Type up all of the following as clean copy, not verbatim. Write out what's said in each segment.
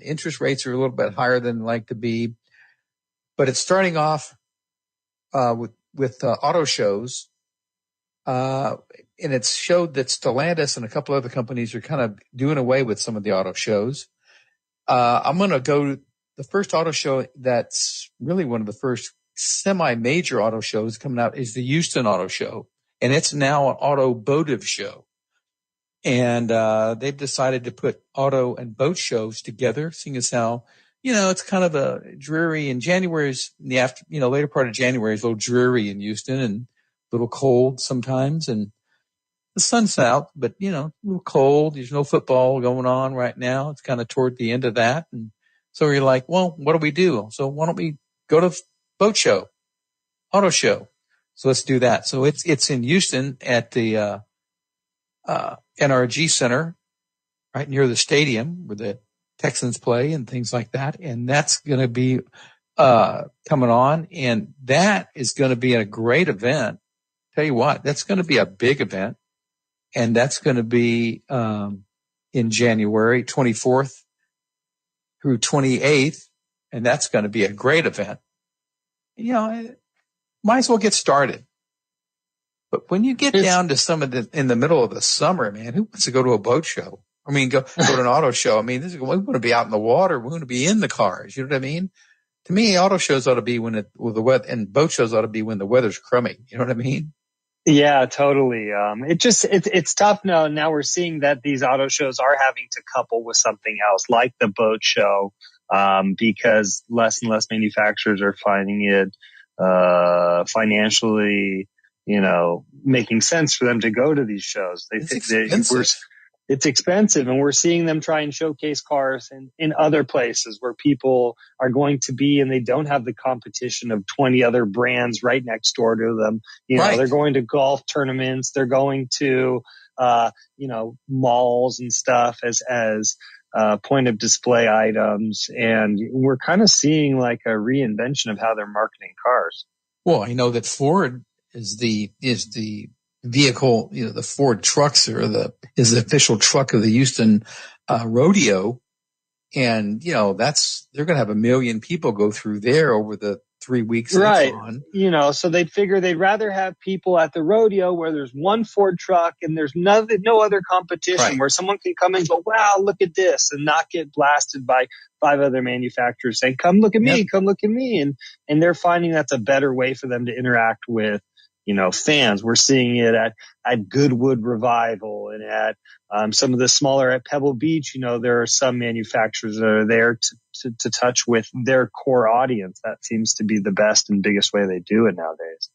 Interest rates are a little bit higher than they like to be, but it's starting off with auto shows. And it's showed that Stellantis and a couple other companies are kind of doing away with some of the auto shows. I'm going to go the first auto show that's really one of the first semi-major auto shows coming out is the Houston Auto Show. And it's now an automotive show. And they've decided to put auto and boat shows together, seeing as how, it's kind of a dreary, and January's in the later part of January is a little dreary in Houston and a little cold sometimes. And the sun's out, but, a little cold. There's no football going on right now. It's kind of toward the end of that. And so you're like, well, what do we do? So why don't we go to boat show, auto show? So let's do that. So it's in Houston at the NRG Center, right near the stadium where the Texans play and things like that. And that's going to be coming on. And that is going to be a great event. Tell you what, that's going to be a big event. And that's going to be in January 24th through 28th. And that's going to be a great event. Might as well get started. But when you get down to some of in the middle of the summer, man, who wants to go to a boat show? I mean, go to an auto show. I mean, we want to be out in the water. We want to be in the cars. You know what I mean? To me, auto shows ought to be when the weather, and boat shows ought to be when the weather's crummy. You know what I mean? Yeah, totally. It's tough now. Now we're seeing that these auto shows are having to couple with something else, like the boat show, because less and less manufacturers are finding it financially, making sense for them to go to these shows. It's expensive, and we're seeing them try and showcase cars in other places where people are going to be, and they don't have the competition of 20 other brands right next door to them. They're going to golf tournaments. They're going to, malls and stuff as point of display items. And we're kind of seeing like a reinvention of how they're marketing cars. Well, I know that Ford is the vehicle, the Ford trucks is the official truck of the Houston rodeo. And, they're going to have 1 million people go through there over the 3 weeks. Right. So they figure they'd rather have people at the rodeo where there's one Ford truck and there's no other competition, where someone can come and go, wow, look at this, and not get blasted by 5 other manufacturers saying, come look at me, come look at me. And they're finding that's a better way for them to interact with, fans. We're seeing it at Goodwood Revival and at some of the smaller at Pebble Beach. There are some manufacturers that are there to touch with their core audience. That seems to be the best and biggest way they do it nowadays.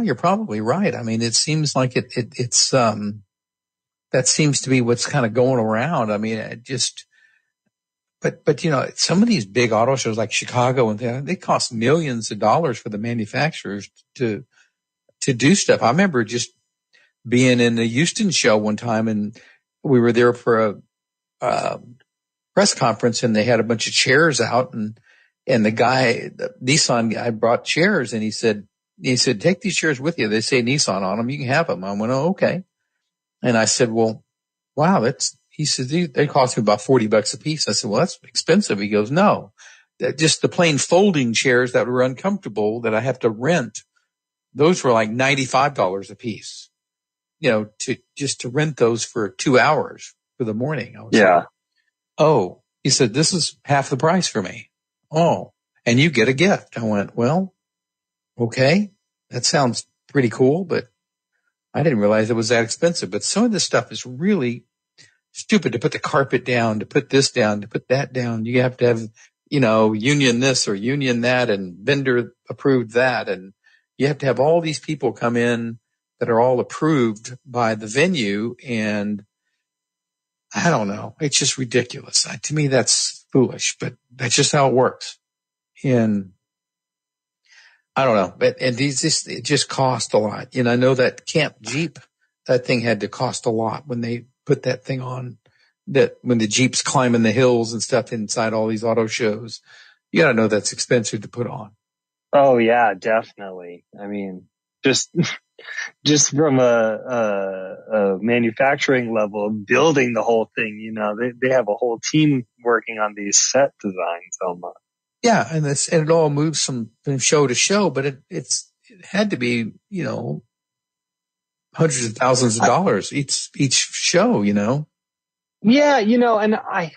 You're probably right. I mean, it seems like it's that seems to be what's kind of going around. I mean, but some of these big auto shows like Chicago and they cost millions of dollars for the manufacturers to do stuff. I remember just being in the Houston show one time, and we were there for a press conference, and they had a bunch of chairs out, and the Nissan guy brought chairs, and he said, take these chairs with you. They say Nissan on them. You can have them. I went, oh, okay. And I said, well, wow, he said, they cost me about $40 a piece. I said, well, that's expensive. He goes, no, just the plain folding chairs that were uncomfortable that I have to rent. Those were like $95 a piece, to rent those for 2 hours for the morning. I was like, oh, he said, this is half the price for me. Oh, and you get a gift. I went, well, okay, that sounds pretty cool, but I didn't realize it was that expensive. But some of this stuff is really stupid, to put the carpet down, to put this down, to put that down. You have to have, union this or union that, and vendor approved that. And you have to have all these people come in that are all approved by the venue. And I don't know. It's just ridiculous. To me, that's foolish, but that's just how it works. And I don't know. But, and it just cost a lot. I know that Camp Jeep, that thing had to cost a lot when they put that thing on, that when the Jeeps climbing the hills and stuff inside all these auto shows. You gotta know that's expensive to put on. Oh yeah, definitely. I mean, just just from a manufacturing level, building the whole thing, they have a whole team working on these set designs almost. Yeah, and it all moves from show to show, but it had to be, hundreds of thousands of dollars each show, Yeah, and I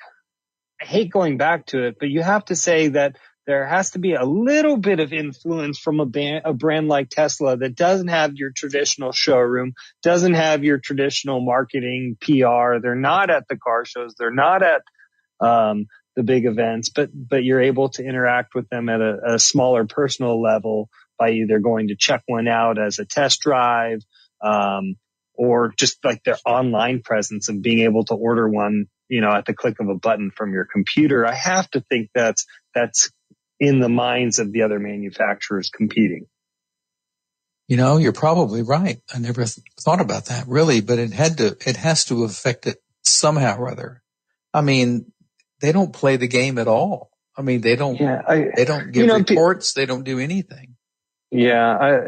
hate going back to it, but you have to say that there has to be a little bit of influence from a brand like Tesla that doesn't have your traditional showroom, doesn't have your traditional marketing PR. They're not at the car shows. They're not at the big events, but you're able to interact with them at a smaller personal level by either going to check one out as a test drive, or just like their online presence of being able to order one, at the click of a button from your computer. I have to think that's in the minds of the other manufacturers competing. You're probably right. I never thought about that really, but it has to affect it somehow or other. I mean, they don't play the game at all. I mean, they don't give reports. They don't do anything. Yeah,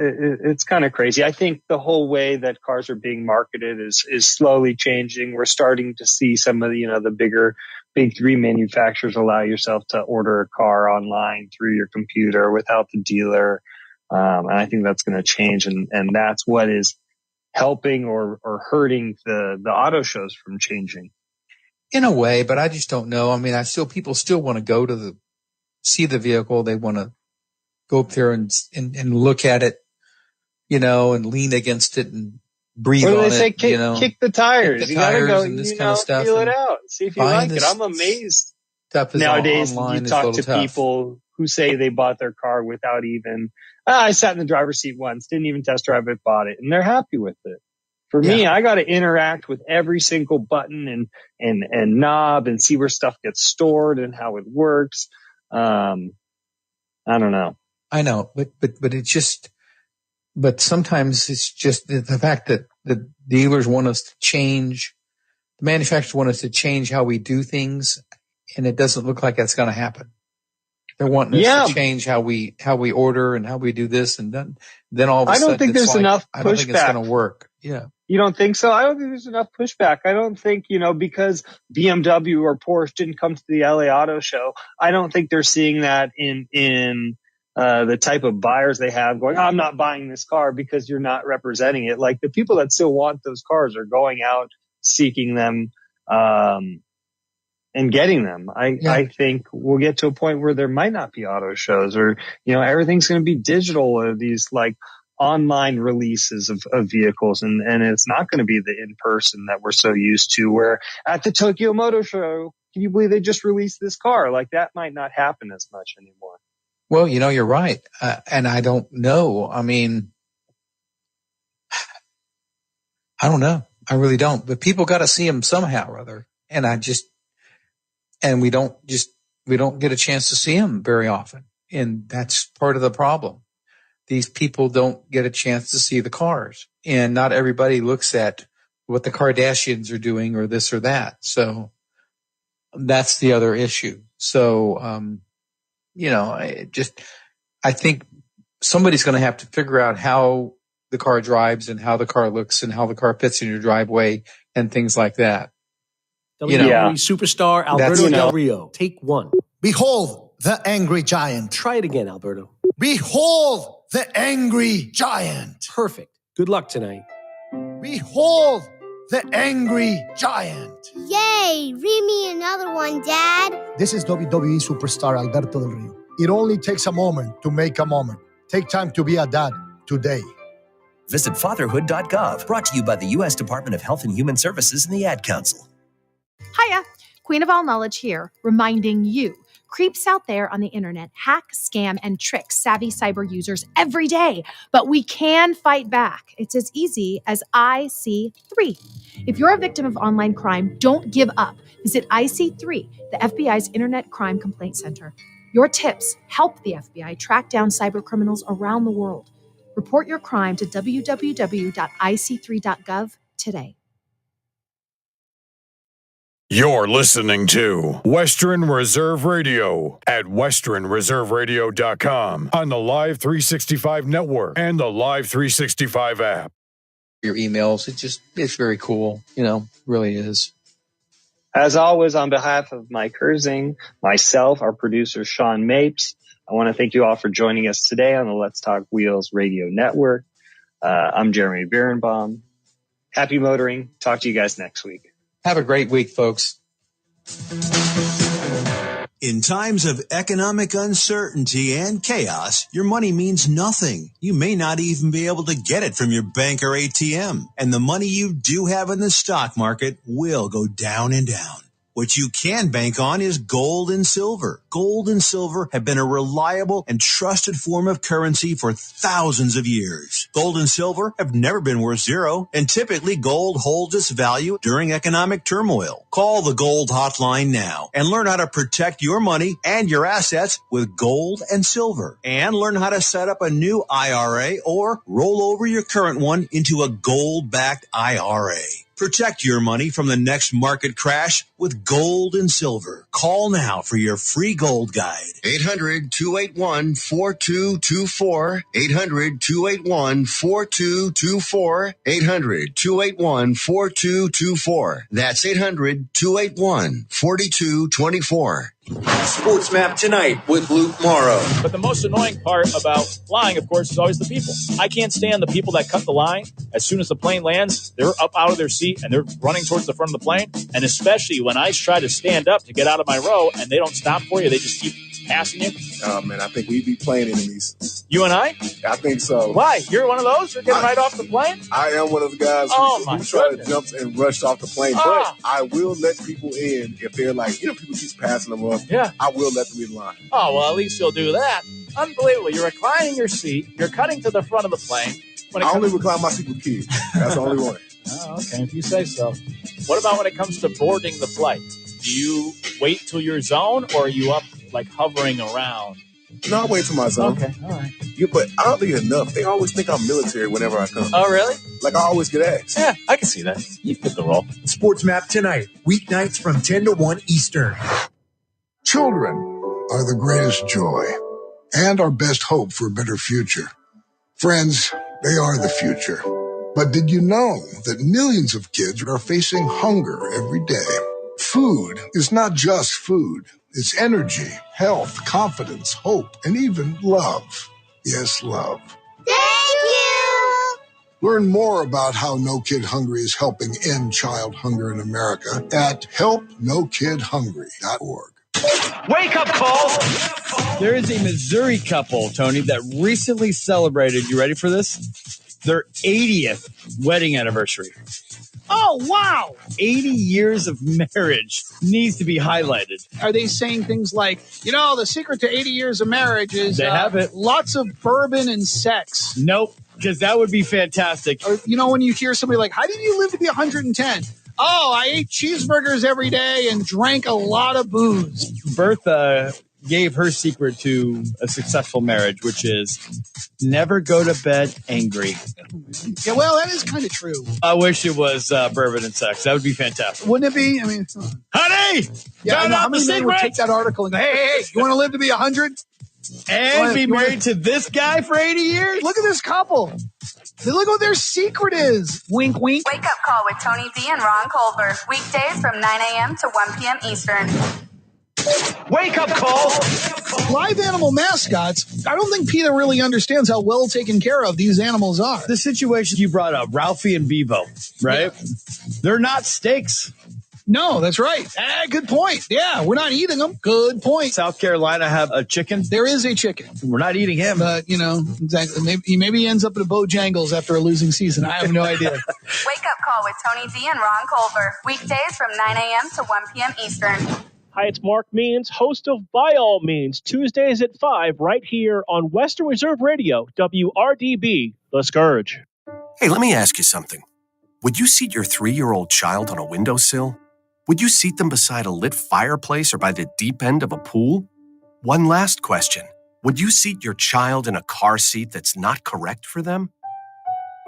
it's kind of crazy. I think the whole way that cars are being marketed is slowly changing. We're starting to see some of the big three manufacturers allow yourself to order a car online through your computer without the dealer. And I think that's going to change. And that's what is helping or hurting the auto shows from changing. In a way, but I just don't know. I mean, people still want to go see the vehicle. They want to go up there and look at it, and lean against it and breathe on it. Or they say kick the tires. You gotta go, and this kind of stuff. Feel it out. See if you like it. I'm amazed. Nowadays, you talk to people who say they bought their car without even, I sat in the driver's seat once, didn't even test drive it, bought it, and they're happy with it. For me, I got to interact with every single button and knob and see where stuff gets stored and how it works. I don't know. I know, but sometimes it's just the fact that the dealers want us to change, the manufacturers want us to change how we do things, and it doesn't look like that's going to happen. They're wanting us to change how we order and how we do this, and then all of a sudden, I don't think there's enough pushback. I don't think it's going to work. Yeah. You don't think so? I don't think there's enough pushback. I don't think, because BMW or Porsche didn't come to the LA Auto Show, I don't think they're seeing that in the type of buyers they have going, I'm not buying this car because you're not representing it. Like the people that still want those cars are going out, seeking them, and getting them. I think we'll get to a point where there might not be auto shows, or, everything's going to be digital, or these like online releases of vehicles. And it's not going to be the in-person that we're so used to, where at the Tokyo Motor Show, can you believe they just released this car? Like that might not happen as much anymore. Well, you're right. And I don't know. I mean, I don't know. I really don't. But people got to see them somehow or other. And we don't get a chance to see them very often. And that's part of the problem. These people don't get a chance to see the cars. And not everybody looks at what the Kardashians are doing or this or that. So that's the other issue. So, I think somebody's going to have to figure out how the car drives and how the car looks and how the car fits in your driveway and things like that. WWE superstar Alberto Del Rio. Take one. Behold the angry giant. Try it again, Alberto. Behold the angry giant. Perfect. Good luck tonight. Behold the angry giant. Yay! Read me another one, Dad. This is WWE superstar Alberto Del Rio. It only takes a moment to make a moment. Take time to be a dad today. Visit fatherhood.gov. Brought to you by the U.S. Department of Health and Human Services and the Ad Council. Hiya, Queen of All Knowledge here, reminding you, creeps out there on the internet hack, scam, and trick savvy cyber users every day. But we can fight back. It's as easy as IC3. If you're a victim of online crime, don't give up. Visit IC3, the FBI's Internet Crime Complaint Center. Your tips help the FBI track down cyber criminals around the world. Report your crime to www.ic3.gov today. You're listening to Western Reserve Radio at westernreserveradio.com on the Live 365 network and the Live 365 app. Your emails, it's very cool. Really is. As always, on behalf of Mike Herzing, myself, our producer, Sean Mapes, I want to thank you all for joining us today on the Let's Talk Wheels Radio Network. I'm Jeremy Birnbaum. Happy motoring. Talk to you guys next week. Have a great week, folks. In times of economic uncertainty and chaos, your money means nothing. You may not even be able to get it from your bank or ATM. And the money you do have in the stock market will go down and down. What you can bank on is gold and silver. Gold and silver have been a reliable and trusted form of currency for thousands of years. Gold and silver have never been worth zero, and typically gold holds its value during economic turmoil. Call the Gold Hotline now and learn how to protect your money and your assets with gold and silver. And learn how to set up a new IRA or roll over your current one into a gold-backed IRA. Protect your money from the next market crash with gold and silver. Call now for your free gold guide. 800-281-4224. 800-281-4224. 800-281-4224. That's 800-281-4224. Sports Map Tonight with Luke Morrow. But the most annoying part about flying, of course, is always the people. I can't stand the people that cut the line. As soon as the plane lands, they're up out of their seat and they're running towards the front of the plane. And especially when I try to stand up to get out of my row and they don't stop for you, they just keep passing you. Oh, man, I think we'd be playing enemies. You and I? I think so. Why? You're one of those? You're getting right off the plane? I am one of the guys who try to jump and rush off the plane. But I will let people in if they're like, people keep passing them up. Yeah. I will let them in line. Oh, well, at least you'll do that. Unbelievable. You're reclining your seat. You're cutting to the front of the plane. I only recline my seat with kids. That's the only one. Oh, okay. If you say so. What about when it comes to boarding the flight? Do you wait till your zone or are you up like hovering around? No, I wait till my zone. Okay, all right. But I don't think enough. They always think I'm military whenever I come. Oh, really? Like I always get asked. Yeah, I can see that. You fit the role. Sports Map Tonight, weeknights from 10 to 1 Eastern. Children are the greatest joy and our best hope for a better future. Friends, they are the future. But did you know that millions of kids are facing hunger every day? Food is not just food. It's energy, health, confidence, hope, and even love. Yes, love. Thank you! Learn more about how No Kid Hungry is helping end child hunger in America at helpnokidhungry.org. Wake up call! There is a Missouri couple, Tony, that recently celebrated, you ready for this? Their 80th wedding anniversary. Oh, wow. 80 years of marriage needs to be highlighted. Are they saying things like, the secret to 80 years of marriage is they have it. Lots of bourbon and sex? Nope, because that would be fantastic. Or, when you hear somebody like, how did you live to be 110? Oh, I ate cheeseburgers every day and drank a lot of booze. Bertha gave her secret to a successful marriage, which is never go to bed angry. Yeah, well, that is kind of true. I wish it was bourbon and sex. That would be fantastic. Wouldn't it be? I mean, honey! Yeah, I know how many men would take that article and go, hey, you want to live to be 100? And be married to this guy for 80 years? Look at this couple. Look what their secret is. Wink, wink. Wake up call with Tony V and Ron Colbert. Weekdays from 9 a.m. to 1 p.m. Eastern. Wake up call. Live animal mascots. I don't think PETA really understands how well taken care of these animals are. The situation you brought up, Ralphie and Bevo, right? Yeah. They're not steaks. No, that's right. Good point. Yeah, we're not eating them. Good point. South Carolina have a chicken. There is a chicken. We're not eating him. But, exactly. Maybe he ends up at a Bojangles after a losing season. I have no idea. Wake up call with Tony V and Ron Colbert. Weekdays from 9 a.m. to 1 p.m. Eastern. Hi, it's Mark Means, host of By All Means, Tuesdays at 5, right here on Western Reserve Radio, WRDB, The Scourge. Hey, let me ask you something. Would you seat your 3-year-old child on a windowsill? Would you seat them beside a lit fireplace or by the deep end of a pool? One last question. Would you seat your child in a car seat that's not correct for them?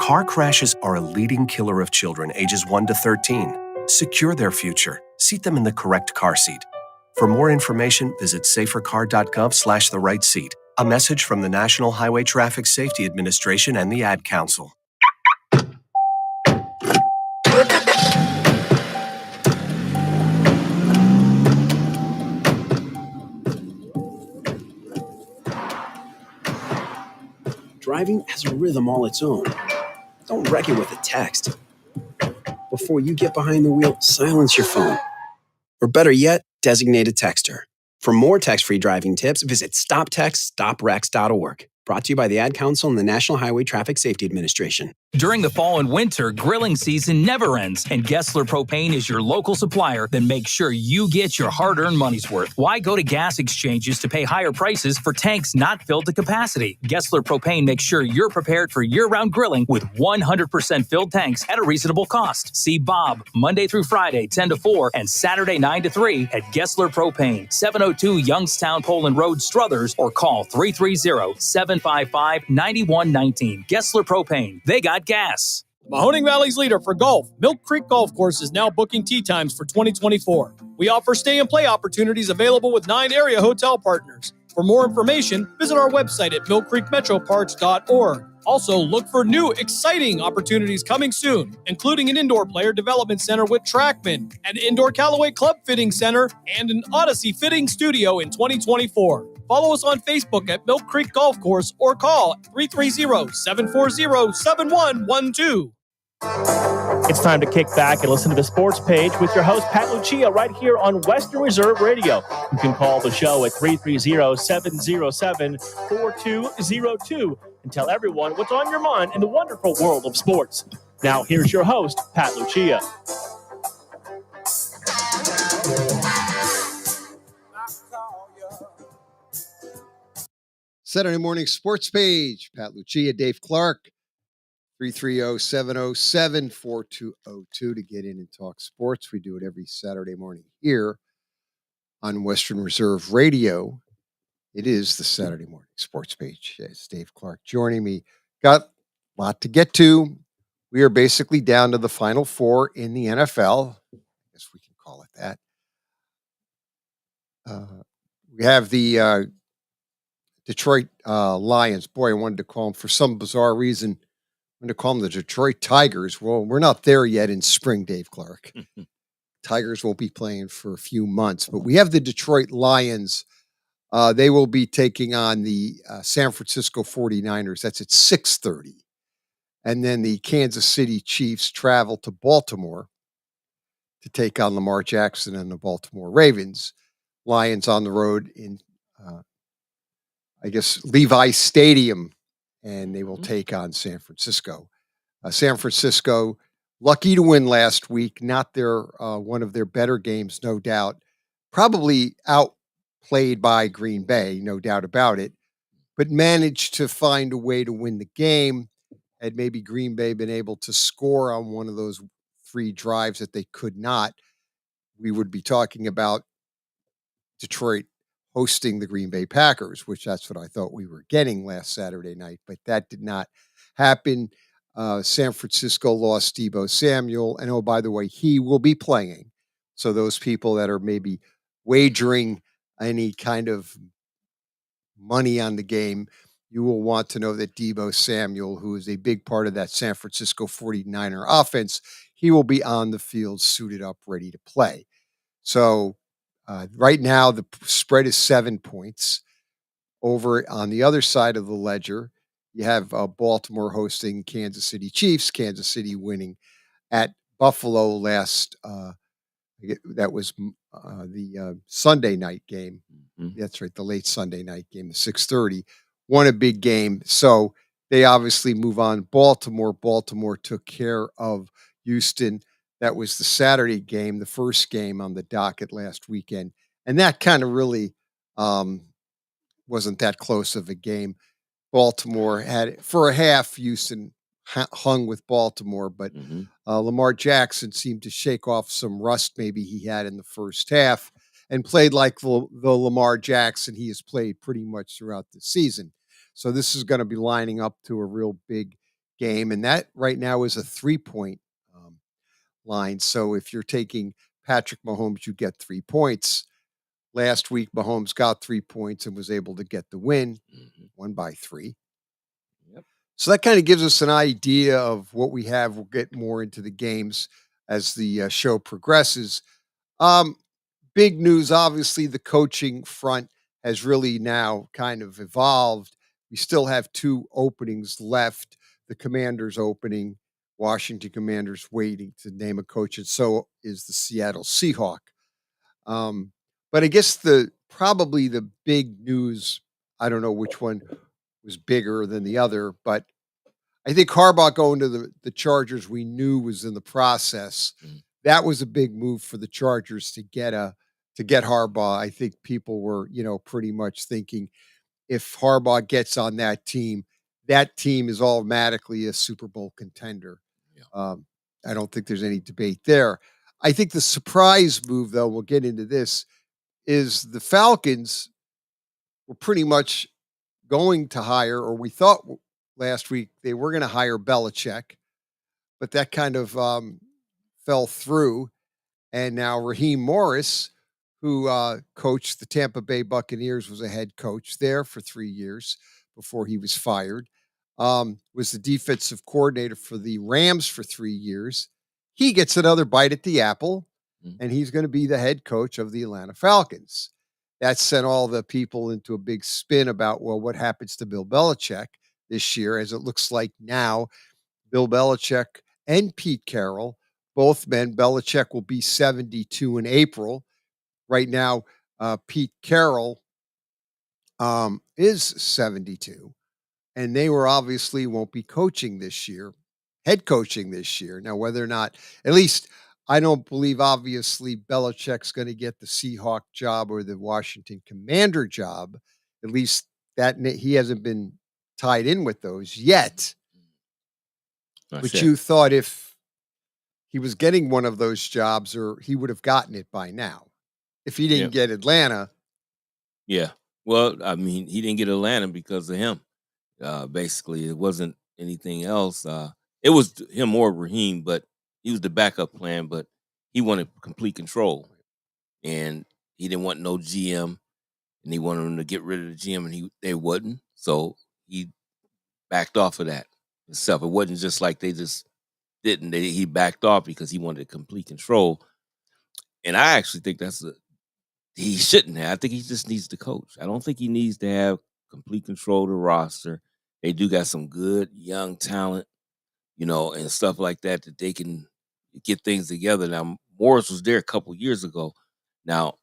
Car crashes are a leading killer of children ages 1 to 13. Secure their future. Seat them in the correct car seat. For more information, visit safercar.gov/the right seat. A message from the National Highway Traffic Safety Administration and the Ad Council. Driving has a rhythm all its own. Don't wreck it with a text. Before you get behind the wheel, silence your phone. Or better yet, designate a texter. For more text-free driving tips, visit stoptextstoprex.org. Brought to you by the Ad Council and the National Highway Traffic Safety Administration. During the fall and winter, grilling season never ends, and Gessler Propane is your local supplier that makes sure you get your hard-earned money's worth. Why go to gas exchanges to pay higher prices for tanks not filled to capacity? Gessler Propane makes sure you're prepared for year-round grilling with 100% filled tanks at a reasonable cost. See Bob Monday through Friday, 10 to 4, and Saturday, 9 to 3 at Gessler Propane, 702 Youngstown Poland Road, Struthers, or call 330-755-9119. Gessler Propane. They got gas. Mahoning Valley's leader for golf, Milk Creek Golf Course, is now booking tee times for 2024. We offer stay and play opportunities available with 9 area hotel partners. For more information, visit our website at millcreekmetroparks.org. Also, look for new, exciting opportunities coming soon, including an indoor player development center with Trackman, an indoor Callaway club fitting center, and an Odyssey fitting studio in 2024. Follow us on Facebook at Milk Creek Golf Course or call 330-740-7112. It's time to kick back and listen to the Sports Page with your host, Pat Lucia, right here on Western Reserve Radio. You can call the show at 330-707-4202 and tell everyone what's on your mind in the wonderful world of sports. Now, here's your host, Pat Lucia. Saturday morning Sports Page. Pat Lucia, Dave Clark. 330-707-4202 to get in and talk sports. We do it every Saturday morning here on Western Reserve Radio. It is the Saturday morning Sports Page. It's Dave Clark joining me. Got a lot to get to. We are basically down to the Final Four in the NFL. I guess we can call it that. We have the Detroit Lions. Boy, I wanted to call them for some bizarre reason. I'm going to call them the Detroit Tigers. Well, we're not there yet in spring, Dave Clark. Tigers won't be playing for a few months, but we have the Detroit Lions. They will be taking on the San Francisco 49ers. That's at 6:30. And then the Kansas City Chiefs travel to Baltimore to take on Lamar Jackson and the Baltimore Ravens. Lions on the road in, Levi Stadium. And they will take on San Francisco. San Francisco, lucky to win last week. Not their one of their better games, no doubt. Probably outplayed by Green Bay, no doubt about it. But managed to find a way to win the game. Had maybe Green Bay been able to score on one of those 3 drives that they could not, we would be talking about Detroit hosting the Green Bay Packers, which that's what I thought we were getting last Saturday night, but that did not happen. San Francisco lost Deebo Samuel, and oh, by the way, he will be playing. So those people that are maybe wagering any kind of money on the game, you will want to know that Deebo Samuel, who is a big part of that San Francisco 49er offense, he will be on the field, suited up, ready to play. So right now, the spread is 7 points. Over on the other side of the ledger, you have Baltimore hosting Kansas City Chiefs. Kansas City winning at Buffalo last. That was the Sunday night game. Mm-hmm. That's right, the late Sunday night game, the 6:30. Won a big game, so they obviously move on. Baltimore took care of Houston. That was the Saturday game, the first game on the docket last weekend. And that kind of really wasn't that close of a game. Baltimore had, for a half, Houston hung with Baltimore, but Lamar Jackson seemed to shake off some rust maybe he had in the first half and played like the Lamar Jackson he has played pretty much throughout the season. So this is going to be lining up to a real big game. And that right now is a 3-point line. So if you're taking Patrick Mahomes, you get 3 points. Last week, Mahomes got 3 points and was able to get the win, won by 3. Yep. So that kind of gives us an idea of what we have. We'll get more into the games as the show progresses. Big news, obviously, the coaching front has really now kind of evolved. We still have 2 openings left. The Commanders opening, Washington Commanders waiting to name a coach, and so is the Seattle Seahawk. But I guess probably the big news, I don't know which one was bigger than the other, but I think Harbaugh going to the Chargers, we knew was in the process. That was a big move for the Chargers to get Harbaugh. I think people were, pretty much thinking if Harbaugh gets on that team is automatically a Super Bowl contender. Yeah. I don't think there's any debate there. I think the surprise move, though, we'll get into this, is the Falcons were pretty much going to hire, or we thought last week they were going to hire Belichick, but that kind of fell through. And now Raheem Morris, who coached the Tampa Bay Buccaneers, was a head coach there for 3 years before he was fired, was the defensive coordinator for the Rams for 3 years. He gets another bite at the apple, and he's going to be the head coach of the Atlanta Falcons. That sent all the people into a big spin about, well, what happens to Bill Belichick this year, as it looks like now Bill Belichick and Pete Carroll, both men. Belichick will be 72 in April. Right now, Pete Carroll is 72, and they obviously won't be coaching this year, head coaching this year. Now, whether or not, at least I don't believe, obviously, Belichick's going to get the Seahawk job or the Washington Commander job. At least that he hasn't been tied in with those yet. But you thought if he was getting one of those jobs, or he would have gotten it by now. If he didn't get Atlanta. Yeah. Well, I mean, he didn't get Atlanta because of him. Basically, it wasn't anything else. It was him or Raheem, but he was the backup plan, but he wanted complete control. And he didn't want no GM, and he wanted him to get rid of the GM, and they wouldn't. So he backed off of that himself. It wasn't just like they just didn't. He backed off because he wanted complete control. And I actually think he shouldn't have. I think he just needs to coach. I don't think he needs to have complete control of the roster. They do got some good young talent, and stuff like that they can get things together. Now, Morris was there a couple years ago. Now,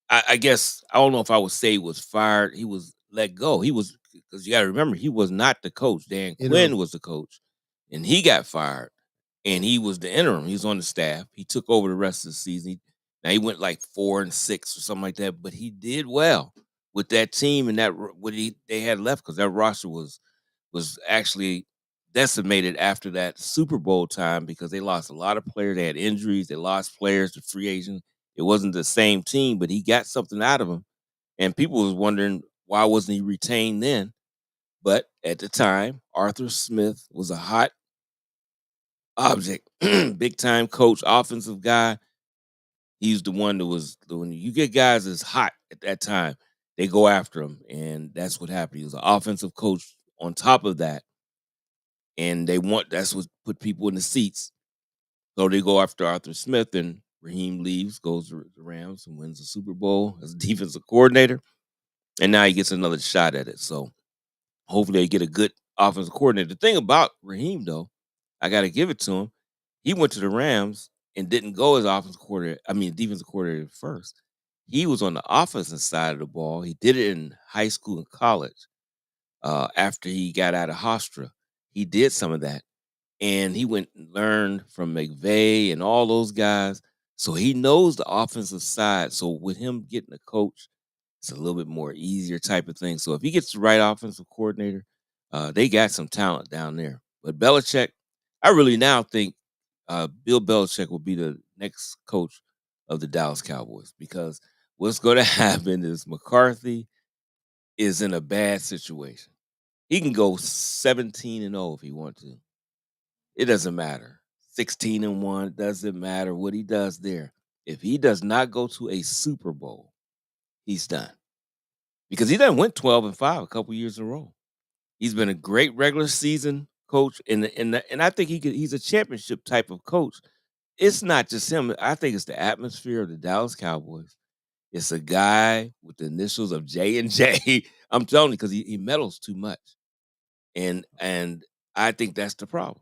I guess I don't know if I would say he was fired. He was let go. He was, because you got to remember, he was not the coach. Dan Quinn was the coach, and he got fired. And he was the interim. He was on the staff. He took over the rest of the season. Now he went like 4-6 or something like that, but he did well with that team and what they had left, because that roster was actually decimated after that Super Bowl time, because they lost a lot of players. They had injuries. They lost players to free agents. It wasn't the same team, but he got something out of him. And people was wondering, why wasn't he retained then? But at the time, Arthur Smith was a hot object, big time coach, offensive guy. He's the one that was, when you get guys that's hot at that time, they go after him. And that's what happened. He was an offensive coach on top of that. And that's what put people in the seats. So they go after Arthur Smith, and Raheem leaves, goes to the Rams and wins the Super Bowl as a defensive coordinator. And now he gets another shot at it. So hopefully they get a good offensive coordinator. The thing about Raheem, though, I got to give it to him. He went to the Rams and didn't go as defensive coordinator first. He was on the offensive side of the ball. He did it in high school and college. After he got out of Hofstra, he did some of that. And he went and learned from McVay and all those guys. So he knows the offensive side. So with him getting a coach, it's a little bit more easier type of thing. So if he gets the right offensive coordinator, they got some talent down there. But Belichick, I really now think Bill Belichick will be the next coach of the Dallas Cowboys, because what's going to happen is McCarthy is in a bad situation. He can go 17-0 if he wants to. It doesn't matter. 16-1, doesn't matter what he does there. if he does not go to a Super Bowl, he's done. Because he done went 12-5 a couple years in a row. He's been a great regular season coach, and I think he's a championship type of coach. It's not just him. I think it's the atmosphere of the Dallas Cowboys. It's a guy with the initials of J&J. I'm telling you, because he meddles too much. And I think that's the problem.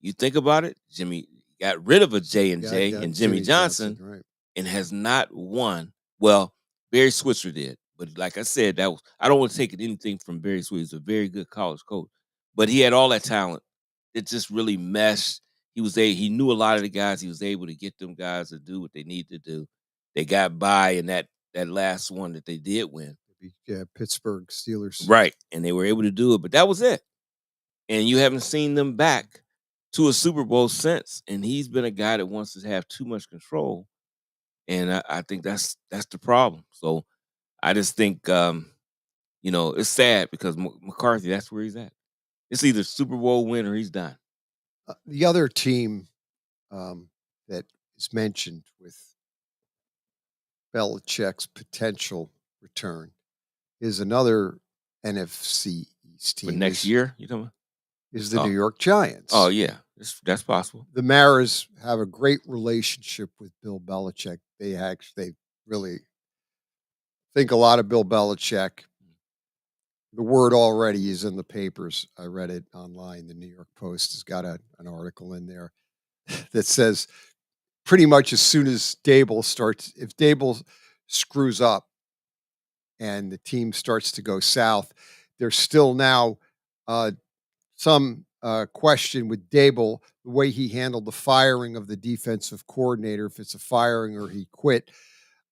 You think about it, Jimmy got rid of a J&J and Jimmy Johnson, right. and has not won. Well, Barry Switzer did. But like I said, I don't want to take anything from Barry Switzer. He's a very good college coach. But he had all that talent. It just really meshed. He knew a lot of the guys. He was able to get them guys to do what they need to do. They got by in that last one that they did win. Yeah, Pittsburgh Steelers. Right. And they were able to do it. But that was it. And you haven't seen them back to a Super Bowl since. And he's been a guy that wants to have too much control. And I think that's the problem. So I just think, it's sad because McCarthy, that's where he's at. It's either Super Bowl win or he's done. The other team that is mentioned with Belichick's potential return is another NFC East team. For next year, you talking about? Is the New York Giants. Oh, yeah. That's possible. The Maras have a great relationship with Bill Belichick. They really think a lot of Bill Belichick. The word already is in the papers. I read it online. The New York Post has got an article in there that says pretty much as soon as Dable starts, if Dable screws up and the team starts to go south, there's still now some question with Dable, the way he handled the firing of the defensive coordinator, if it's a firing or he quit,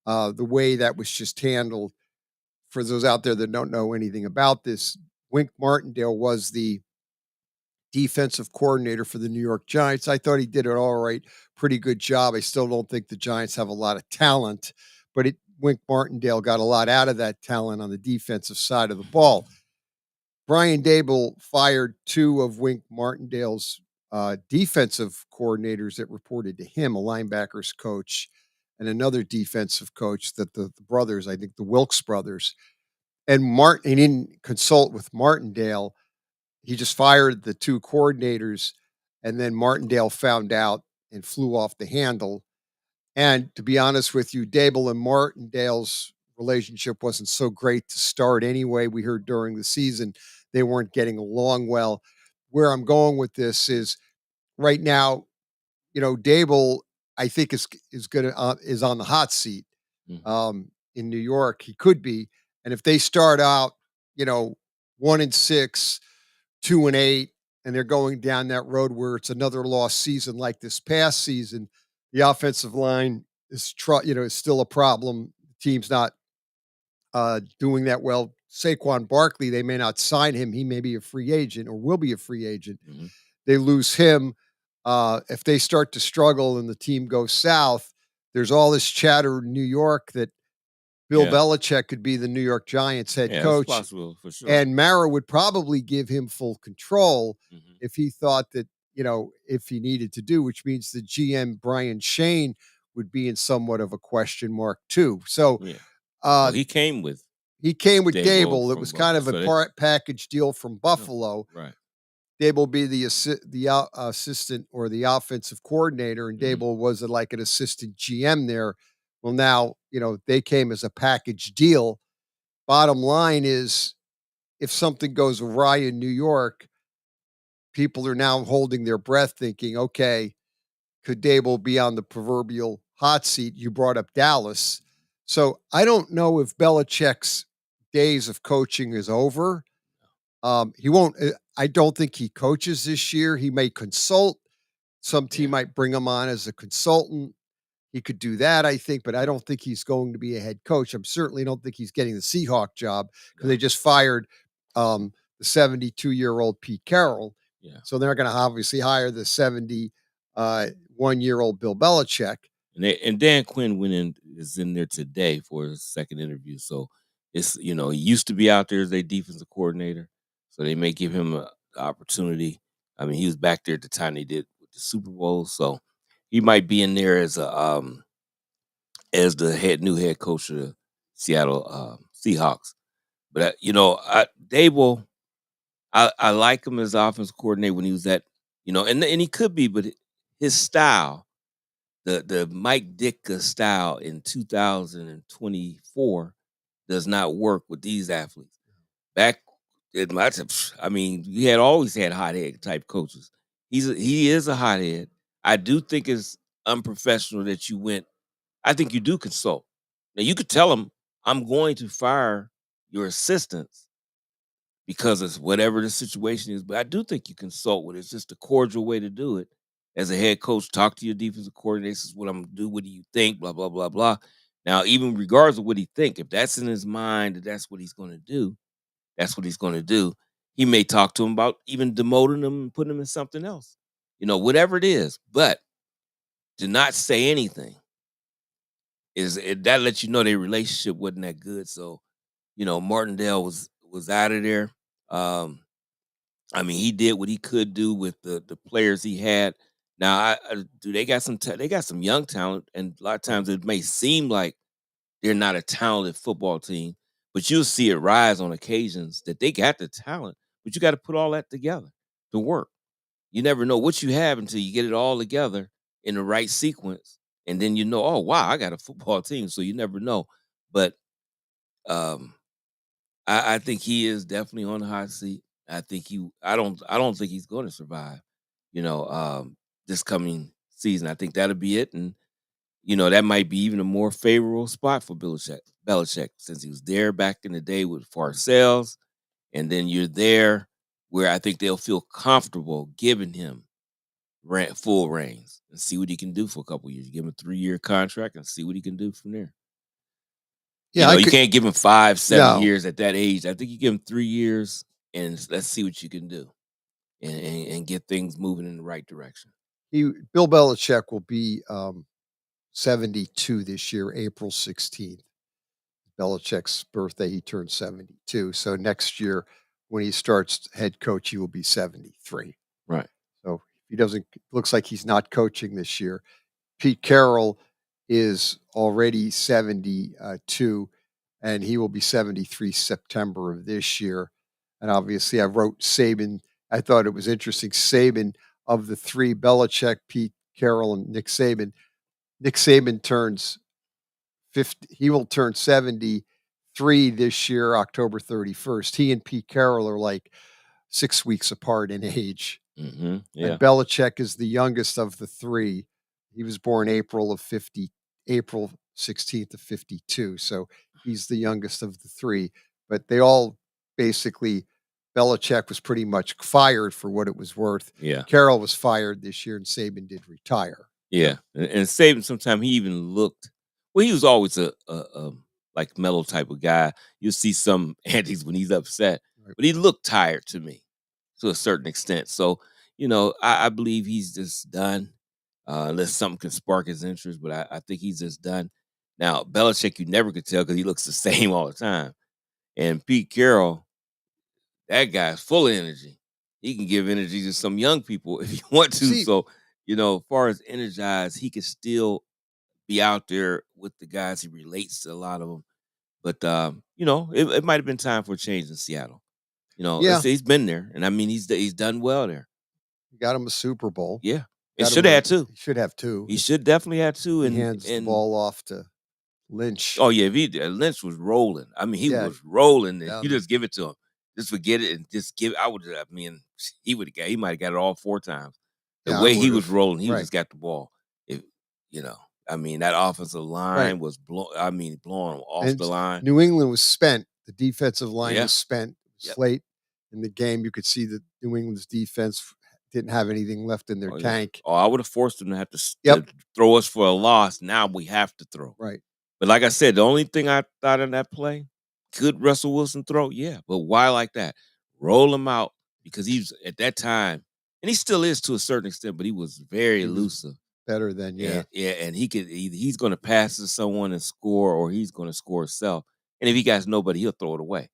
the way that was just handled. For those out there that don't know anything about this, Wink Martindale was the defensive coordinator for the New York Giants. I thought he did an all right, pretty good job. I still don't think the Giants have a lot of talent, but Wink Martindale got a lot out of that talent on the defensive side of the ball. Brian Dable fired two of Wink Martindale's defensive coordinators that reported to him, a linebackers coach and another defensive coach that the brothers, I think the Wilkes brothers, and he didn't consult with Martindale. He just fired the two coordinators, and then Martindale found out and flew off the handle. And to be honest with you, Dable and Martindale's relationship wasn't so great to start anyway. We heard during the season they weren't getting along well. Where I'm going with this is right now, Dable, I think is on the hot seat in New York. He could be, and if they start out, 1-6, 2-8, and they're going down that road where it's another lost season like this past season, the offensive line is still a problem. The team's not doing that well. Saquon Barkley, they may not sign him. He may be a free agent or will be a free agent. Mm-hmm. They lose him. If they start to struggle and the team goes south, there's all this chatter in New York that Bill Belichick could be the New York Giants head coach. That's possible for sure. And Mara would probably give him full control if he thought that, if he needed to do, which means the GM Brian Shane would be in somewhat of a question mark too. So he came with Dable. It was kind of a package deal from Buffalo. Right. Dable be the assistant or the offensive coordinator, and Dable was like an assistant GM there. Well, now, they came as a package deal. Bottom line is, if something goes awry in New York, people are now holding their breath thinking, okay, could Dable be on the proverbial hot seat? You brought up Dallas. So I don't know if Belichick's days of coaching is over. He won't. I don't think he coaches this year. He may consult. Some team might bring him on as a consultant. He could do that, I think, but I don't think he's going to be a head coach. I certainly don't think he's getting the Seahawk job because they just fired the 72-year-old Pete Carroll. Yeah. So they're going to obviously hire the 71-year-old Bill Belichick. And Dan Quinn is in there today for his second interview. So it's, he used to be out there as their defensive coordinator. So they may give him an opportunity. I mean, he was back there at the time they did with the Super Bowl. So he might be in there as a as the new head coach of the Seattle Seahawks. But Dable, I like him as offensive coordinator when he was at, and he could be, but his style, the Mike Ditka style in 2024 does not work with these athletes. Back in my time, we had always had hothead type coaches. He is a hothead. I do think it's unprofessional that you went. I think you do consult. Now you could tell him, I'm going to fire your assistants because it's whatever the situation is. But I do think you consult with it. It's just a cordial way to do it. As a head coach, talk to your defensive coordinator. This is what I'm gonna do. What do you think? Blah, blah, blah, blah. Now, even regardless of what he think, if that's in his mind that that's what he's gonna do, that's what he's gonna do. He may talk to him about even demoting him and putting him in something else. Whatever it is. But to not say anything that lets you know their relationship wasn't that good. So, Martindale was out of there. He did what he could do with the players he had. Now, they got they got some young talent, and a lot of times it may seem like they're not a talented football team, but you'll see it rise on occasions that they got the talent, but you got to put all that together to work. You never know what you have until you get it all together in the right sequence, and then oh wow, I got a football team. So you never know, but um, I think he is definitely on the hot seat. I think I don't think he's going to survive. This coming season, I think that'll be it, and that might be even a more favorable spot for Belichick, since he was there back in the day with Parcells, and then you're there where I think they'll feel comfortable giving him full reins and see what he can do for a couple years. Give him a 3-year contract and see what he can do from there. Yeah, You can't give him 5-7 No. years at that age. I think you give him 3 years and let's see what you can do and get things moving in the right direction. Bill Belichick will be 72 this year, April 16th. Belichick's birthday, he turned 72. So next year, when he starts head coach, he will be 73. Right. So he looks like he's not coaching this year. Pete Carroll is already 72, and he will be 73 September of this year. And obviously, I wrote Saban. I thought it was interesting. Saban, of the three, Belichick, Pete Carroll, and Nick Saban turns 50. He will turn 73 this year, October 31st. He and Pete Carroll are like 6 weeks apart in age. Mm-hmm. Yeah. And Belichick is the youngest of the three. He was born April 16th of 52. So he's the youngest of the three. But they all basically, Belichick was pretty much fired for what it was worth. Yeah. Carroll was fired this year, and Saban did retire. Yeah. And Saban, sometimes he even looked, well, he was always a like mellow type of guy. You'll see some antics when he's upset, but he looked tired to me to a certain extent. So, I believe he's just done, unless something can spark his interest, but I think he's just done. Now, Belichick, you never could tell because he looks the same all the time. And Pete Carroll, that guy's full of energy. He can give energy to some young people if you want to. So, as far as energized, he can still be out there with the guys. He relates to a lot of them. But, it might have been time for a change in Seattle. Yeah. He's been there, and he's done well there. He got him a Super Bowl. Yeah, it should have two. He should have two. He should definitely have two. He hands the ball off to Lynch. Oh yeah, Lynch was rolling. He was rolling. And you just give it to him. Just forget it and just give. He would have got. He might have got it all 4 times. The way he was rolling, he just got the ball. That offensive line was blowing him off the line. New England was spent. The defensive line was spent. It was late in the game. You could see that New England's defense didn't have anything left in their tank. I would have forced them to have to throw us for a loss. Now we have to throw. Right. But like I said, the only thing I thought in that play, could Russell Wilson throw? Yeah. But why like that? Roll him out, because he was at that time, and he still is to a certain extent, but he was very elusive. Better than and he's going to pass to someone and score, or he's going to score himself. And if he got nobody, he'll throw it away.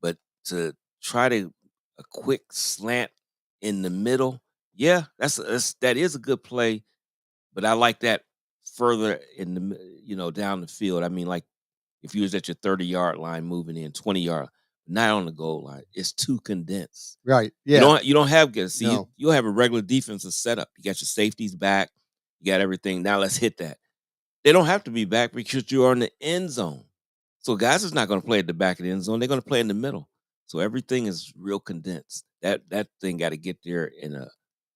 But to try to a quick slant in the middle, that is a good play. But I like that further in the, down the field. I mean, like if you was at your 30-yard line moving in 20-yard, not on the goal line. It's too condensed. Right. Yeah. You don't have No. you'll have a regular defensive setup. You got your safeties back. You got everything. Now let's hit that. They don't have to be back because you are in the end zone. So guys is not going to play at the back of the end zone. They're going to play in the middle. So everything is real condensed. That thing got to get there in a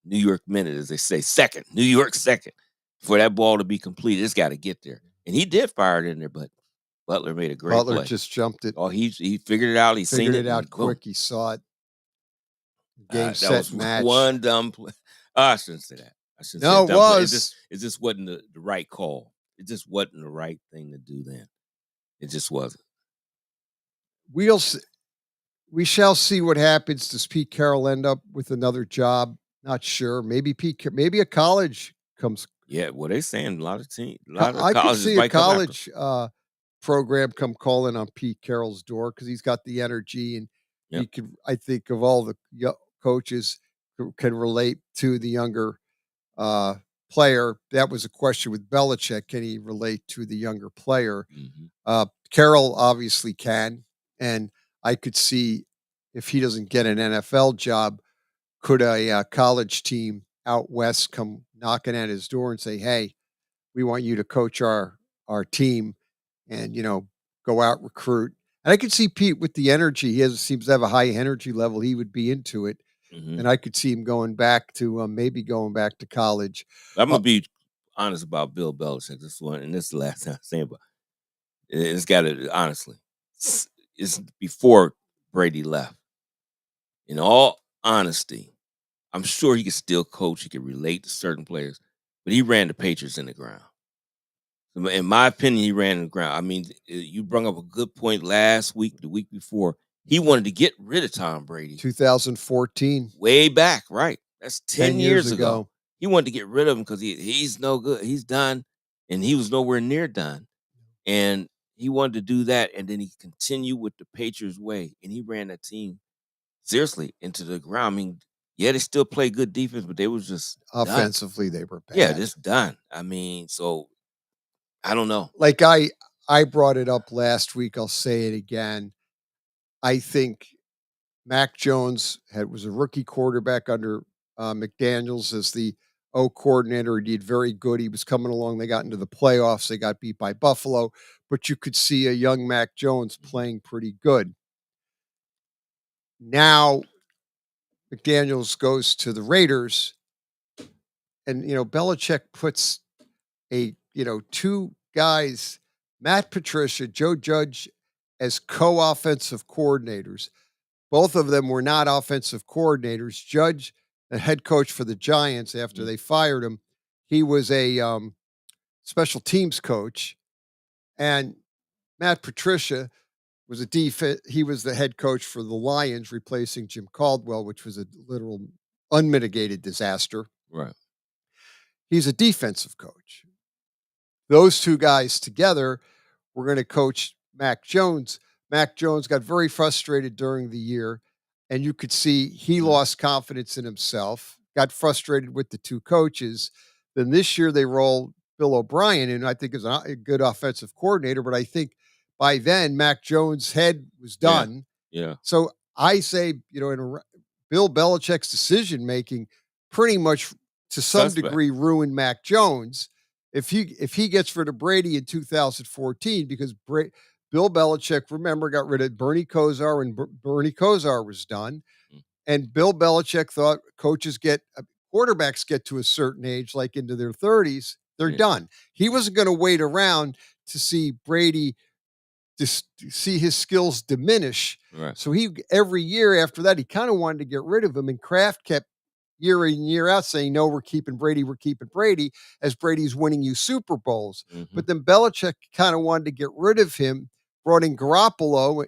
New York minute, as they say, second. New York second. For that ball to be completed, it's got to get there. And he did fire it in there, but Butler made a great play. Butler just jumped it. Oh, he figured it out. He Figured seen it out boom. quick. He saw it. Game, That set, was match. one dumb play. I shouldn't say that. I shouldn't No, say it dumb play. was. It just wasn't the right call. It just wasn't the right thing to do then. It just wasn't. We shall see what happens. Does Pete Carroll end up with another job? Not sure. Maybe maybe a college comes. Yeah, well, they're saying a lot of I could colleges see a might come after. college program come calling on Pete Carroll's door because he's got the energy and he could. I think of all the coaches who can relate to the younger player. That was a question with Belichick. Can he relate to the younger player? Carroll obviously can, and I could see if he doesn't get an NFL job, could a college team out west come knocking at his door and say, "Hey, we want you to coach our team," and go out recruit. And I could see Pete with the energy. He seems to have a high energy level. He would be into it, and I could see him going back to maybe going back to college. I'm gonna be honest about Bill Belichick. This one, and this is the last time I'm saying, but it's got to honestly. It's before Brady left. In all honesty, I'm sure he could still coach. He could relate to certain players, but he ran the Patriots in the ground. In my opinion, he ran in the ground. I mean, you brought up a good point last week, the week before. He wanted to get rid of Tom Brady. 2014. Way back, right? That's 10 years ago. ago. He wanted to get rid of him because he's no good. He's done, and he was nowhere near done. And he wanted to do that, and then he continued with the Patriots way, and he ran that team seriously into the ground. I mean, yeah, they still play good defense, but they was just Offensively, done. they were bad. Yeah, just done. I mean, so I don't know. Like I brought it up last week. I'll say it again. I think Mac Jones was a rookie quarterback under McDaniels as the coordinator. He did very good. He was coming along. They got into the playoffs. They got beat by Buffalo, but you could see a young Mac Jones playing pretty good. Now McDaniels goes to the Raiders, and Belichick puts two guys, Matt Patricia, Joe Judge, as co-offensive coordinators. Both of them were not offensive coordinators. Judge, the head coach for the Giants after they fired him, he was a special teams coach. And Matt Patricia was he was the head coach for the Lions, replacing Jim Caldwell, which was a literal unmitigated disaster. Right. He's a defensive coach. Those two guys together were going to coach Mac Jones. Mac Jones got very frustrated during the year, and you could see he lost confidence in himself, got frustrated with the two coaches. Then this year they rolled Bill O'Brien, and I think is a good offensive coordinator, but I think by then Mac Jones' head was done. Yeah. So I say, Bill Belichick's decision-making pretty much to some degree ruined Mac Jones. If he gets rid of Brady in 2014, because Bill Belichick, remember, got rid of Bernie Kosar, and Bernie Kosar was done. And Bill Belichick thought quarterbacks get to a certain age, like into their 30s, they're done. He wasn't going to wait around to see Brady, to see his skills diminish. Right. So every year after that, he kind of wanted to get rid of him. And Kraft kept year in, year out saying, no, we're keeping Brady, as Brady's winning you Super Bowls. But then Belichick kind of wanted to get rid of him, brought in Garoppolo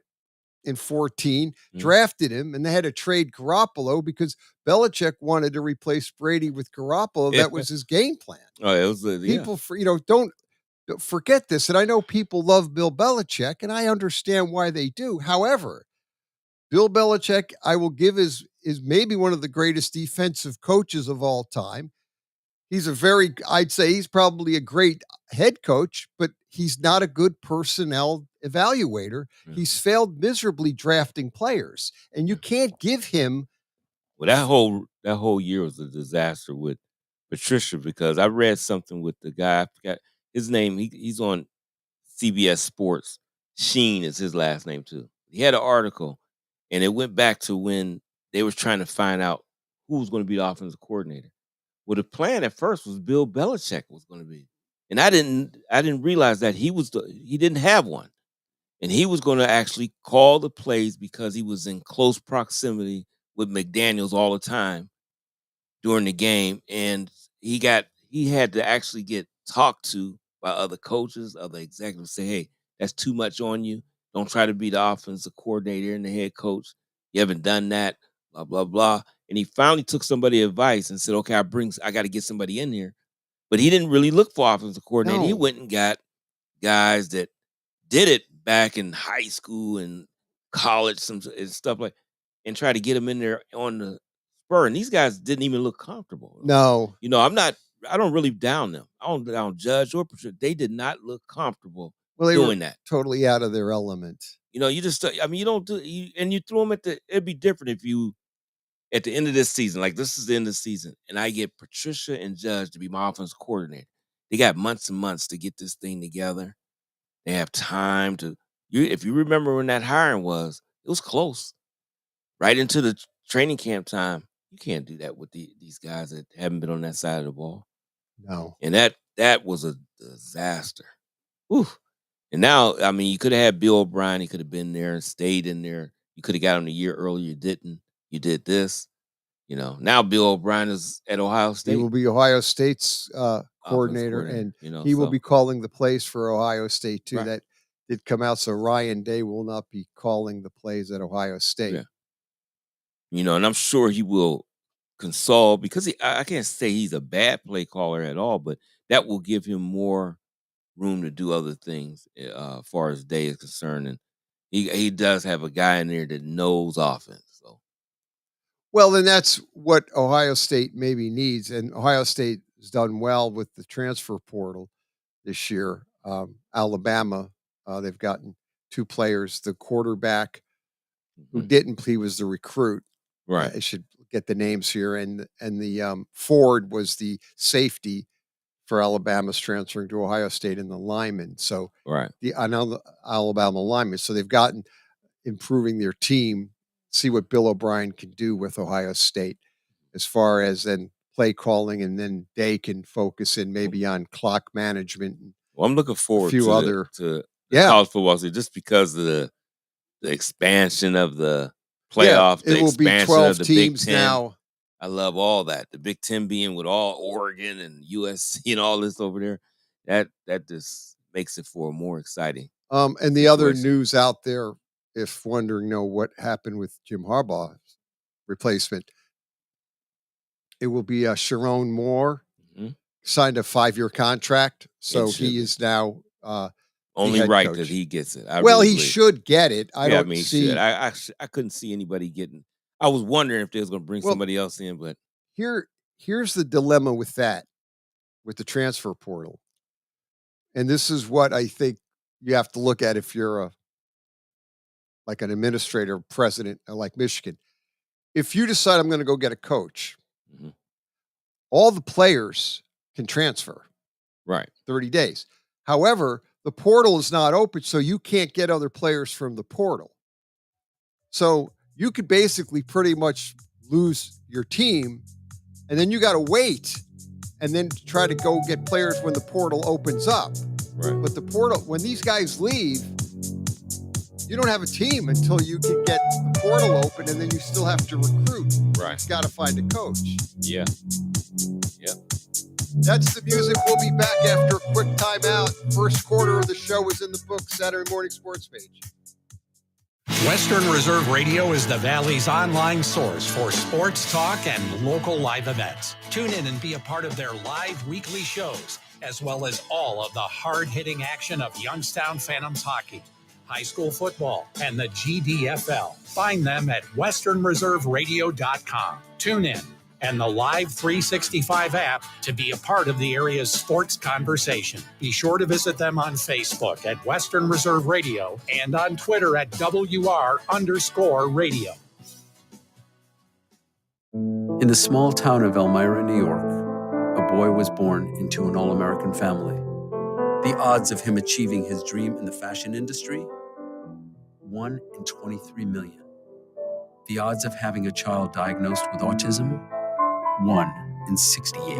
in 14, drafted him, and they had to trade Garoppolo because Belichick wanted to replace Brady with Garoppolo. That was his game plan. Oh, it was people, don't forget this. And I know people love Bill Belichick, and I understand why they do. However, Bill Belichick, I will give is maybe one of the greatest defensive coaches of all time. I'd say he's probably a great head coach, but he's not a good personnel evaluator. Yeah. He's failed miserably drafting players, and you can't give him. Well, that whole year was a disaster with Patricia, because I read something with the guy. I forgot his name. He's on CBS Sports. Sheen is his last name too. He had an article, and it went back to when they were trying to find out who was going to be the offensive coordinator. Well, the plan at first was Bill Belichick was going to be, and I didn't realize that he didn't have one, and he was going to actually call the plays because he was in close proximity with McDaniels all the time during the game, and he had to actually get talked to by other coaches, other executives, say, "Hey, that's too much on you. Don't try to be the offensive coordinator and the head coach. You haven't done that, blah, blah, blah." And he finally took somebody's advice and said, "Okay, I got to get somebody in here." But he didn't really look for offensive coordinator. No. He went and got guys that did it back in high school and college and stuff like, and try to get them in there on the spur. And these guys didn't even look comfortable. No. You know, I don't really down them. I don't down Judge or Patricia. They did not look comfortable They doing were that. totally out of their element. You know, you just, I mean, you don't do, and you threw them it'd be different if you, at the end of this season, like this is the end of the season, and I get Patricia and Judge to be my offensive coordinator. They got months and months to get this thing together. They have time to, if you remember when that hiring was, it was close. Right into the training camp time. You can't do that with these guys that haven't been on that side of the ball. No. And that was a disaster. Whew. And now, I mean, you could have had Bill O'Brien. He could have been there and stayed in there. You could have got him a year earlier. You didn't. You did this. You know, now Bill O'Brien is at Ohio State. He will be Ohio State's coordinator, and you know, he will so- be calling the plays for Ohio State too. Right. That did come out. So Ryan Day will not be calling the plays at Ohio State. Yeah. You know, and I'm sure he will consult, because I can't say he's a bad play caller at all, but that will give him more room to do other things as far as Day is concerned. And he does have a guy in there that knows offense. So Well, then that's what Ohio State maybe needs, and Ohio State has done well with the transfer portal this year. Alabama, they've gotten 2 players. The quarterback who didn't, he was the recruit. Right. I should get the names here, and the Ford was the safety for Alabama's transferring to Ohio State, and the lineman. So right. the Alabama lineman. So they've gotten improving their team. See what Bill O'Brien can do with Ohio State as far as then play calling, and then they can focus in maybe on clock management. Well, I'm looking forward few to other- the Yeah. college football season, just because of the expansion of the playoff, the it will be expansion 12 of the teams Big Ten. now. I love all that. The Big Ten being with all Oregon and USC and all this over there, that just makes it for a more exciting. And the other situation. news out there, if wondering, what happened with Jim Harbaugh's replacement, it will be Sharon Moore, signed a 5-year contract, so should he be. is now the Only head right coach. that he gets it. Well, really he believe. should get it. I Yeah, don't mean, he see. should. I couldn't see anybody getting. I was wondering if they was going to bring Well, somebody else in, but Here's the dilemma with that, with the transfer portal. And this is what I think you have to look at if you're like an administrator, president, like Michigan. If you decide I'm going to go get a coach, all the players can transfer. Right. 30 days. However, the portal is not open, so you can't get other players from the portal. So you could basically pretty much lose your team, and then you got to wait and then try to go get players when the portal opens up. Right. But the portal, when these guys leave, you don't have a team until you can get the portal open, and then you still have to recruit. Right. You've got to find a coach. Yeah. Yep. That's the music. We'll be back after a quick timeout. First quarter of the show is in the book, Saturday Morning Sports Page. Western Reserve Radio is the Valley's online source for sports talk and local live events. Tune in and be a part of their live weekly shows, as well as all of the hard-hitting action of Youngstown Phantoms hockey, high school football, and the GDFL. Find them at westernreserveradio.com. Tune in. and the Live 365 app to be a part of the area's sports conversation. Be sure to visit them on Facebook at Western Reserve Radio and on Twitter at WR_radio. In the small town of Elmira, New York, a boy was born into an all-American family. The odds of him achieving his dream in the fashion industry? 1 in 23 million. The odds of having a child diagnosed with autism? 1 in 68.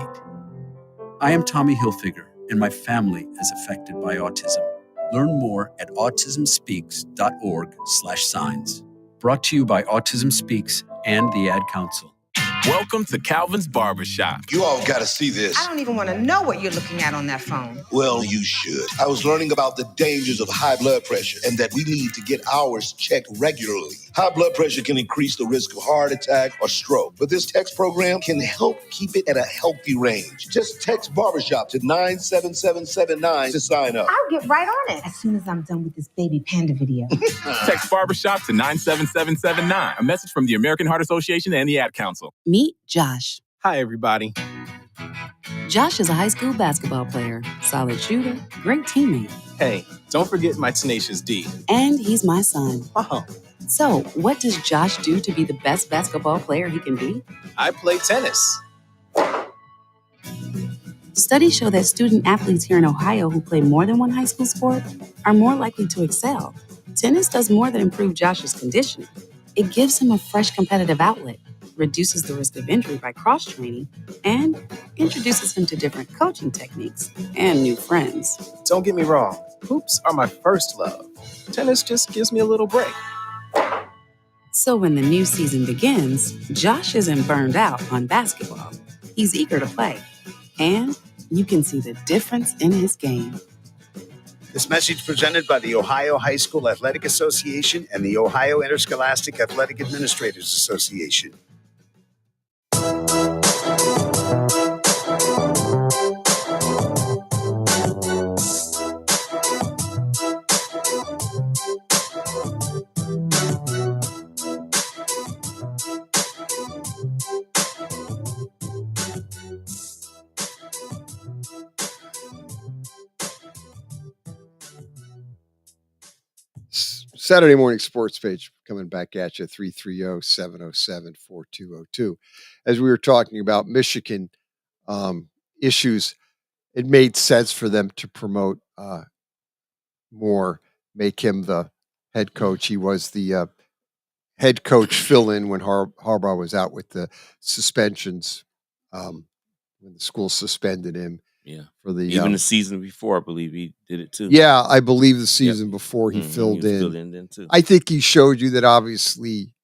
I am Tommy Hilfiger, and my family is affected by autism. Learn more at autismspeaks.org/signs. Brought to you by Autism Speaks and the Ad Council. Welcome to Calvin's Barbershop. You all got to see this. I don't even want to know what you're looking at on that phone. Well, you should. I was learning about the dangers of high blood pressure and that we need to get ours checked regularly. High blood pressure can increase the risk of heart attack or stroke, but this text program can help keep it at a healthy range. Just text Barbershop to 97779 to sign up. I'll get right on it as soon as I'm done with this baby panda video. Text Barbershop to 97779. A message from the American Heart Association and the Ad Council. Meet Josh. Hi, everybody. Josh is a high school basketball player, solid shooter, great teammate. Hey, don't forget my tenacious D. And he's my son. Oh. So, what does Josh do to be the best basketball player he can be? I play tennis. Studies show that student athletes here in Ohio who play more than one high school sport are more likely to excel. Tennis does more than improve Josh's conditioning. It gives him a fresh competitive outlet, reduces the risk of injury by cross-training, and introduces him to different coaching techniques and new friends. Don't get me wrong, hoops are my first love. Tennis just gives me a little break. So when the new season begins, Josh isn't burned out on basketball. He's eager to play, and you can see the difference in his game. This message presented by the Ohio High School Athletic Association and the Ohio Interscholastic Athletic Administrators Association. Saturday morning sports page coming back at you, 330-707-4202. As we were talking about Michigan issues, it made sense for them to promote Moore, make him the head coach. He was the head coach fill-in when Harbaugh was out with the suspensions, when the school suspended him. Yeah. For the even the season before, I believe he did it too. Yeah, I believe the season before he filled in. Filled in then too. I think he showed you that obviously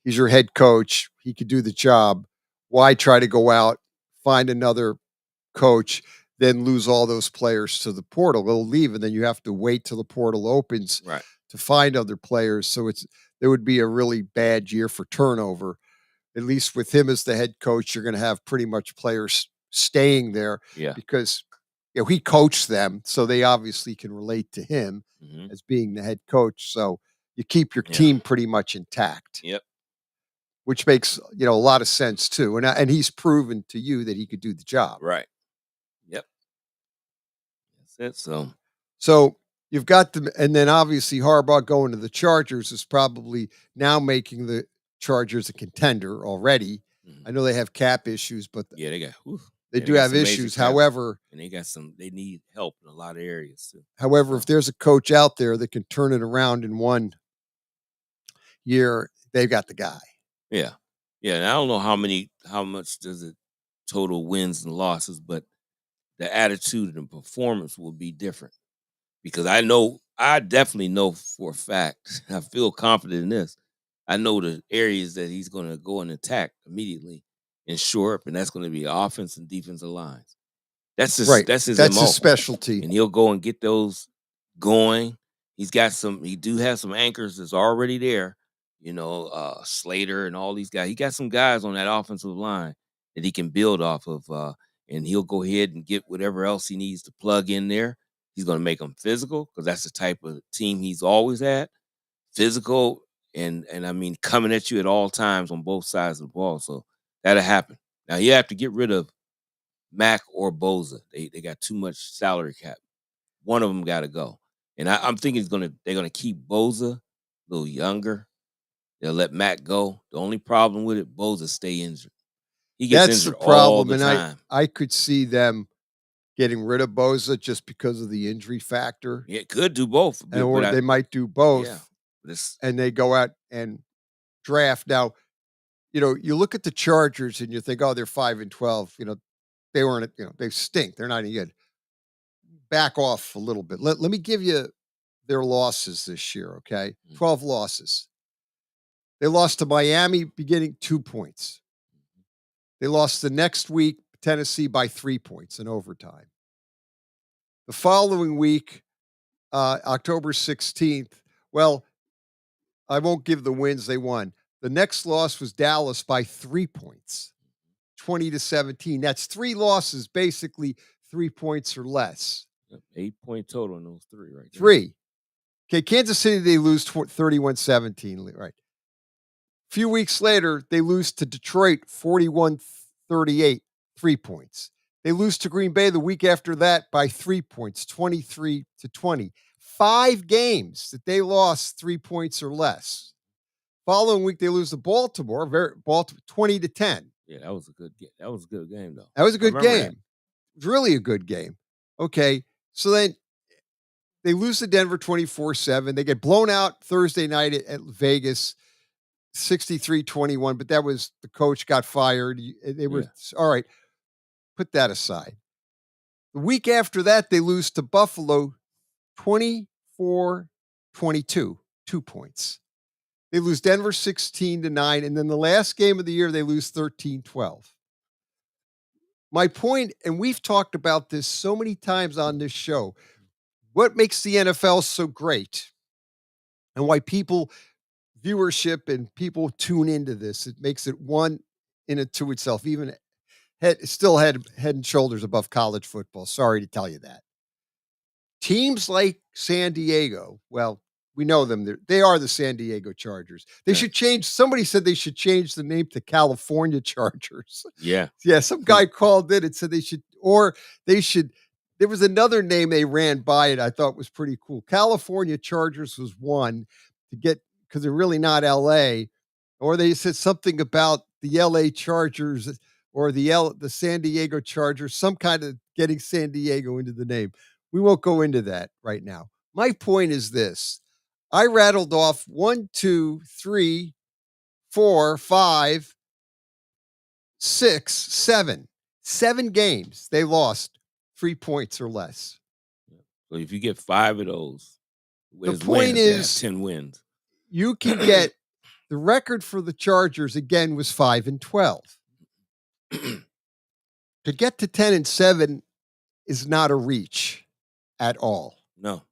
he's your head coach. He could do the job. Why try to go out, find another coach, then lose all those players to the portal? They'll leave, and then you have to wait till the portal opens to find other players. So there would be a really bad year for turnover. At least with him as the head coach, you're going to have pretty much players staying there because he coached them, so they obviously can relate to him as being the head coach. So you keep your team pretty much intact. Yep. Which makes a lot of sense too. And he's proven to you that he could do the job. Right. Yep. That's it. So you've got them, and then obviously Harbaugh going to the Chargers is probably now making the Chargers a contender already. I know they have cap issues, but they do have issues. However, and they need help in a lot of areas too. However, if there's a coach out there that can turn it around in 1 year, they've got the guy. Yeah. Yeah. And I don't know how much does it total wins and losses, but the attitude and performance will be different. Because I definitely know for a fact, I feel confident in this. I know the areas that he's going to go and attack immediately and shore up, and that's going to be offense and defensive lines. That's his MO. His specialty. And he'll go and get those going. He do have some anchors that's already there. Slater and all these guys. He got some guys on that offensive line that he can build off of, and he'll go ahead and get whatever else he needs to plug in there. He's going to make them physical because that's the type of team he's always had. Physical and I mean coming at you at all times on both sides of the ball. So That'll happen. Now you have to get rid of Mack or Boza. They got too much salary cap. One of them got to go. And I'm thinking they're gonna keep Boza a little younger. They'll let Mack go. The only problem with it, Boza stay injured. He gets That's the injured all problem, the and time. I could see them getting rid of Boza just because of the injury factor. Yeah, it could do both. Or they might do both. Yeah. And they go out and draft. Now, you look at the Chargers and you think, oh, they're 5-12. They weren't, they stink. They're not any good. Back off a little bit. Let me give you their losses this year, okay? 12 losses. They lost to Miami beginning 2 points. They lost the next week, Tennessee, by 3 points in overtime. The following week, October 16th, well, I won't give the wins. They won. The next loss was Dallas by 3 points, 20-17. That's 3 losses, basically 3 points or less. 8-point total in those 3 right there. 3. Okay, Kansas City, they lose 31-17, right? A few weeks later, they lose to Detroit 41-38, 3 points. They lose to Green Bay the week after that by 3 points, 23-20. 5 games that they lost 3 points or less. Following week, they lose to Baltimore 20-10. Yeah, that was a good game. That was a good game, though. That was a good game. That. It was really a good game. Okay, so then they lose to Denver 24-7. They get blown out Thursday night at Vegas, 63-21, but that was the coach got fired. They were all right. Put that aside. The week after that, they lose to Buffalo 24-22, 2 points. They lose Denver 16-9, and then the last game of the year, they lose 13-12. My point, and we've talked about this so many times on this show, what makes the NFL so great and why viewership and people tune into this, it makes it one in it to itself, even still head and shoulders above college football. Sorry to tell you that. Teams like San Diego, well, we know them. They are the San Diego Chargers. They should change. Somebody said they should change the name to California Chargers. Yeah. Yeah. Some guy called in and said they should. There was another name they ran by it I thought was pretty cool. California Chargers was one to get, because they're really not LA. Or they said something about the LA Chargers or the San Diego Chargers, some kind of getting San Diego into the name. We won't go into that right now. My point is this. I rattled off 1, 2, 3, 4, 5, 6, 7. 7 games they lost 3 points or less. So if you get 5 of those, the point is 10 wins. You can get the record for the Chargers again was 5-12. To get to 10-7 is not a reach at all. No.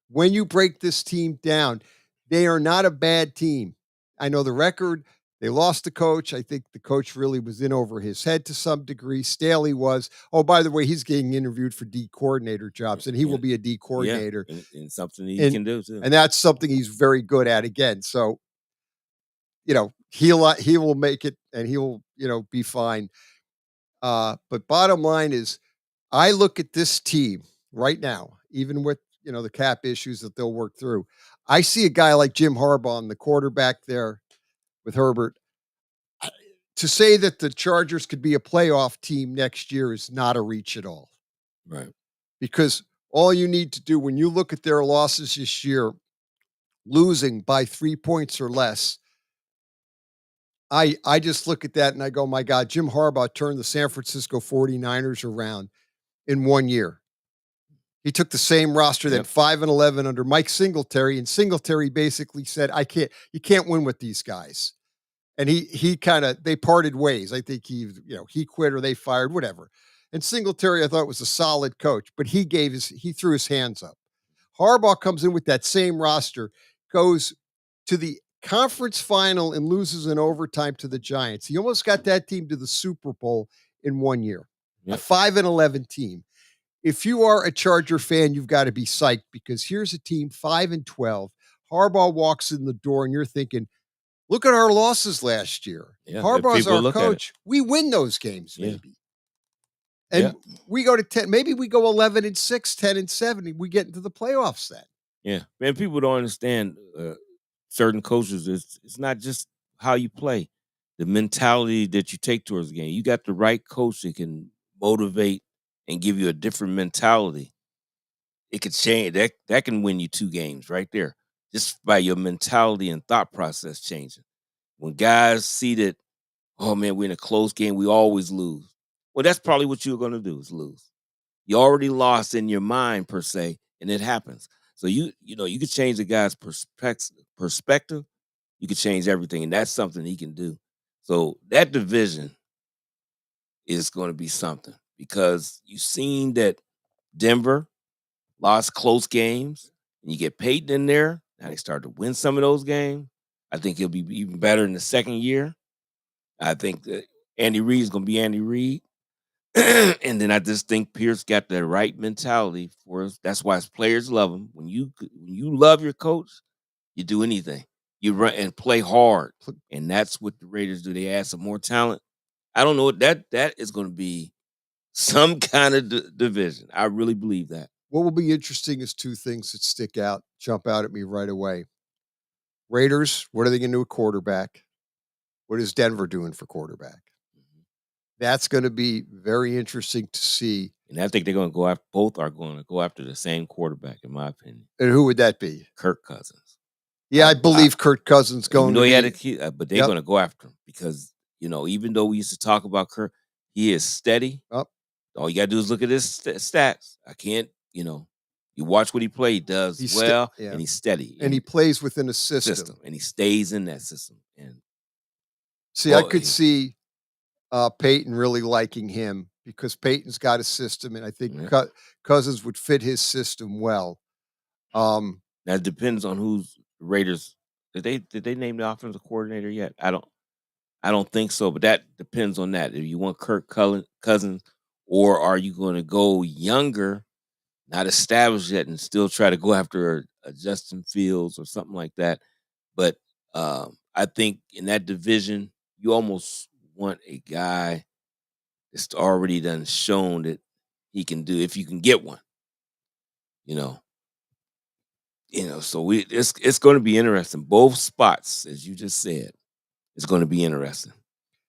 When you break this team down, they are not a bad team. I know the record. They lost the coach. I think the coach really was in over his head to some degree. Staley was. Oh, by the way, he's getting interviewed for D coordinator jobs, and he will be a D coordinator. Yeah, and something he can do, too. And that's something he's very good at again. So, he will make it, and he will, be fine. But bottom line is, I look at this team right now, even with, the cap issues that they'll work through. I see a guy like Jim Harbaugh, the quarterback there with Herbert. To say that the Chargers could be a playoff team next year is not a reach at all. Right. Because all you need to do when you look at their losses this year, losing by 3 points or less, I just look at that and I go, my God, Jim Harbaugh turned the San Francisco 49ers around in 1 year. He took the same roster that 5-11 under Mike Singletary, and Singletary basically said, you can't win with these guys. And they parted ways. I think he quit or they fired, whatever. And Singletary, I thought, was a solid coach, but he threw his hands up. Harbaugh comes in with that same roster, goes to the conference final and loses in overtime to the Giants. He almost got that team to the Super Bowl in 1 year. Yep. A 5-11 team. If you are a Charger fan, you've got to be psyched, because here's a team 5-12. Harbaugh walks in the door and you're thinking, Look at our losses last year. Yeah, if Harbaugh's people our look at it. coach. We win those games, Yeah. maybe. And we go to 10. Maybe we go 11-6, 10-7. We get into the playoffs then. Yeah, man. People don't understand certain coaches. It's not just how you play, the mentality that you take towards the game. You got the right coach that can motivate and give you a different mentality. It could change that can win you 2 games right there, just by your mentality and thought process changing. When guys see that, oh man, we're in a close game, we always lose. Well, that's probably what you're going to do is lose. You already lost in your mind per se, and it happens. So you could change the guy's perspective. You could change everything, and that's something he can do. So that division is going to be something because you've seen that Denver lost close games, and you get Peyton in there. Now they start to win some of those games. I think he'll be even better in the second year. I think that Andy Reid is going to be Andy Reid. And then I just think Pierce got the right mentality for us. That's why his players love him. When you love your coach, you do anything. You run and play hard, and that's what the Raiders do. They add some more talent. I don't know what that is going to be. Some kind of division. I really believe that. What will be interesting is 2 things that jump out at me right away. Raiders, what are they going to do at quarterback? What is Denver doing for quarterback? That's going to be very interesting to see. And I think they're going to go after, both are going to go after the same quarterback, in my opinion. And who would that be? Kirk Cousins. Yeah, I believe Kirk Cousins going to he be. Had a key, but they're going to go after him because, even though we used to talk about Kirk, he is steady. All you got to do is look at his stats. I can't, you watch what he plays, he does and he's steady. And he plays within a system. And he stays in that system. And see, I could see Peyton really liking him because Peyton's got a system, and I think Cousins would fit his system well. That depends on who's Raiders. Did they name the offensive coordinator yet? I don't think so, but that depends on that. If you want Kirk Cousins, or are you going to go younger, not established yet, and still try to go after a Justin Fields or something like that? But I think in that division, you almost want a guy that's already done shown that he can do, if you can get one. So it's going to be interesting. Both spots, as you just said, it's going to be interesting.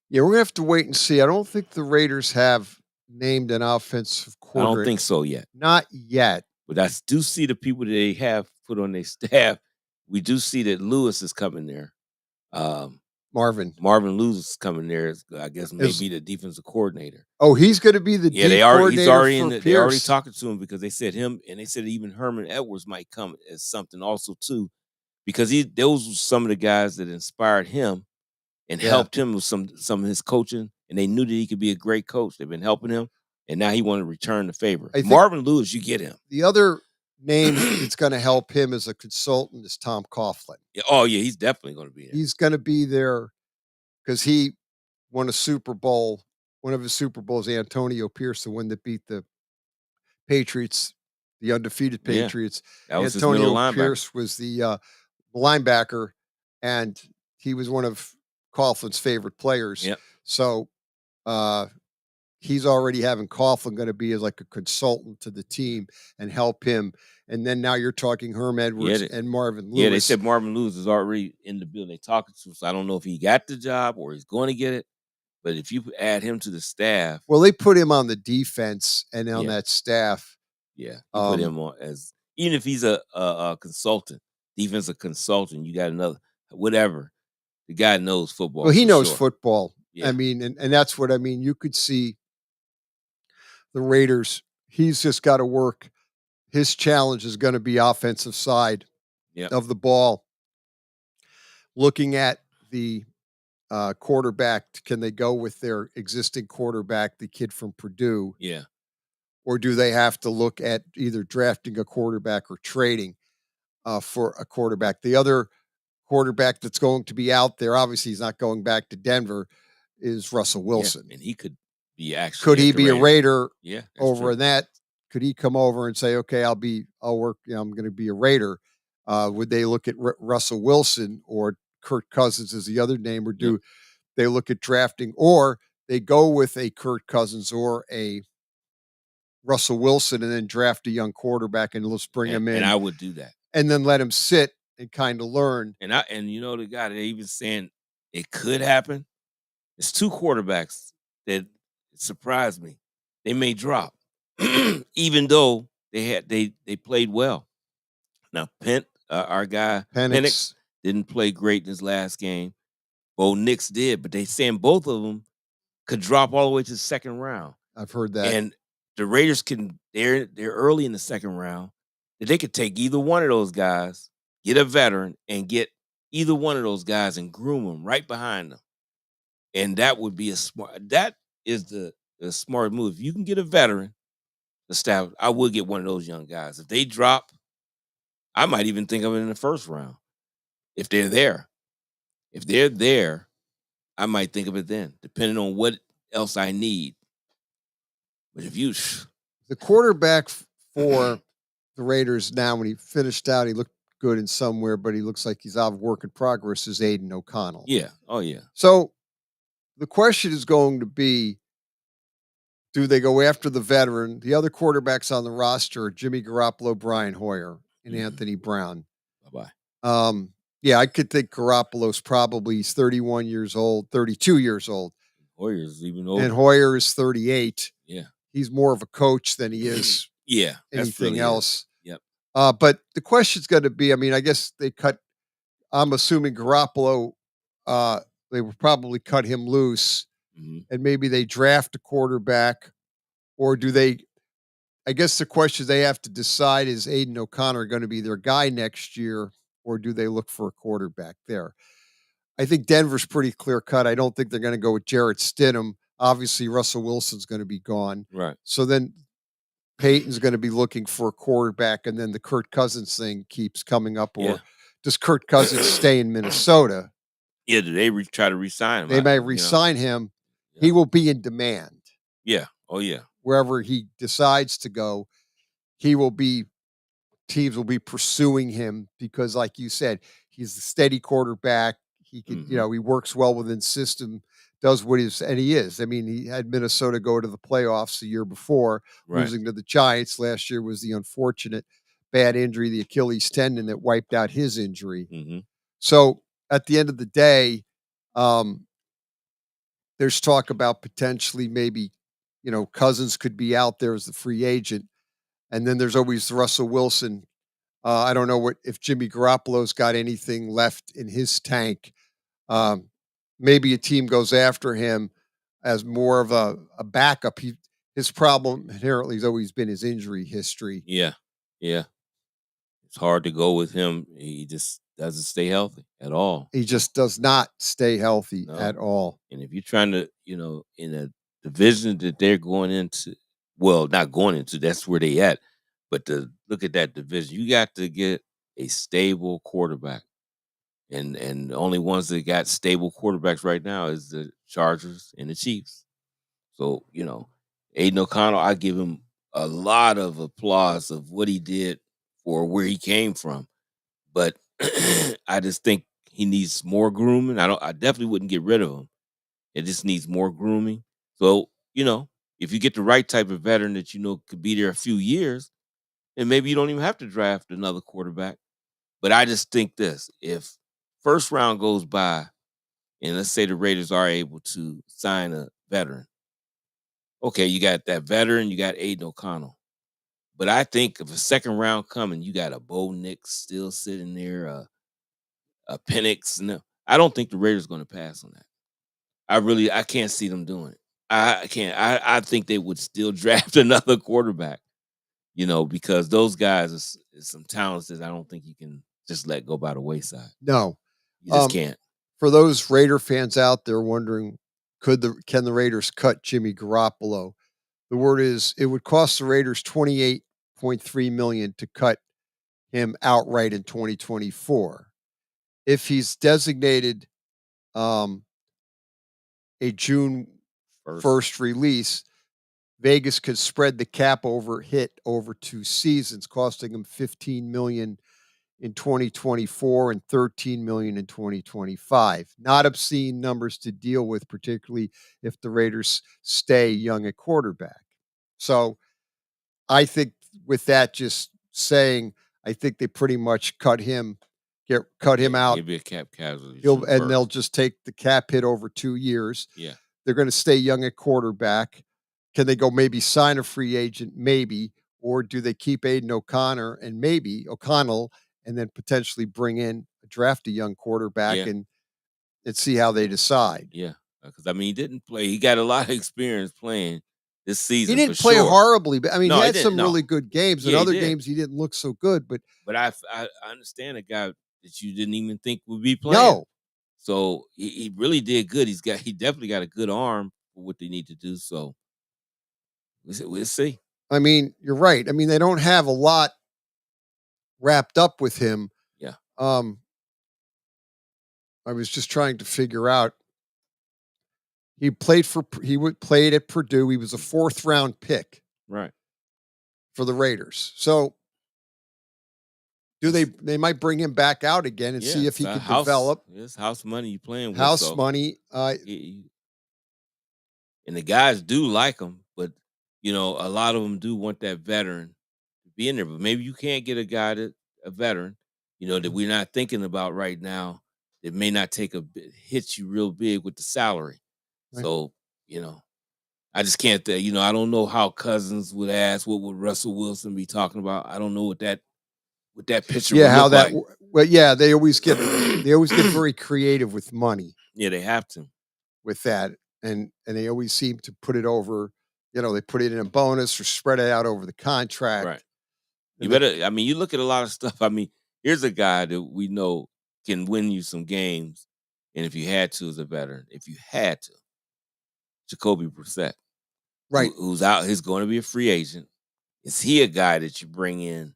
Yeah, we're going to have to wait and see. I don't think the Raiders have named an offensive coordinator. I don't think so yet. Not yet. But I do see the people that they have put on their staff. We do see that Lewis is coming there. Marvin Lewis is coming there. I guess maybe the defensive coordinator. Oh, he's going to be the he's already they're already talking to him because they said him, and they said even Herman Edwards might come as something also too, because those were some of the guys that inspired him and helped him with some of his coaching, and they knew that he could be a great coach. They've been helping him, and now he wanted to return the favor. Marvin Lewis, you get him. The other name that's going to help him as a consultant is Tom Coughlin. Yeah, oh yeah, he's definitely going to be there. He's going to be there because he won a Super Bowl. One of his Super Bowls, Antonio Pierce, the one that beat the Patriots, the undefeated Patriots. That was Antonio his middle linebacker. Pierce was the linebacker, and he was one of Coughlin's favorite players. Yep. So he's already having Coughlin going to be as like a consultant to the team and help him. And then now you're talking Herm Edwards and Marvin Lewis. Yeah, they said Marvin Lewis is already in the building. They talking to him, so I don't know if he got the job or he's going to get it. But if you add him to the staff, well, they put him on the defense and on that staff. Yeah, you put him on as, even if he's a consultant, defensive consultant. You got another whatever. The guy knows football. Well, he knows football. Yeah. I mean, and that's what I mean. You could see the Raiders. He's just got to work. His challenge is going to be offensive side of the ball. Looking at the quarterback, can they go with their existing quarterback, the kid from Purdue? Yeah. Or do they have to look at either drafting a quarterback or trading for a quarterback? The other quarterback that's going to be out there, obviously he's not going back to Denver, is Russell Wilson. Yeah, and he could be actually. Could he be a Raider over in that? Could he come over and say, okay, I'll work, I'm going to be a Raider. Would they look at Russell Wilson, or Kirk Cousins is the other name, or do they look at drafting, or they go with a Kirk Cousins or a Russell Wilson and then draft a young quarterback and let's bring him in. And I would do that. And then let him sit and kind of learn. And you know, the guy that even saying it could happen, it's two quarterbacks that surprised me. They may drop, even though they played well. Now, our guy Penix didn't play great in his last game. Bo Nix did, but they saying both of them could drop all the way to the second round. I've heard that. And the Raiders they're early in the second round, that they could take either one of those guys, get a veteran, and get either one of those guys and groom them right behind them. And that would be that is the smart move. If you can get a veteran established, I would get one of those young guys. If they drop, I might even think of it in the first round. If they're there. If they're there, I might think of it then, depending on what else I need. But if you... The quarterback for the Raiders now, when he finished out, he looked good in somewhere, but he looks like he's out of work in progress, is Aiden O'Connell. Yeah. Oh, yeah. So the question is going to be, do they go after the veteran? The other quarterbacks on the roster are Jimmy Garoppolo, Brian Hoyer, and Anthony Brown. Bye-bye. Yeah, I could think Garoppolo's he's 31 years old, 32 years old. Hoyer's even older. And Hoyer is 38. Yeah. He's more of a coach than he is anything else. Yep. But the question's going to be, I mean, I guess I'm assuming Garoppolo, they will probably cut him loose, and maybe they draft a quarterback, or I guess the question they have to decide is Aiden O'Connell going to be their guy next year, or do they look for a quarterback there? I think Denver's pretty clear cut. I don't think they're going to go with Jarrett Stidham. Obviously, Russell Wilson's going to be gone. Right. So then Peyton's going to be looking for a quarterback, and then the Kirk Cousins thing keeps coming up. Or does Kirk Cousins stay in Minnesota? Yeah, do they try to re-sign him? They may re-sign him. Yeah. He will be in demand. Yeah. Oh, yeah. Wherever he decides to go, teams will be pursuing him because, like you said, he's a steady quarterback. He could, he works well within system, does what he is. I mean, he had Minnesota go to the playoffs the year before, losing to the Giants. Last year was the unfortunate bad injury, the Achilles tendon that wiped out his injury. So at the end of the day, there's talk about potentially maybe, Cousins could be out there as the free agent. And then there's always Russell Wilson. I don't know if Jimmy Garoppolo's got anything left in his tank. Maybe a team goes after him as more of a backup. His problem inherently has always been his injury history. Yeah. Yeah. It's hard to go with him. He just doesn't stay healthy at all. He just does not stay healthy at all. And if you're trying to, in a division that they're going into, well, not going into, that's where they at. But to look at that division, you got to get a stable quarterback. And the only ones that got stable quarterbacks right now is the Chargers and the Chiefs. So, Aiden O'Connell, I give him a lot of applause of what he did for where he came from. But I just think he needs more grooming. I definitely wouldn't get rid of him. It just needs more grooming. So, if you get the right type of veteran that could be there a few years, then maybe you don't even have to draft another quarterback. But I just think this, if first round goes by, and let's say the Raiders are able to sign a veteran, okay, you got that veteran, you got Aiden O'Connell. But I think if a second round coming, you got a Bo Nix still sitting there, a Penix. No, I don't think the Raiders are going to pass on that. I can't see them doing it. I can't. I think they would still draft another quarterback, because those guys is some talents that I don't think you can just let go by the wayside. No. You just can't. For those Raider fans out there wondering, can the Raiders cut Jimmy Garoppolo? The word is it would cost the Raiders $28.3 million to cut him outright in 2024. If he's designated a June 1st release, Vegas could spread the cap over 2 seasons, costing him $15 million in 2024 and $13 million in 2025. Not obscene numbers to deal with, particularly if the Raiders stay young at quarterback. So I think with that just saying, I think they pretty much cut him out. He'll be a cap casualty. And they'll just take the cap hit over 2 years. Yeah. They're going to stay young at quarterback. Can they go maybe sign a free agent? Maybe. Or do they keep Aiden O'Connell and then potentially bring in draft a young quarterback and see how they decide? Yeah. Because, I mean, he didn't play. He got a lot of experience playing this season. He didn't play horribly, but I mean, he had some really good games. Yeah, and other games he didn't look so good. But I understand a guy that you didn't even think would be playing. No. So he really did good. He definitely got a good arm for what they need to do. So we'll see. I mean, you're right. I mean, they don't have a lot wrapped up with him. Yeah. I was just trying to figure out. He played at Purdue. He was a 4th round pick. Right. For the Raiders. So they might bring him back out again and see if he can develop. It's house money you playing with. House money. And the guys do like him, but a lot of them do want that veteran to be in there. But maybe you can't get a guy a veteran, that we're not thinking about right now. That may not take hit you real big with the salary. Right. So I just can't. I don't know how Cousins would ask. What would Russell Wilson be talking about? I don't know what that picture. Yeah, would look like. Well, yeah, they always get very creative with money. Yeah, they have to with that, and they always seem to put it over. They put it in a bonus or spread it out over the contract. Right. You better. I mean, you look at a lot of stuff. I mean, here's a guy that we know can win you some games, and if you had to, as a veteran, Jacoby Brissett. Right. Who's out? He's going to be a free agent. Is he a guy that you bring in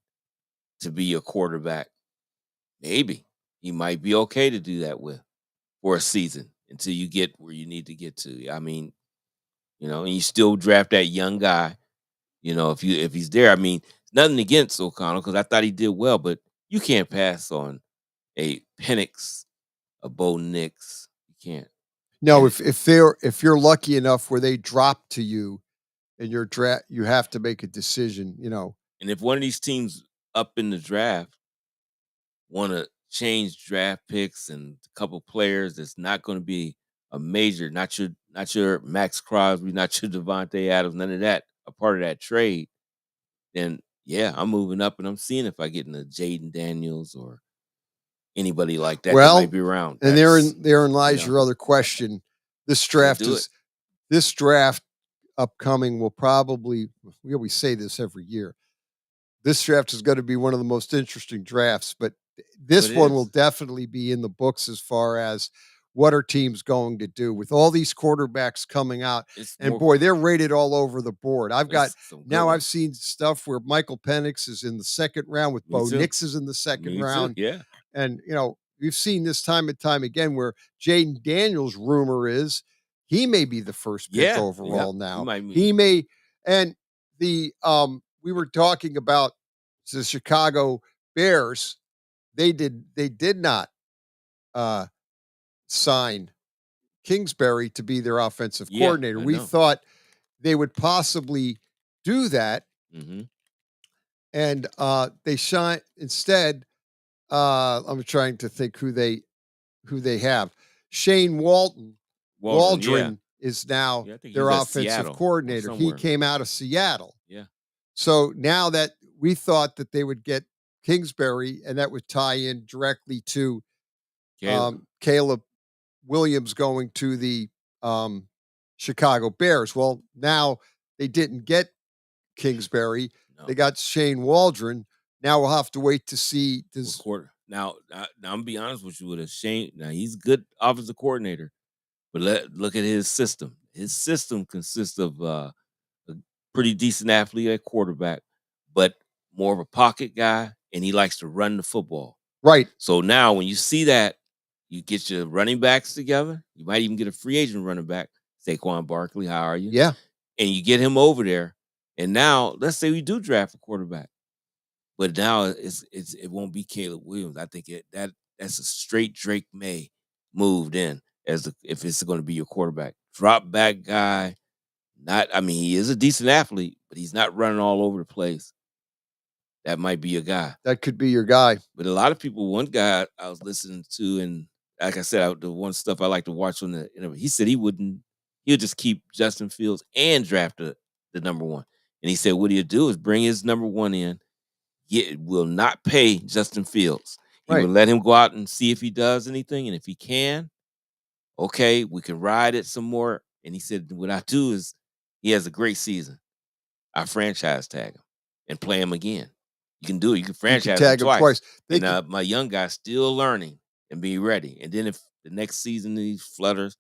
to be your quarterback? Maybe. He might be okay to do that with for a season until you get where you need to get to. I mean, and you still draft that young guy, if he's there. I mean, nothing against O'Connell because I thought he did well, but you can't pass on a Penix, a Bo Nix. You can't. No, if you're lucky enough where they drop to you in your draft, you have to make a decision, And if one of these teams up in the draft want to change draft picks and a couple players that's not going to be a major, not your Max Crosby, not your Devontae Adams, none of that, a part of that trade, then yeah, I'm moving up and I'm seeing if I get into Jaden Daniels or anybody like that that might be around. And therein lies your other question. This draft upcoming will probably, we always say this every year, this draft is going to be one of the most interesting drafts, but this one will definitely be in the books as far as what are teams going to do with all these quarterbacks coming out. And boy, they're rated all over the board. I've seen stuff where Michael Penix is in the 2nd round with Bo Nix is in the 2nd round. Yeah. And, we've seen this time and time again where Jaden Daniels' rumor is he may be the first pick overall now. He may. And we were talking about the Chicago Bears. They did not sign Kingsbury to be their offensive coordinator. We thought they would possibly do that. Mm-hmm. And they signed instead. I'm trying to think who they have. Shane Waldron is now their offensive coordinator. He came out of Seattle. Yeah. So now that we thought that they would get Kingsbury, and that would tie in directly to Caleb Williams going to the Chicago Bears. Well, now they didn't get Kingsbury. No. They got Shane Waldron. Now we'll have to wait to see this Now I'm gonna be honest with you with Shane. Now he's a good offensive coordinator, but look at his system. His system consists of a pretty decent athlete at quarterback, but more of a pocket guy, and he likes to run the football. Right. So now when you see that, you get your running backs together. You might even get a free agent running back, Saquon Barkley. How are you? Yeah. And you get him over there. And now let's say we do draft a quarterback. But now it won't be Caleb Williams. I think that's a straight Drake May moved in if it's going to be your quarterback. Drop back guy. He is a decent athlete, but he's not running all over the place. That might be a guy. That could be your guy. But a lot of people, one guy I was listening to, and like I said, the one stuff I like to watch on he said he'll just keep Justin Fields and draft the number one. And he said what he'll do is bring his number one in, will not pay Justin Fields. He will let him go out and see if he does anything. And if he can, okay, we can ride it some more. And he said, what I do is he has a great season. I franchise tag him and play him again. You can do it. You can franchise him twice. And my young guy's still learning and be ready. And then if the next season he flutters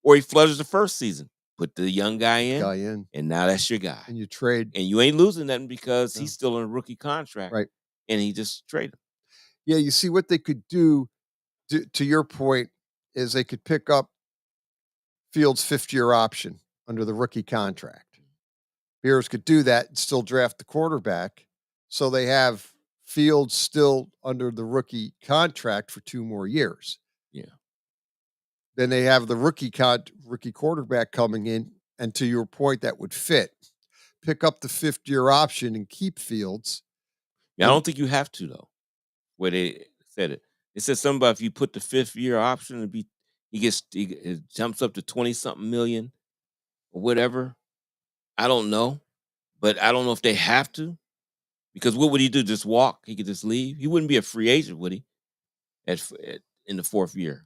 the first season, put the young guy in. And now that's your guy. And you trade. And you ain't losing nothing because he's still on a rookie contract. Right. And he just traded him. Yeah, you see what they could do, to your point, is they could pick up Fields' fifth-year option under the rookie contract. Bears could do that and still draft the quarterback. So they have Fields still under the rookie contract for 2 more years. Yeah. Then they have the rookie quarterback coming in, and to your point, that would fit. Pick up the 5th-year option and keep Fields. Yeah, I don't think you have to, though, where they said it. It said something about if you put the 5th-year option, it jumps up to 20-something million or whatever. I don't know, but I don't know if they have to, because what would he do? Just walk? He could just leave? He wouldn't be a free agent, would he? In the 4th year.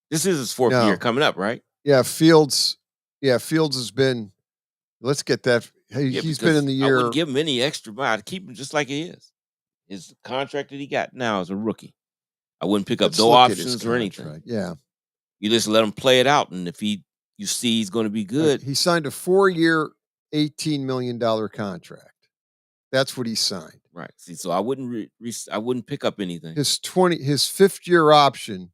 This is his 4th year coming up, right? Yeah, Fields has been. Let's get that. He's been in the year. I wouldn't give him any extra money. I'd keep him just like he is. His contract that he got now as a rookie. I wouldn't pick up no options or anything. Yeah, you just let him play it out, and if you see he's going to be good, he signed a 4-year, $18 million contract. That's what he signed. Right. See, so I wouldn't I wouldn't pick up anything. His 5th-year option,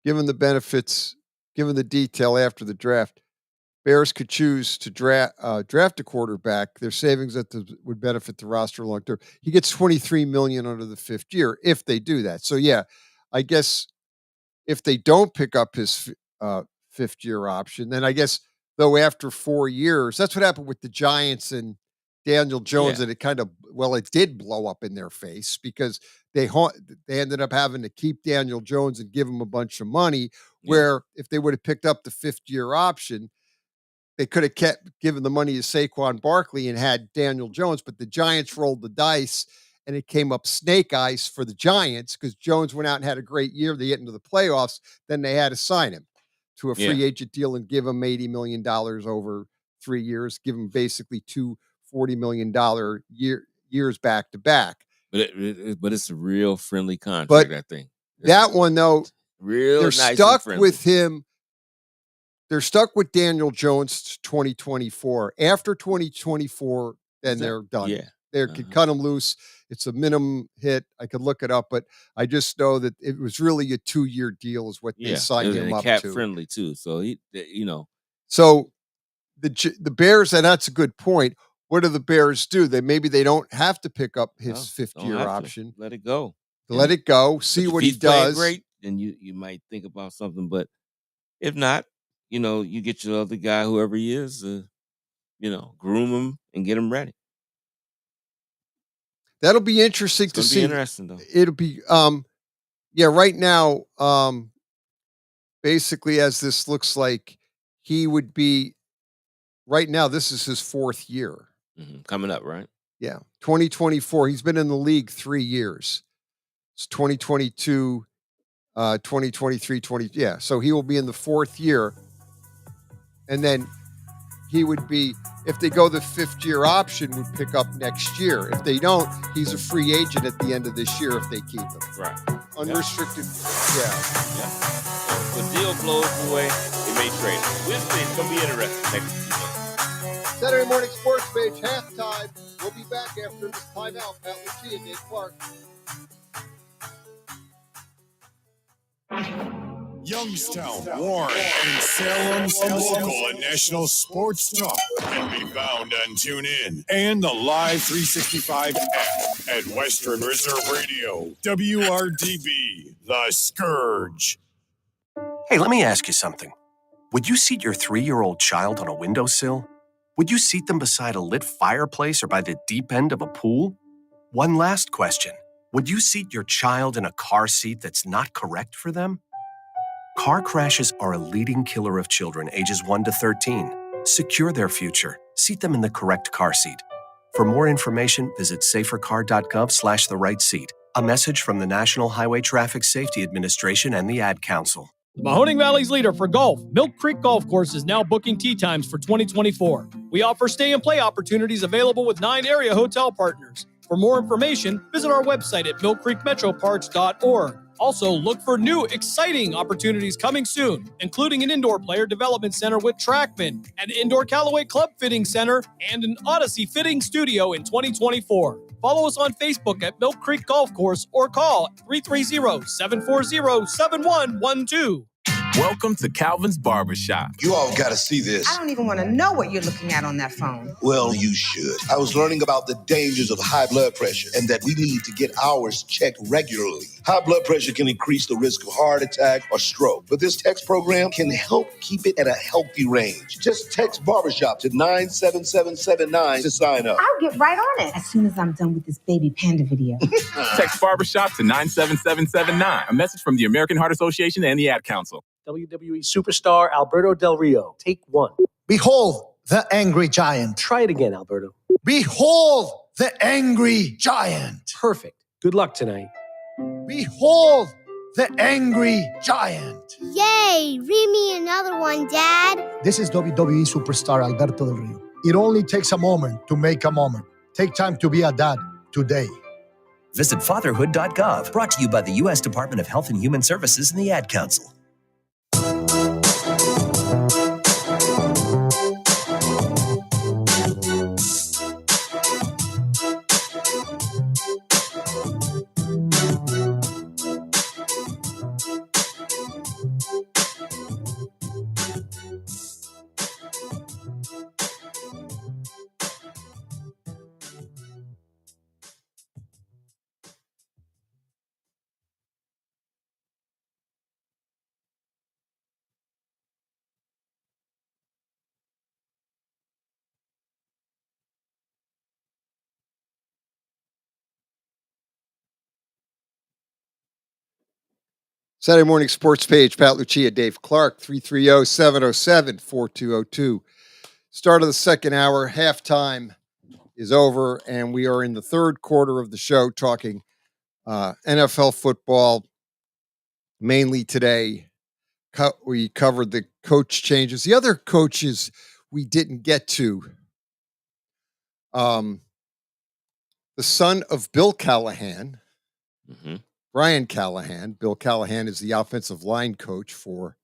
given the benefits, given the detail after the draft, Bears could choose to draft a quarterback. Their savings would benefit the roster long term. He gets $23 million under the 5th year if they do that. So yeah, I guess if they don't pick up his 5th-year option, then I guess though after 4 years, that's what happened with the Giants and Daniel Jones, and it did blow up in their face because they ended up having to keep Daniel Jones and give him a bunch of money. Where if they would have picked up the 5th-year option, they could have kept giving the money to Saquon Barkley and had Daniel Jones, but the Giants rolled the dice and it came up snake eyes for the Giants because Jones went out and had a great year. They get into the playoffs. Then they had to sign him to a free agent deal and give him $80 million over 3 years, give him basically $2 $40 million years back to back. But it's a real friendly contract, I think. That one, though, they're nice stuck with him. They're stuck with Daniel Jones 2024. After 2024, then they're done. Yeah. They could cut him loose. It's a minimum hit. I could look it up, but I just know that it was really a 2-year deal is what they signed him up to. Cap friendly too. So So the Bears, and that's a good point. What do the Bears do? Maybe they don't have to pick up his 5th-year option. Let it go. Let it go. See what he does. Great, then you might think about something. But if not, you get your other guy, whoever he is, groom him and get him ready. That'll be interesting to see. Interesting though. It'll be right now, basically as this looks like, he would be right now, this is his 4th year. Coming up, right? Yeah. 2024. He's been in the league 3 years. It's 2022, 2023, 20. Yeah. So he will be in the 4th year. And then he would be, if they go the 5th-year option, would pick up next year. If they don't, he's a free agent at the end of this year if they keep him. Right. Unrestricted. Yeah. When the deal blows away, they may trade him. We'll see. It's going to be interesting next season. Saturday Morning Sports Page, halftime. We'll be back after this timeout. Pat Lucia and Dave Clark. Youngstown, Warren, and Salem's local and national sports talk can be found on TuneIn and the Live 365 app at Western Reserve Radio, WRDB, The Scourge. Hey, let me ask you something. Would you seat your 3-year-old child on a windowsill? Would you seat them beside a lit fireplace or by the deep end of a pool? One last question. Would you seat your child in a car seat that's not correct for them? Car crashes are a leading killer of children ages 1 to 13. Secure their future. Seat them in the correct car seat. For more information, visit safercar.gov/the right seat. A message from the National Highway Traffic Safety Administration and the Ad Council. The Mahoning Valley's leader for golf, Milk Creek Golf Course, is now booking tee times for 2024. We offer stay and play opportunities available with 9 area hotel partners. For more information, visit our website at millcreekmetroparks.org. Also, look for new, exciting opportunities coming soon, including an indoor player development center with Trackman, an indoor Callaway Club Fitting Center, and an Odyssey Fitting Studio in 2024. Follow us on Facebook at Milk Creek Golf Course or call 330-740-7112. Welcome to Calvin's Barbershop. You all got to see this. I don't even want to know what you're looking at on that phone. Well, you should. I was learning about the dangers of high blood pressure and that we need to get ours checked regularly. High blood pressure can increase the risk of heart attack or stroke, but this text program can help keep it at a healthy range. Just text barbershop to 97779 to sign up. I'll get right on it as soon as I'm done with this baby panda video. Text barbershop to 97779. A message from the American Heart Association and the Ad Council. WWE superstar Alberto Del Rio. Take 1. Behold the angry giant. Try it again, Alberto. Behold the angry giant. Perfect. Good luck tonight. Behold the angry giant. Yay! Read me another one, Dad. This is WWE superstar Alberto Del Rio. It only takes a moment to make a moment. Take time to be a dad today. Visit fatherhood.gov. Brought to you by the U.S. Department of Health and Human Services and the Ad Council. Saturday morning sports page, Pat Lucia, Dave Clark, 330-707-4202. Start of the second hour, halftime is over, and we are in the third quarter of the show talking NFL football, mainly today. We covered the coach changes. The other coaches we didn't get to. The son of Bill Callahan, Brian Callahan. Bill Callahan is the offensive line coach for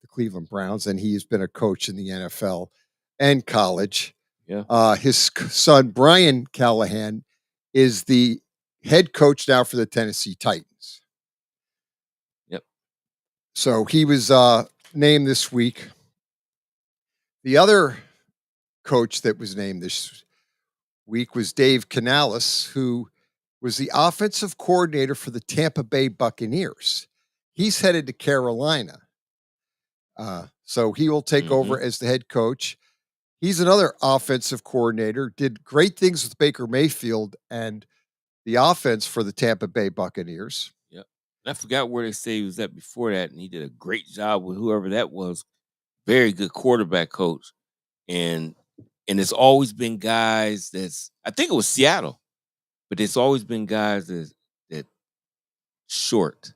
the Cleveland Browns, and he's been a coach in the NFL and college. Yeah. His son, Brian Callahan, is the head coach now for the Tennessee Titans. Yep. So he was named this week. The other coach that was named this week was Dave Canales, who was the offensive coordinator for the Tampa Bay Buccaneers. He's headed to Carolina. So he will take over as the head coach. He's another offensive coordinator, did great things with Baker Mayfield and the offense for the Tampa Bay Buccaneers. Yep. I forgot where they say he was at before that, and he did a great job with whoever that was. Very good quarterback coach. And it's always been guys I think it was Seattle. But it's always been guys that short.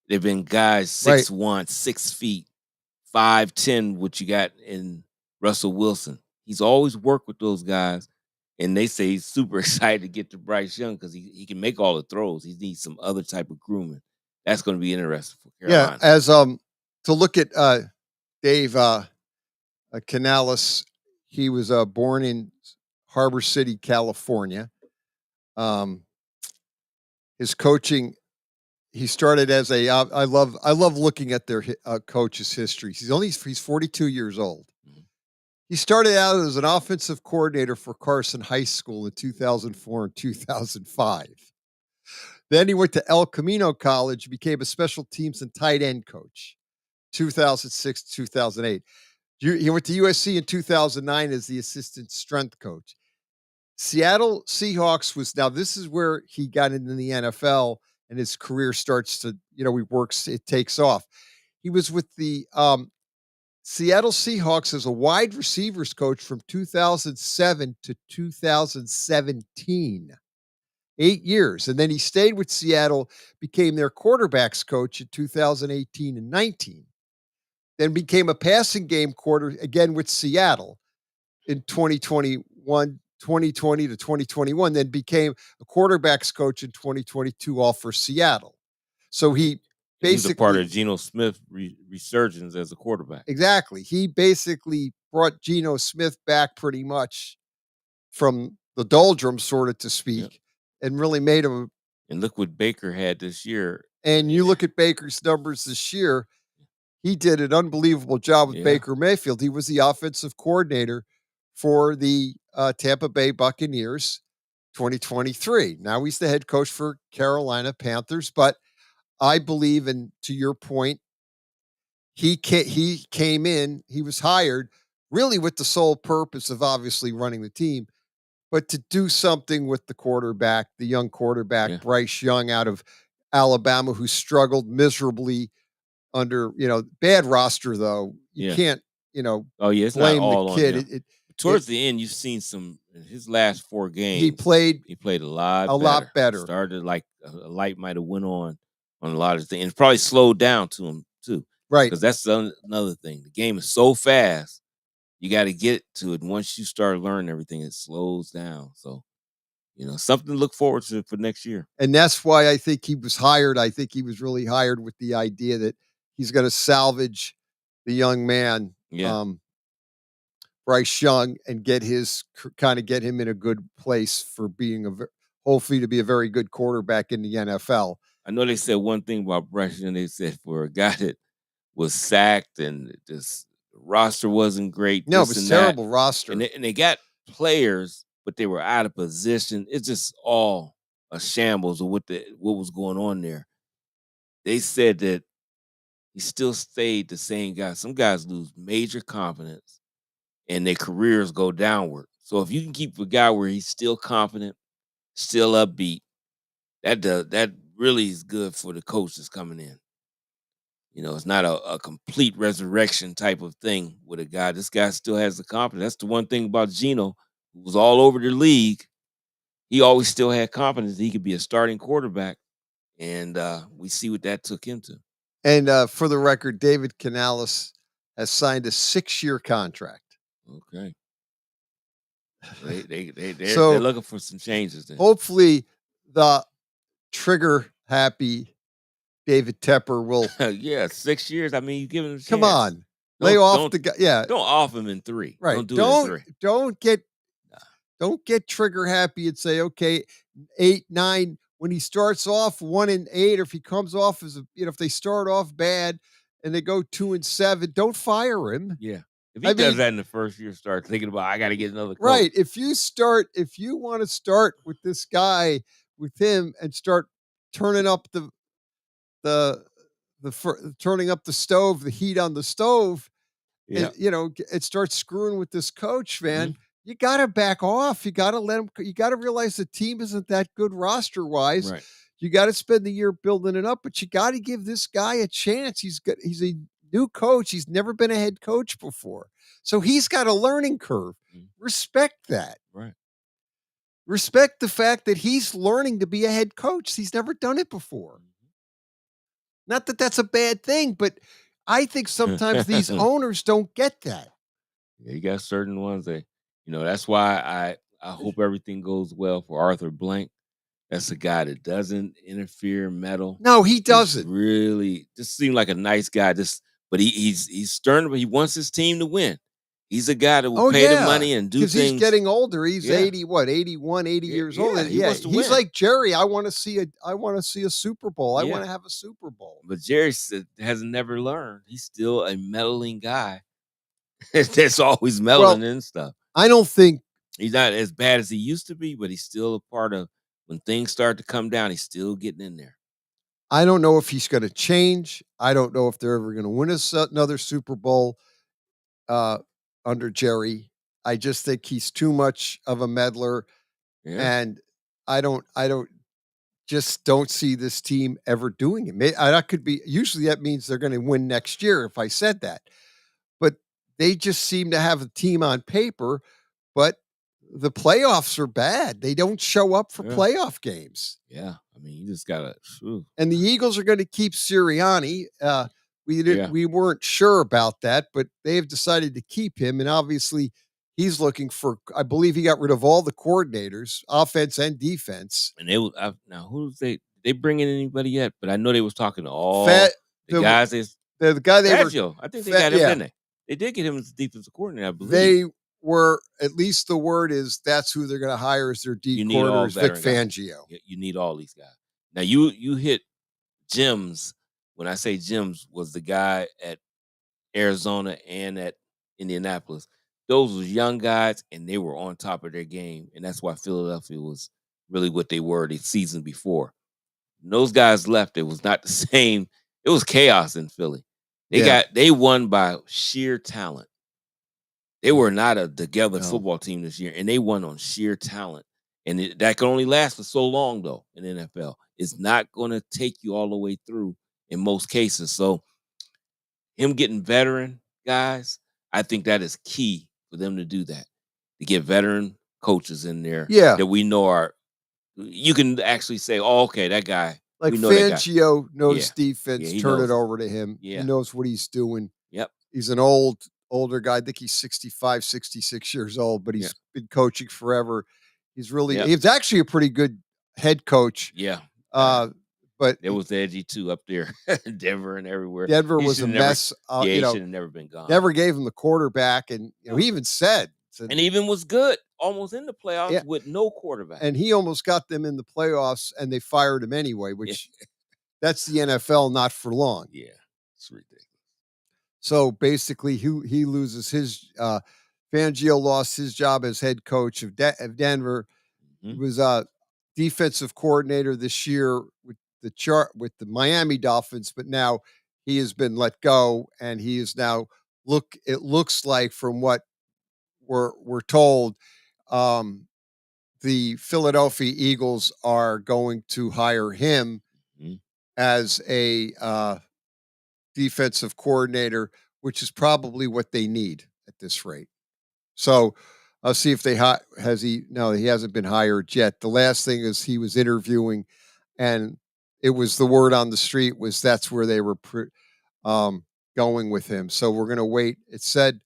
They've been guys 6'1", 6 feet, 5'10", what you got in Russell Wilson. He's always worked with those guys, and they say he's super excited to get to Bryce Young because he can make all the throws. He needs some other type of grooming. That's going to be interesting for Carolina. Yeah, as to look at Dave Canales, he was born in Harbor City, California. His coaching He started as a. I love looking at their coach's history. He's 42 years old. He started out as an offensive coordinator for Carson High School in 2004 and 2005. Then he went to El Camino College, became a special teams and tight end coach, 2006 to 2008. He went to USC in 2009 as the assistant strength coach. Seattle Seahawks this is where he got into the NFL and his career starts to, it takes off. He was with the Seattle Seahawks as a wide receivers coach from 2007 to 2017. 8 years. And then he stayed with Seattle, became their quarterbacks coach in 2018 and 19. Then became a passing game again with Seattle in 2020 to 2021, then became a quarterbacks coach in 2022, all for Seattle. So he He's a part of Geno Smith resurgence as a quarterback. Exactly. He basically brought Geno Smith back pretty much from the doldrums, sort of to speak, and really made him. And look what Baker had this year. And you look at Baker's numbers this year, he did an unbelievable job with Baker Mayfield. He was the offensive coordinator for the Tampa Bay Buccaneers 2023. Now he's the head coach for Carolina Panthers, but I believe, and to your point, he came in, he was hired really with the sole purpose of obviously running the team, but to do something with the quarterback, the young quarterback, Bryce Young out of Alabama, who struggled miserably under, bad roster, though. You can't, It's blame not all the kid. on him. Towards the end, you've seen some in his last 4 games. He played a lot better. Started like a light might have went on a lot of things. And probably slowed down to him too. Right. Because that's another thing. The game is so fast. You got to get to it. And once you start learning everything, it slows down. So, something to look forward to for next year. And that's why I think he was hired. I think he was really hired with the idea that he's going to salvage the young man, Bryce Young, and get him in a good place for being hopefully to be a very good quarterback in the NFL. I know they said one thing about Bryce Young. They said for a guy that was sacked and just the roster wasn't great. No, it was terrible roster. And they got players, but they were out of position. It's just all a shambles of what was going on there. They said that he still stayed the same guy. Some guys lose major confidence and their careers go downward. So if you can keep a guy where he's still confident, still upbeat, that really is good for the coach that's coming in. It's not a complete resurrection type of thing with a guy. This guy still has the confidence. That's the one thing about Geno, who was all over the league. He always still had confidence that he could be a starting quarterback. And we see what that took him to. And for the record, David Canales has signed a 6-year contract. Okay. They're looking for some changes then. Hopefully the trigger happy David Tepper will. 6 years. I mean, you give him a chance. Come on. Lay off the guy. Yeah. Don't off him in 3. Right. Don't do it in 3. Don't get trigger happy and say, okay, 8, 9, when he starts off 1-8, or if he comes off if they start off bad and they go 2-7, don't fire him. Yeah. If he does that in the first year, start thinking about, I got to get another coach. Right. If you want to start with this guy, with him, and start turning up turning up the stove, the heat on the stove, and, it starts screwing with this coach, man. Mm-hmm. You got to back off. You got to let him. You got to realize the team isn't that good roster wise. Right. You got to spend the year building it up, but you got to give this guy a chance. He's a new coach. He's never been a head coach before, so he's got a learning curve. Mm-hmm. Respect that. Right. Respect the fact that he's learning to be a head coach. He's never done it before. Not that that's a bad thing, but I think sometimes these owners don't get that. Yeah, you got certain ones that, that's why I hope everything goes well for Arthur Blank. That's a guy that doesn't interfere, meddle. No, he doesn't. Really, just seemed like a nice guy. But he's stern, but he wants his team to win. He's a guy that will pay the money and do things. Because he's getting older. He's 81, 80 years old. He wants to he's win. like Jerry. I want to see a Super Bowl. I want to have a Super Bowl. But Jerry has never learned. He's still a meddling guy. That's always meddling and stuff. I don't think he's not as bad as he used to be, but he's still a part of when things start to come down. He's still getting in there. I don't know if he's going to change. I don't know if they're ever going to win another Super Bowl under Jerry. I just think he's too much of a meddler, and I don't see this team ever doing it. That could be. Usually, that means they're going to win next year. If I said that, but they just seem to have a team on paper, but the playoffs are bad. They don't show up for playoff games. Yeah, I mean, you just gotta. And the Eagles are going to keep Sirianni. We weren't sure about that, but they have decided to keep him, and obviously he's looking for. I believe he got rid of all the coordinators, offense and defense. And now who's they bring in anybody yet? But I know they was talking to all the guys. The guy they Fangio, I think they got him, didn't they? They did get him as defensive coordinator, I believe. They were, at least the word is, that's who they're going to hire as their D coordinator, Vic Fangio. You need all these guys. Now, you hit gems. When I say gems, was the guy at Arizona and at Indianapolis. Those was young guys, and they were on top of their game, and that's why Philadelphia was really what they were the season before. When those guys left, it was not the same. It was chaos in Philly. They won by sheer talent. They were not a together football team this year, and they won on sheer talent. And that can only last for so long, though, in the NFL. It's not going to take you all the way through in most cases. So him getting veteran guys, I think that is key for them to do that, to get veteran coaches in there that we know are – you can actually say, oh, okay, that guy – like Fangio knows defense, turn it over to him. Yeah. He knows what he's doing. Yep. He's an older guy. I think he's 65, 66 years old, but he's been coaching forever. He's really he's actually a pretty good head coach. Yeah. But it was edgy too up there, Denver and everywhere. Denver was a mess. He should have never been gone. Never gave him the quarterback, and he even said, and even was good, almost in the playoffs with no quarterback. And he almost got them in the playoffs, and they fired him anyway. Which that's the NFL, not for long. Yeah, it's ridiculous. So basically, he loses his. Fangio lost his job as head coach of Denver. Mm-hmm. He was a defensive coordinator this year with the Miami Dolphins, but now he has been let go, and he is now it looks like, from what we're told, the Philadelphia Eagles are going to hire him as a defensive coordinator, which is probably what they need at this rate. So I'll see if he hasn't been hired yet. The last thing is he was interviewing, and it was the word on the street was that's where they were going with him. So we're going to wait. It said,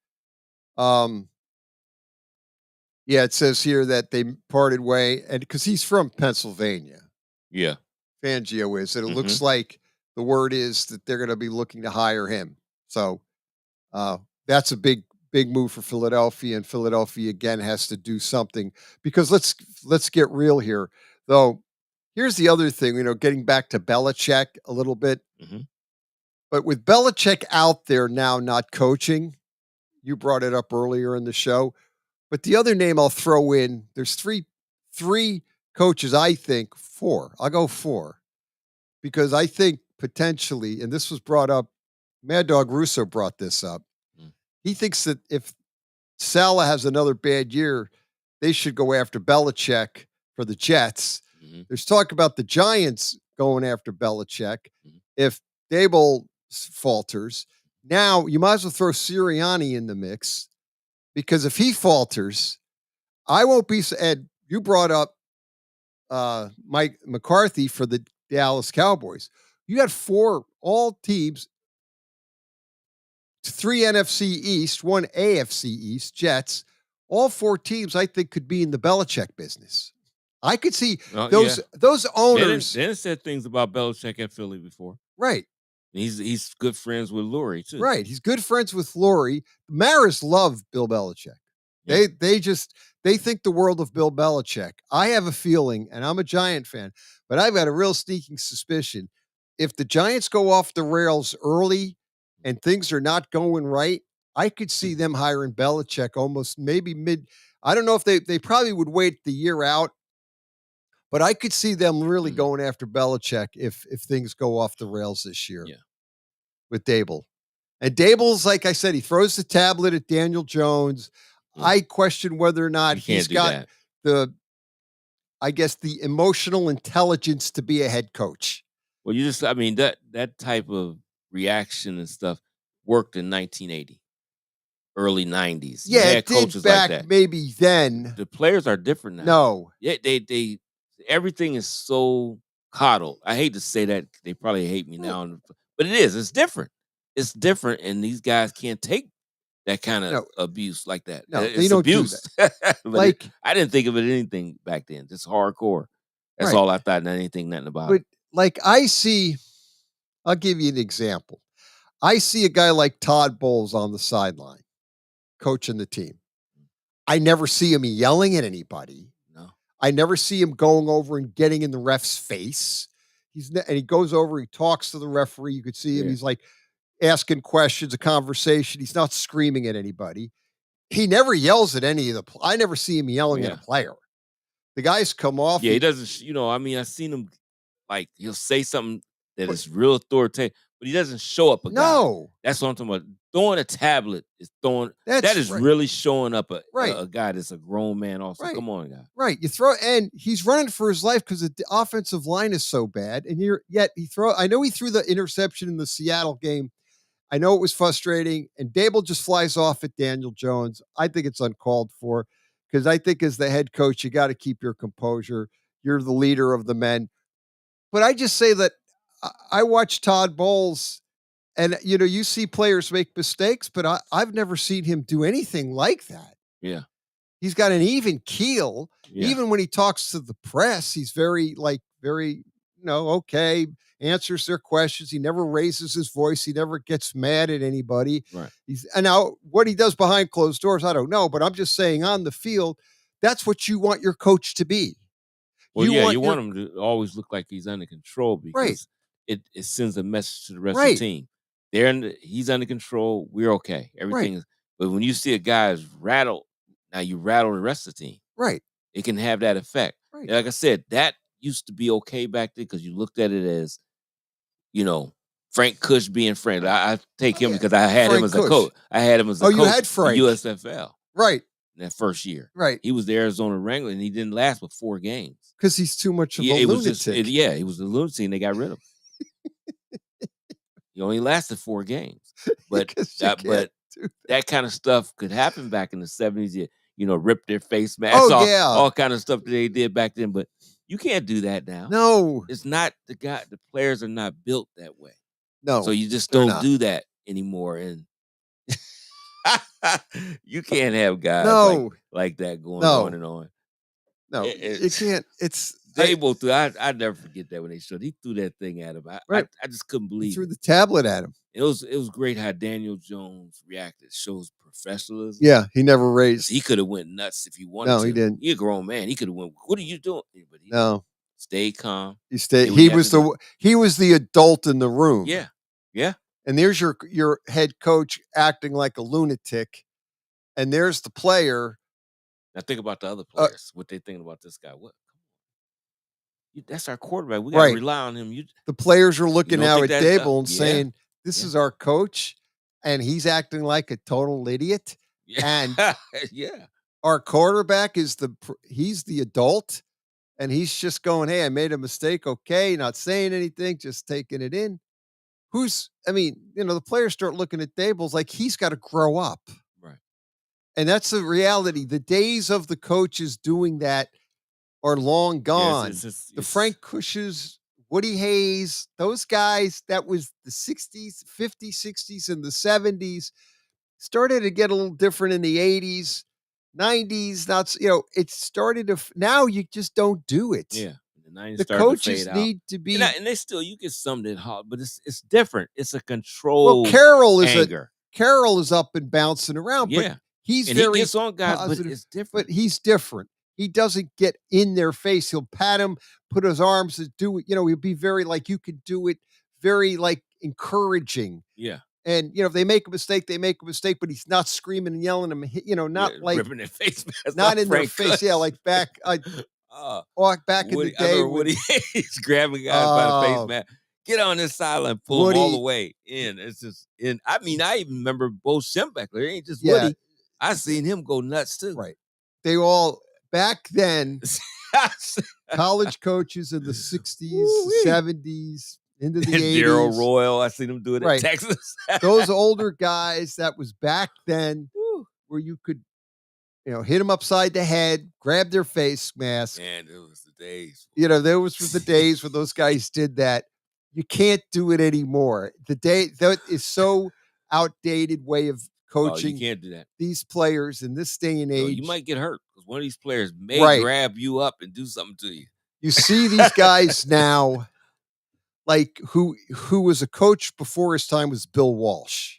it says here that they parted way, and because he's from Pennsylvania. Yeah. Fangio is. And it looks like the word is that they're going to be looking to hire him. So that's a big move for Philadelphia, and Philadelphia again has to do something, because let's get real here. Though, here's the other thing, getting back to Belichick a little bit. Mm-hmm. But with Belichick out there now not coaching, you brought it up earlier in the show. But the other name I'll throw in, there's three coaches, I think, four. I'll go four. Because I think potentially, and this was brought up, Mad Dog Russo brought this up. He thinks that if Saleh has another bad year, they should go after Belichick for the Jets. Mm-hmm. There's talk about the Giants going after Belichick. Mm-hmm. If Dable falters, now you might as well throw Sirianni in the mix, because if he falters, I won't be. Ed, you brought up Mike McCarthy for the Dallas Cowboys. You got all teams. 3 NFC East, 1 AFC East, Jets. All 4 teams, I think, could be in the Belichick business. I could see those owners. Dennis said things about Belichick at Philly before. Right. He's good friends with Lurie too. Right. He's good friends with Lurie. Maras love Bill Belichick. Yeah. They think the world of Bill Belichick. I have a feeling, and I'm a Giant fan, but I've got a real sneaking suspicion. If the Giants go off the rails early and things are not going right, I could see them hiring Belichick almost maybe mid. I don't know if they probably would wait the year out, but I could see them really going after Belichick if things go off the rails this year. Yeah. With Dable. And Dable's, like I said, he throws the tablet at Daniel Jones. Yeah. I question whether or not You he's can't do got that. the emotional intelligence to be a head coach. Well, that type of reaction and stuff worked in 1980, early 90s. You Yeah, had it did coaches back like that. maybe then. The players are different now. No. Yeah, they everything is so coddled. I hate to say that. They probably hate me now, but it is. It's different. It's different, and these guys can't take that kind of abuse like that. No, It's they don't abuse. do that. But I didn't think of it anything back then. Just hardcore. That's Right. all I thought. Not anything, nothing about But it. like I'll give you an example. I see a guy like Todd Bowles on the sideline coaching the team. I never see him yelling at anybody. No. I never see him going over and getting in the ref's face. And he goes over, he talks to the referee. You could see him. Yeah. He's like asking questions, a conversation. He's not screaming at anybody. He never yells at any of the. I never see him yelling at a player. The guys come off. Yeah, he doesn't. I've seen him like he'll say something that is real authoritative, but he doesn't show up a guy. No. That's what I'm talking about. Throwing a tablet is throwing. That's That is right. really showing up a Right. guy that's a grown man. Also, Right. come on, guy. Right. You throw, and he's running for his life because the offensive line is so bad. And I know he threw the interception in the Seattle game. I know it was frustrating, and Dable just flies off at Daniel Jones. I think it's uncalled for because I think as the head coach, you got to keep your composure. You're the leader of the men. But I just say that I watch Todd Bowles, and you see players make mistakes, but I've never seen him do anything like that. Yeah. He's got an even keel. Yeah. Even when he talks to the press, he's very, okay, answers their questions. He never raises his voice. He never gets mad at anybody. Right. And now what he does behind closed doors, I don't know, but I'm just saying on the field, that's what you want your coach to be. Well, you want him to always look like he's under control because it sends a message to the rest of the team. He's under control. We're okay. Everything is. But when you see a guy's rattled, now you rattle the rest of the team. Right. It can have that effect. Right. And like I said, that used to be okay back then because you looked at it as, Frank Cush being Frank. I take him because I had him as a coach. I had him as a coach. You had Frank. In USFL. Right. In that first year. Right. He was the Arizona Wrangler, and he didn't last but 4 games. Because he's too much of a lunatic. He was a lunatic, and they got rid of him. He only lasted 4 games. But that kind of stuff could happen back in the 70s. Rip their face masks off, all kind of stuff that they did back then. But you can't do that now. No. It's not the players are not built that way. No. So you just don't do that anymore. And you can't have guys like that going on and on. No, you can't. It's Dable threw. I never forget that when they showed. He threw that thing at him. I just couldn't believe. He threw the tablet at him. It was great how Daniel Jones reacted. It shows professionalism. Yeah, he never raised. He could have went nuts if he wanted to. No, he didn't. He a grown man. He could have went. What are you doing? But he stayed calm. He stayed. He was the adult in the room. Yeah, yeah. And there's your head coach acting like a lunatic, and there's the player. Now think about the other players. What they thinking about this guy? What? That's our quarterback. We got to rely on him. The players are looking now at Dable and Yeah. saying, "This is our coach, and he's acting like a total idiot." Yeah. And yeah, our quarterback he's the adult, and he's just going, "Hey, I made a mistake. Okay, not saying anything, just taking it in." The players start looking at Dables like he's got to grow up. Right. And that's the reality. The days of the coaches doing that are long gone. The Frank Cushes, Woody Hayes, those guys, that was the 60s, 50s, 60s, and the 70s. Started to get a little different in the 80s, 90s. It started to, now you just don't do it. Yeah. and now The starting to coaches fade out. need to be. And they still, you get some that hot, but it's different. It's a Well, controlled anger. Carroll is up and bouncing around, but Yeah. he's And he very gets on guys, but positive. it's different. But he's different. He doesn't get in their face. He'll pat him, put his arms to do it. He'll be very like you could do it, very like encouraging. Yeah. And if they make a mistake, they make a mistake, but he's not screaming and yelling them. Not like ripping their face mask not off in their Frank face. Cush. Yeah, like back back in the Woody, I day. remember Woody Hayes grabbing guys by the face mask. Get on this sideline, pull them all the way in. It's just in. I mean, I even remember Bo Schembechler. It ain't just Woody. I seen him go nuts too. Right. They all back then. College coaches in the 60s, 70s, into the 80s. Darryl Royal, I seen him do it in Texas. Those older guys, that was back then where you could, hit them upside the head, grab their face mask. And it was the days. There was the days when those guys did that. You can't do it anymore. That is so outdated way of coaching. You can't do that. These players in this day and age. You might get hurt because one of these players may grab you up and do something to you. You see these guys now, like who was a coach before his time was Bill Walsh.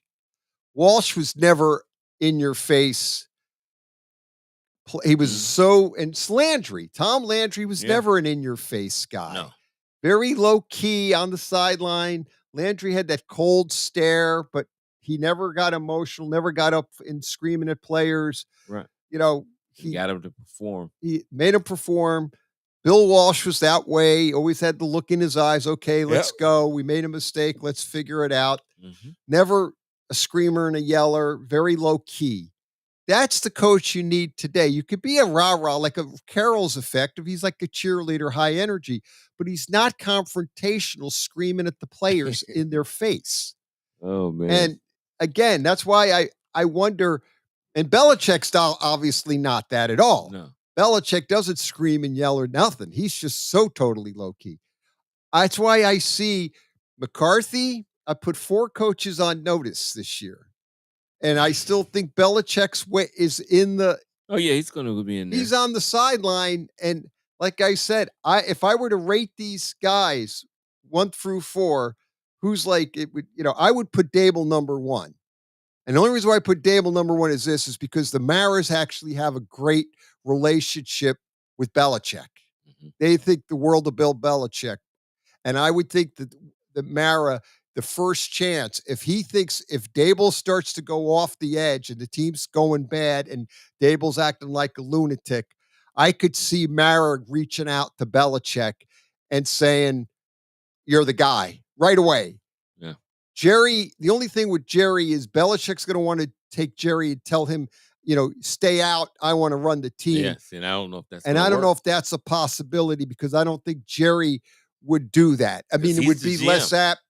Walsh was never in your face. He was and Landry. Tom Landry was never an in your face guy. No. Very low key on the sideline. Landry had that cold stare, but he never got emotional, never got up and screaming at players. Right. He got him to perform. He made him perform. Bill Walsh was that way. Always had the look in his eyes. Okay, let's go. We made a mistake. Let's figure it out. Mm-hmm. Never a screamer and a yeller. Very low key. That's the coach you need today. You could be a rah-rah, like a Carroll's effective. He's like a cheerleader, high energy, but he's not confrontational, screaming at the players in their face. Oh, man. And again, that's why I wonder, and Belichick's style, obviously not that at all. No. Belichick doesn't scream and yell or nothing. He's just so totally low-key. That's why I see McCarthy. I put 4 coaches on notice this year. And I still think Belichick's way is in the. Oh yeah, he's going to be in there. He's on the sideline, and like I said, if I were to rate these guys 1 through 4, who's like it would, I would put Dable number 1. And the only reason why I put Dable number 1 is because the Maras actually have a great relationship with Belichick. Mm-hmm. They think the world of Bill Belichick, and I would think that the Mara. The first chance, if Dable starts to go off the edge and the team's going bad and Dable's acting like a lunatic, I could see Mara reaching out to Belichick and saying, "You're the guy," right away. Yeah. Jerry, the only thing with Jerry is Belichick's going to want to take Jerry and tell him, stay out. I want to run the team. Yes, and I don't know if that's. And I don't know if that's a possibility because I don't think Jerry would do that. I mean, it would be less apt.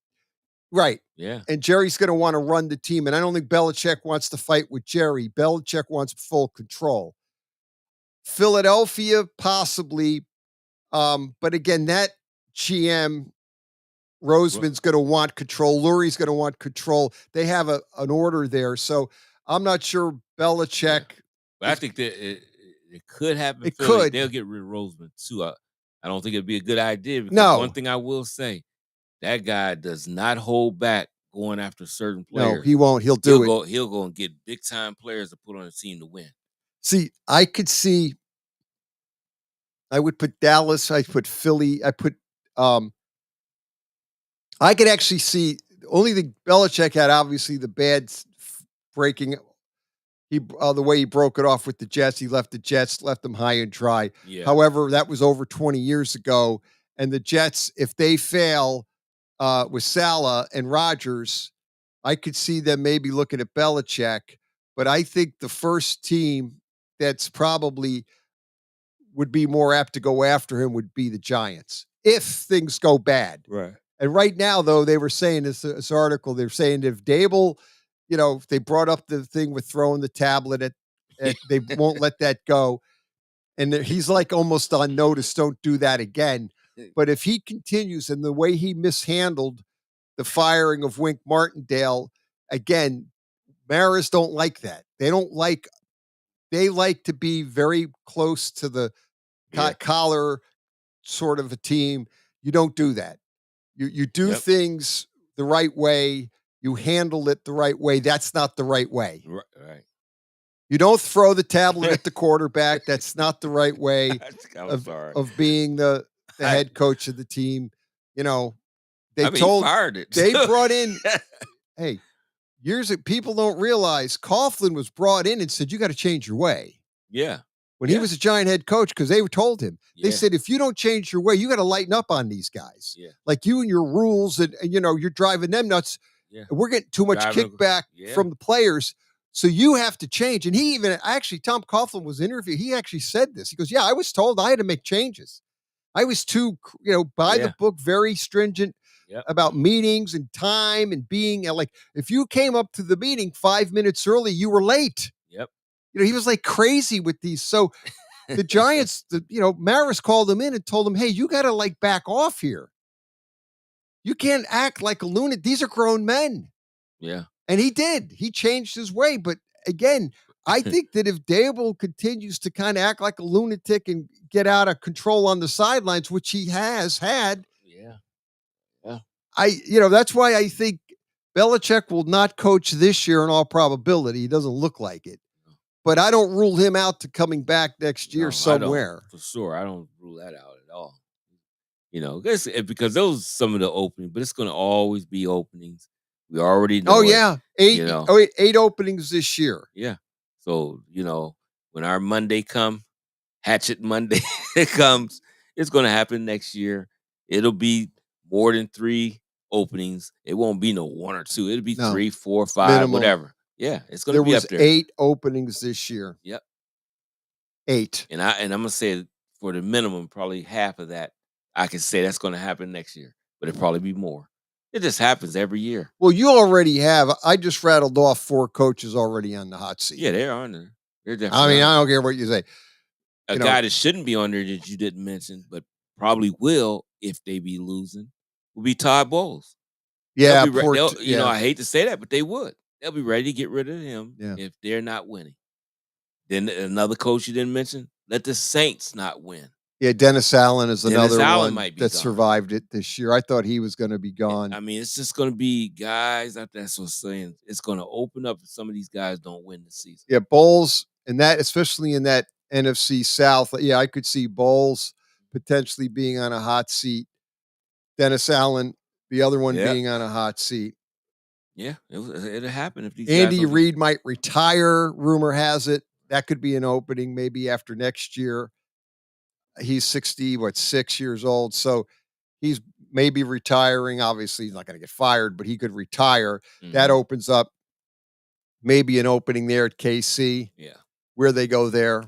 Right. Yeah. And Jerry's going to want to run the team. And I don't think Belichick wants to fight with Jerry. Belichick wants full control. Philadelphia, possibly. But again, that GM, Roseman's going to want control. Lurie's going to want control. They have an order there. So I'm not sure Belichick. Yeah. But I think that it could happen. It could. They'll get rid of Roseman too. I don't think it'd be a good idea. Because No. One thing I will say. That guy does not hold back going after certain players. No, he won't. He'll do it. He'll go and get big time players to put on a team to win. See, I could see. I would put Dallas. I put Philly. I could actually see. Only the Belichick had obviously the bad breaking. The way he broke it off with the Jets. He left the Jets, left them high and dry. Yeah. However, that was over 20 years ago, and the Jets, if they fail. With Saleh and Rodgers, I could see them maybe looking at Belichick, but I think the first team that's probably would be more apt to go after him would be the Giants if things go bad. Right. And right now, though, they were saying this article, they're saying if Dable, if they brought up the thing with throwing the tablet at they won't let that go. And he's like almost on notice, don't do that again. But if he continues in the way he mishandled the firing of Wink Martindale, again, Maras don't like that. They like to be very close to the collar sort of a team, you don't do that. You do things the right way. You handle it the right way. That's not the right way. Right. You don't throw the tablet at the quarterback. That's not the right way I'm sorry. of being the head coach of the team. You know, they I mean, he fired it. They brought in, hey, people don't realize Coughlin was brought in and said, you got to change your way. Yeah. When he was a Giant head coach, because they told him, they Yeah. said, if you don't change your way, you got to lighten up on these guys. Yeah. Like you and your rules, and you're driving them nuts. Yeah. We're getting too much kickback from the players. So you have to change. And he even, actually, Tom Coughlin was interviewed. He actually said this. He goes, yeah, I was told I had to make changes. I was too, by the book, very stringent about meetings and time and being like, if you came up to the meeting 5 minutes early, you were late. Yep. He was like crazy with these. So the Giants, Maris called him in and told him, hey, you got to like back off here. You can't act like a lunatic. These are grown men. Yeah. And he did. He changed his way. But again, I think that if Dable continues to kind of act like a lunatic and get out of control on the sidelines, which he has had. Yeah. That's why I think Belichick will not coach this year in all probability. He doesn't look like it. But I don't rule him out to coming back next year somewhere. For sure. I don't rule that out at all. Because those are some of the openings, but it's going to always be openings. We already know. Oh, yeah. It, 8 openings this year. Yeah. So, when our Monday Hatchet Monday comes, it's going to happen next year. It'll be more than 3 openings. It won't be no 1 or 2. It'll be 3, 4, 5, minimum. Whatever. Yeah. It's going to be up there. There was 8 openings this year. Yep. 8. And I'm going to say for the minimum, probably half of that, I can say that's going to happen next year, but it'll probably be more. It just happens every year. Well, you already have. I just rattled off 4 coaches already on the hot seat. Yeah, they're on there. They're definitely. I mean, I don't care what you say. A guy that shouldn't be on there that you didn't mention, but probably will if they be losing, will be Todd Bowles. Yeah, I hate to say that, but they would. They'll be ready to get rid of him if they're not winning. Then another coach you didn't mention, let the Saints not win. Yeah, Dennis Allen is another one that gone. survived it this year. I thought he was going to be gone. I mean, it's just going to be guys out there. That's what I'm saying. It's going to open up if some of these guys don't win the season. Yeah, Bowles, and that, especially in that NFC South. Yeah, I could see Bowles potentially being on a hot seat. Dennis Allen, the other one being on a hot seat. Yeah, it'll happen if these Andy Reid might retire. Rumor has it that could be an opening maybe after next year. He's 6 years old. So he's maybe retiring. Obviously, he's not going to get fired, but he could retire. Mm-hmm. That opens up maybe an opening there at KC. Yeah. Where they go there.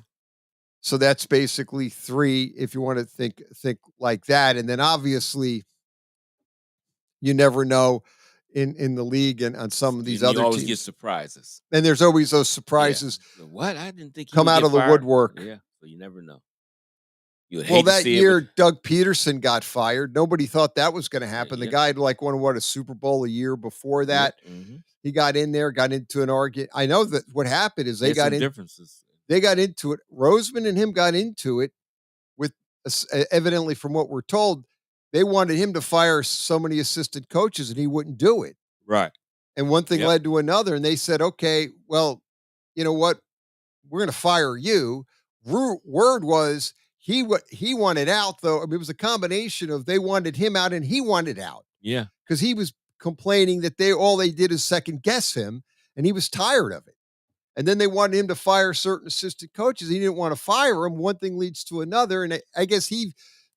So that's basically 3 if you want to think like that. And then obviously you never know in the league and on some of these other you always teams. Get surprises. And there's always those surprises. Yeah. What? I didn't think come out of the woodwork. Yeah. So you never know. Well, that year, Doug Peterson got fired. Nobody thought that was going to happen. The guy had won a Super Bowl a year before that. Mm-hmm. He got in there, got into an argument. I know that what happened is they got in differences. They got into it. Roseman and him got into it with, evidently from what we're told, they wanted him to fire so many assistant coaches and he wouldn't do it. Right. And one thing led to another. And they said, okay, well, you know what? We're going to fire you. Word was, he wanted out, though. I mean, it was a combination of they wanted him out and he wanted out. Yeah. Because he was complaining that all they did is second guess him and he was tired of it. And then they wanted him to fire certain assistant coaches. He didn't want to fire him. One thing leads to another. And I guess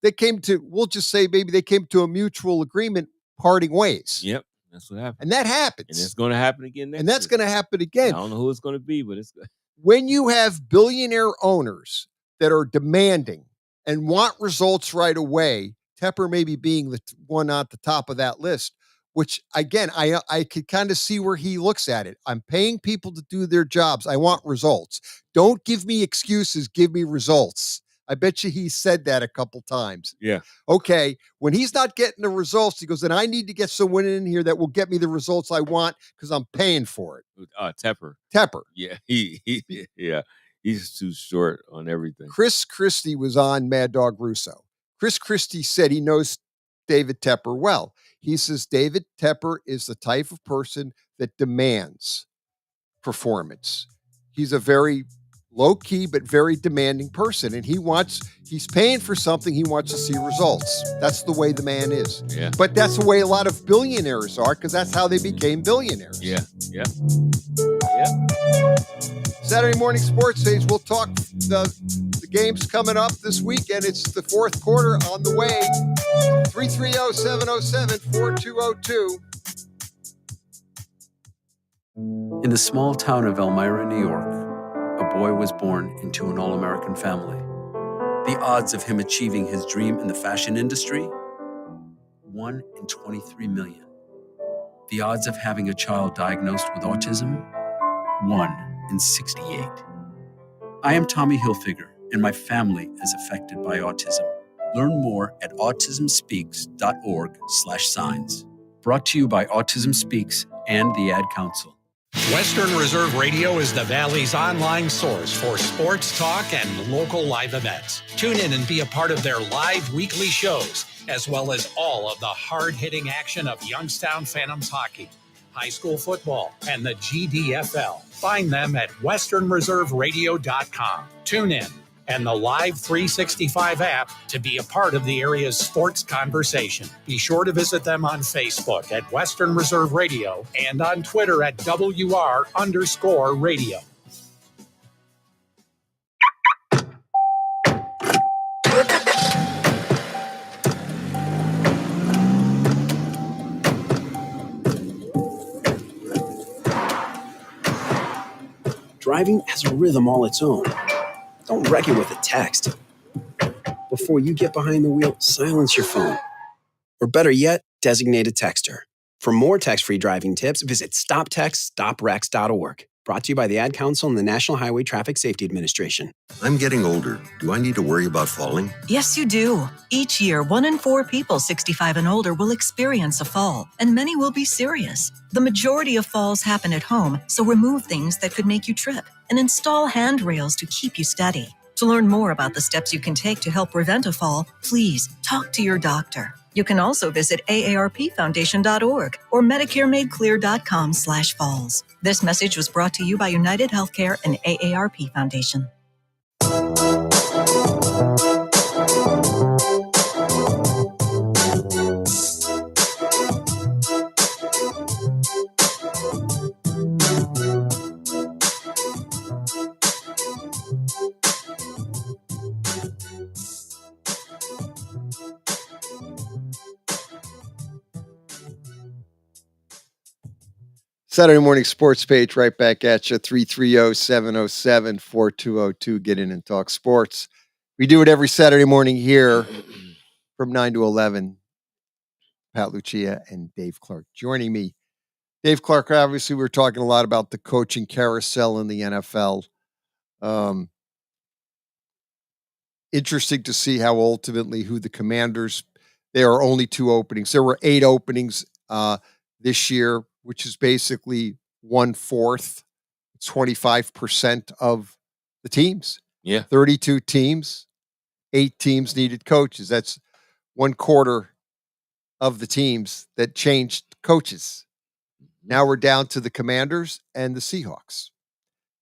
they came to, we'll just say maybe they came to a mutual agreement, parting ways. Yep. That's what happened. And that happens. And it's going to happen again next And that's going to happen again. I don't know who it's going to be, but it's good. When you have billionaire owners that are demanding and want results right away, Tepper maybe being the one at the top of that list, which again, I could kind of see where he looks at it. I'm paying people to do their jobs. I want results. Don't give me excuses. Give me results. I bet you he said that a couple times. Yeah. Okay. When he's not getting the results, he goes, then I need to get someone in here that will get me the results I want because I'm paying for it. Tepper. Yeah. Yeah. He's too short on everything. Chris Christie was on Mad Dog Russo. Chris Christie said he knows David Tepper well. He says David Tepper is the type of person that demands performance. He's a very low-key but very demanding person, and he's paying for something, he wants to see results. That's the way the man is. Yeah. But that's the way a lot of billionaires are, because that's how they became billionaires. Yeah. Yeah. Saturday morning sports page, we'll talk the games coming up this weekend. It's the fourth quarter on the way. 330-707-4202. In the small town of Elmira, New York, a boy was born into an all-American family. The odds of him achieving his dream in the fashion industry? 1 in 23 million. The odds of having a child diagnosed with autism? 1 in 68. I am Tommy Hilfiger, and my family is affected by autism. Learn more at autismspeaks.org/signs. Brought to you by Autism Speaks and the Ad Council. Western Reserve Radio is the Valley's online source for sports talk and local live events. Tune in and be a part of their live weekly shows, as well as all of the hard-hitting action of Youngstown Phantoms hockey, high school football, and the GDFL. Find them at westernreserveradio.com. Tune in and the Live 365 app to be a part of the area's sports conversation. Be sure to visit them on Facebook at Western Reserve Radio and on Twitter at WR_radio. Driving has a rhythm all its own. Don't wreck it with a text. Before you get behind the wheel, silence your phone. Or better yet, designate a texter. For more text-free driving tips, visit stoptextstoprex.org. Brought to you by the Ad Council and the National Highway Traffic Safety Administration. I'm getting older. Do I need to worry about falling? Yes, you do. Each year, 1 in 4 people 65 and older will experience a fall, and many will be serious. The majority of falls happen at home, so remove things that could make you trip and install handrails to keep you steady. To learn more about the steps you can take to help prevent a fall, please talk to your doctor. You can also visit aarpfoundation.org or medicaremadeclear.com/falls. This message was brought to you by United Healthcare and AARP Foundation. Saturday morning sports page right back at you. 330-707-4202. Get in and talk sports. We do it every Saturday morning here from 9 to 11. Pat Lucia and Dave Clark joining me. Dave Clark, obviously, we're talking a lot about the coaching carousel in the NFL. Interesting to see how ultimately who the Commanders, there are only 2 openings. There were 8 openings this year, which is basically 1/4, 25% of the teams. Yeah. 32 teams, 8 teams needed coaches. That's 1/4 of the teams that changed coaches. Now we're down to the Commanders and the Seahawks.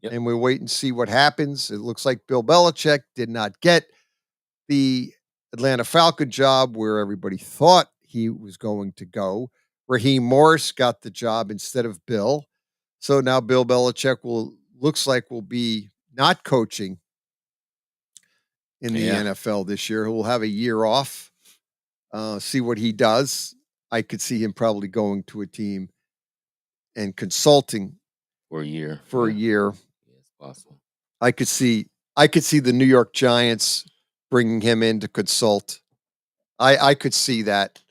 Yep. And we wait and see what happens. It looks like Bill Belichick did not get the Atlanta Falcon job where everybody thought he was going to go. Raheem Morris got the job instead of Bill. So now Bill Belichick looks like will be not coaching in the NFL this year. He'll have a year off, see what he does. I could see him probably going to a team and consulting for a year. Yeah, it's possible. I could see the New York Giants bringing him in to consult. I could see that.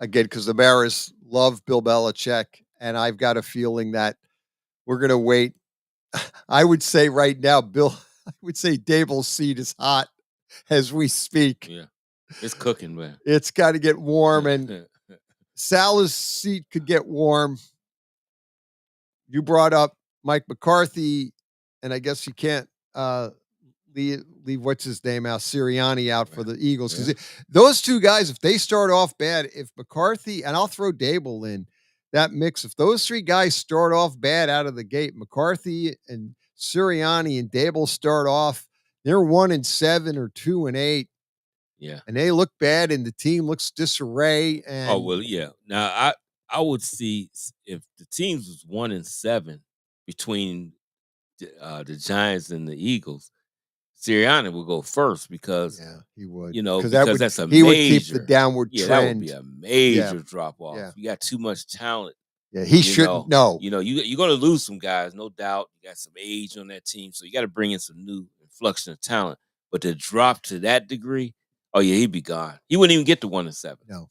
Again, because the Bears love Bill Belichick, and I've got a feeling that we're going to wait. I would say right now, Dable's seat is hot as we speak. Yeah, it's cooking, man. It's got to get warm, and Salah's seat could get warm. You brought up Mike McCarthy, and I guess you can't leave what's his name out, Sirianni out for the Eagles. Because those two guys, if they start off bad, if McCarthy, and I'll throw Dable in that mix, if those three guys start off bad out of the gate, McCarthy and Sirianni and Dable start off, they're 1-7 or 2-8. Yeah. And they look bad and the team looks disarray. And Oh, well, yeah. Now, I would see if the teams was 1-7 between the Giants and the Eagles, Sirianni would go first because he would. because that's a he major, would keep the downward that trend. would be a major drop off. Yeah. You got too much talent. Yeah, he shouldn't know. You're going to lose some guys, no doubt. You got some age on that team, so you got to bring in some new inflection of talent. But to drop to that degree, oh yeah, he'd be gone. He wouldn't even get to 1-7. No.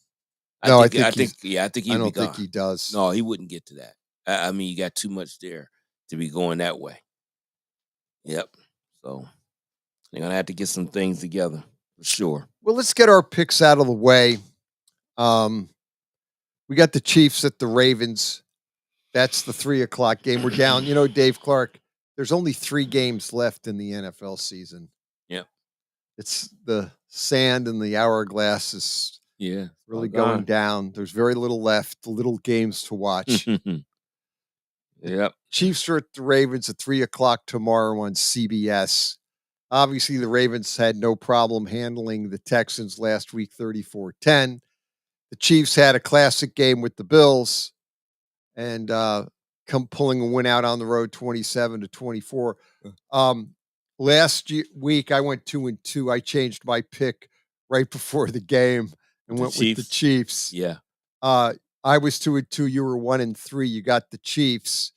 I think he'd be I don't gone. think he does. No, he wouldn't get to that. I mean, you got too much there to be going that way. Yep. So they're gonna have to get some things together for sure. Well, let's get our picks out of the way. We got the Chiefs at the Ravens. That's the 3:00 game. We're down. Dave Clark, there's only 3 games left in the NFL season. Yeah. It's the sand and the hourglass is really going down. There's very little left, little games to watch. Yep. Chiefs are at the Ravens at 3:00 tomorrow on CBS. Obviously, the Ravens had no problem handling the Texans last week, 34-10. The Chiefs had a classic game with the Bills and pulling a win out on the road 27-24. Last week, I went 2-2. I changed my pick right before the game and went with the Chiefs. Yeah. I was 2-2. You were 1-3. You got the Chiefs.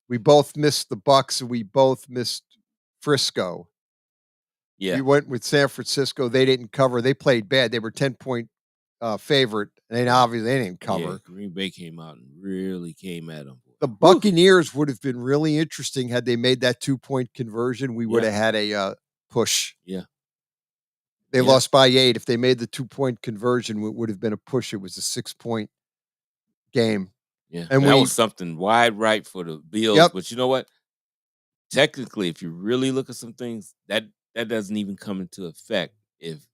We both missed the Bucks and we both missed Frisco. Yeah. We went with San Francisco. They didn't cover. They played bad. They were 10-point favorite, and obviously they didn't cover. Yeah, Green Bay came out and really came at them. The Buccaneers would have been really interesting had they made that 2-point conversion. We would have had a push. Yeah. They lost by 8. If they made the 2-point conversion, it would have been a push. It was a 6-point game. Yeah. And that was something wide right for the Bills. Yep. But you know what? Technically, if you really look at some things, that doesn't even come into effect if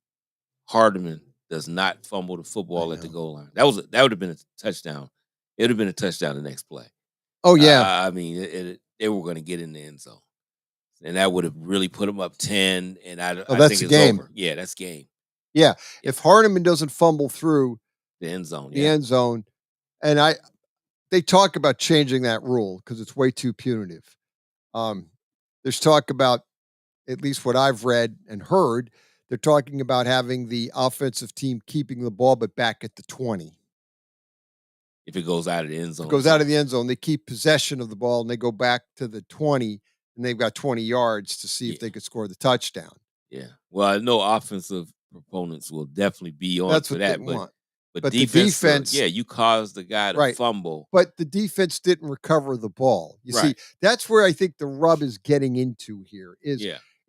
Hardeman does not fumble the football at the goal line. That would have been a touchdown. It would have been a touchdown the next play. Oh, yeah. I mean, they were going to get in the end zone. And that would have really put them up 10. And I think it's game. over. Yeah, that's game. Yeah. If Hardeman doesn't fumble through the end zone, and they talk about changing that rule because it's way too punitive. There's talk about, at least what I've read and heard, they're talking about having the offensive team keeping the ball, but back at the 20. If it goes out of the end zone. If it goes out of the end zone, they keep possession of the ball and they go back to the 20 and they've got 20 yards to see if they could score the touchdown. Yeah. Well, I know offensive proponents will definitely be on That's for what that. they want. But the defense, you caused the guy to fumble. But the defense didn't recover the ball. You see, that's where I think the rub is getting into here.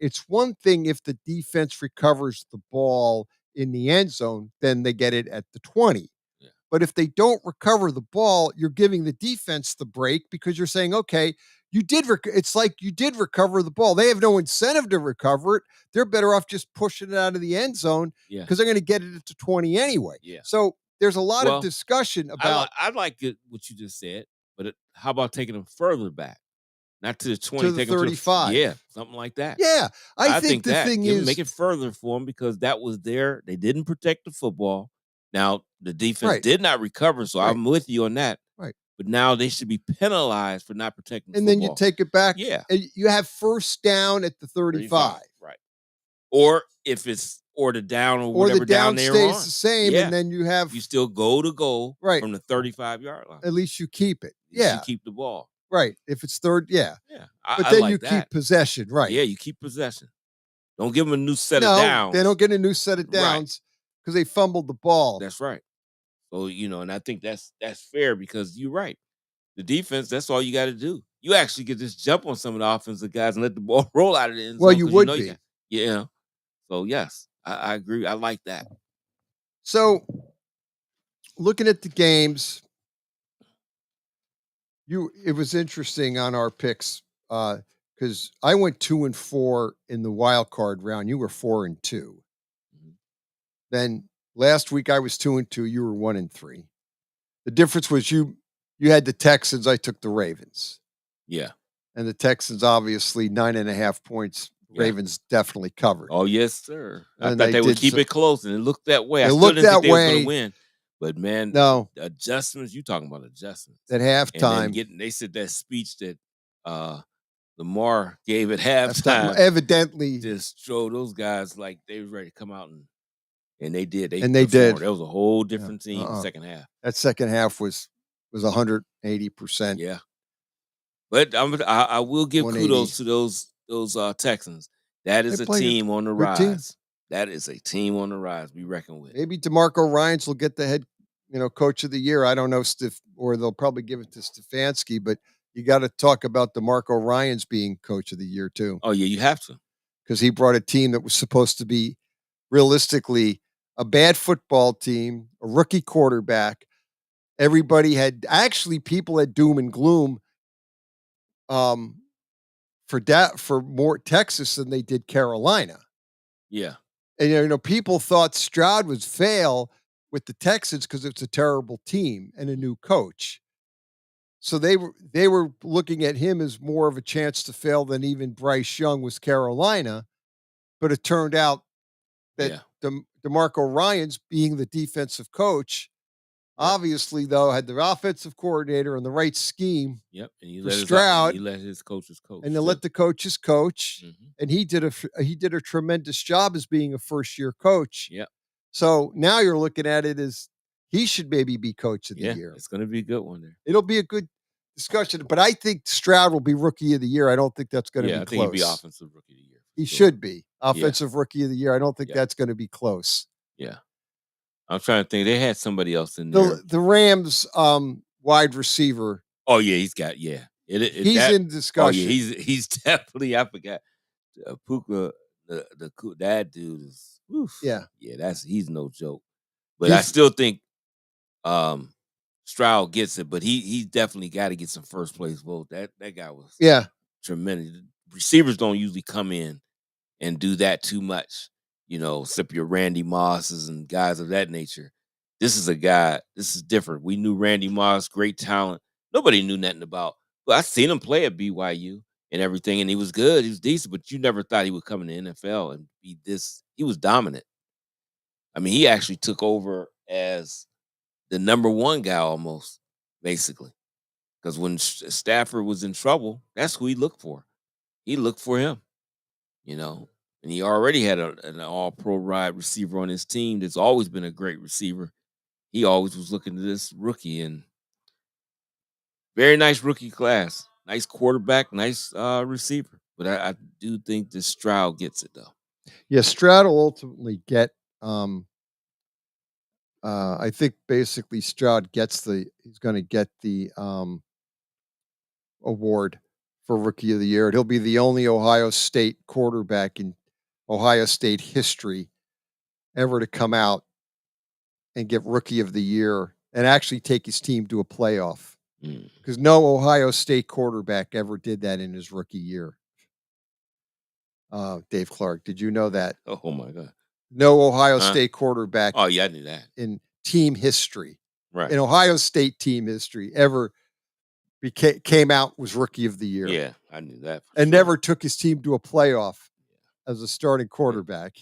It's one thing if the defense recovers the ball in the end zone, then they get it at the 20. Yeah. But if they don't recover the ball, you're giving the defense the break because you're saying, okay, you did. It's like you did recover the ball. They have no incentive to recover it. They're better off just pushing it out of the end zone because they're going to get it at the 20 anyway. Yeah. So there's a lot of discussion about. I like what you just said, but how about taking them further back? Not to the 20, to the take 35. Yeah, something like that. Yeah, I think the thing is, make it further for them because that was there. They didn't protect the football. Now the defense did not recover, so I'm with you on that. Right. But now they should be penalized for not protecting the and football. Then you take it back. Yeah. And you have first down at the 35. Right. Or if it's the down or whatever the down they're stays on. the same, and then you still go to goal from the 35-yard line. At least you keep it. You keep the ball. Right. If it's third, Yeah. But then you keep possession, right? Yeah, you keep possession. Don't give them a new set of downs. They don't get a new set of downs because they fumbled the ball. That's right. So, and I think that's fair because you're right. The defense, that's all you got to do. You actually could just jump on some of the offensive guys and let the ball roll out of the end zone. Well, you would be. So, yes, I agree. I like that. So, looking at the games, it was interesting on our picks. because I went 2-4 in the wild card round. You were 4-2. Then last week I was 2-2. You were 1-3. The difference was you had the Texans. I took the Ravens. Yeah. And the Texans, obviously, 9.5 points. Yeah. Ravens definitely covered. Oh, yes, sir. I And thought they would did keep so- it close, and it looked that way. I It still looked didn't think that they was going way. to win. But, man, No. adjustments, you talking about adjustments. At And then halftime. they said that speech that Lamar gave at Halftime, halftime evidently. just showed those guys like they was ready to come out, and they did. They They performed. did. That was a whole different team Uh-uh. second half. That second half was 180%. Yeah. But I will give 180. kudos to those Texans. That is They a play a team on the good team. rise. That is a team on the rise. We reckon with. Maybe DeMarco Ryans will get the head, coach of the year. I don't know, or they'll probably give it to Stefanski, but you got to talk about DeMarco Ryans being coach of the year too. Oh yeah, you have to. Because he brought a team that was supposed to be realistically a bad football team, a rookie quarterback. Everybody people had doom and gloom for more Texas than they did Carolina. Yeah. And people thought Stroud would fail with the Texans because it's a terrible team and a new coach. So they were looking at him as more of a chance to fail than even Bryce Young was Carolina. But it turned out that DeMarco Ryans, being the defensive coach, obviously though had the offensive coordinator and the right scheme. Yep, and for Stroud, he let his coaches coach, and they let the coaches coach, Mm-hmm. and he did a tremendous job as being a first year coach. Yep. So now you're looking at it as he should maybe be coach of the year. It's going to be a good one there. It'll be a good discussion, but I think Stroud will be rookie of the year. I don't think that's going to be I close. think he'd be offensive rookie of the year. He should be offensive rookie of the year. I don't think that's going to be close. Yeah. I'm trying to think. They had somebody else in there. The Rams wide receiver. Oh yeah, he's got he's in discussion. Oh yeah, he's definitely. I forgot. Puka, that dude is. Oof, yeah, he's no joke. But I still think Stroud gets it. But he definitely got to get some first place vote. That guy was tremendous. Receivers don't usually come in and do that too much. Except your Randy Mosses and guys of that nature. This is a guy, this is different. We knew Randy Moss, great talent. Nobody knew nothing about. But I seen him play at BYU and everything, and he was good. He was decent, but you never thought he would come in the NFL and be this. He was dominant. I mean, he actually took over as the number one guy almost, basically. Because when Stafford was in trouble, that's who he looked for. He looked for him, And he already had an all-pro wide receiver on his team that's always been a great receiver. He always was looking to this rookie, and very nice rookie class. Nice quarterback, nice receiver. But I do think that Stroud gets it, though. Yeah, Stroud will ultimately get I think basically Stroud he's going to get the award for Rookie of the Year. He'll be the only Ohio State quarterback in Ohio State history ever to come out and get Rookie of the Year and actually take his team to a playoff. Because no Ohio State quarterback ever did that in his rookie year. Dave Clark, did you know that? Oh my God. No Ohio State quarterback. Oh yeah, I knew that. In team history. Right. In Ohio State team history ever came out was Rookie of the Year. Yeah, I knew that. And never took his team to a playoff as a starting quarterback.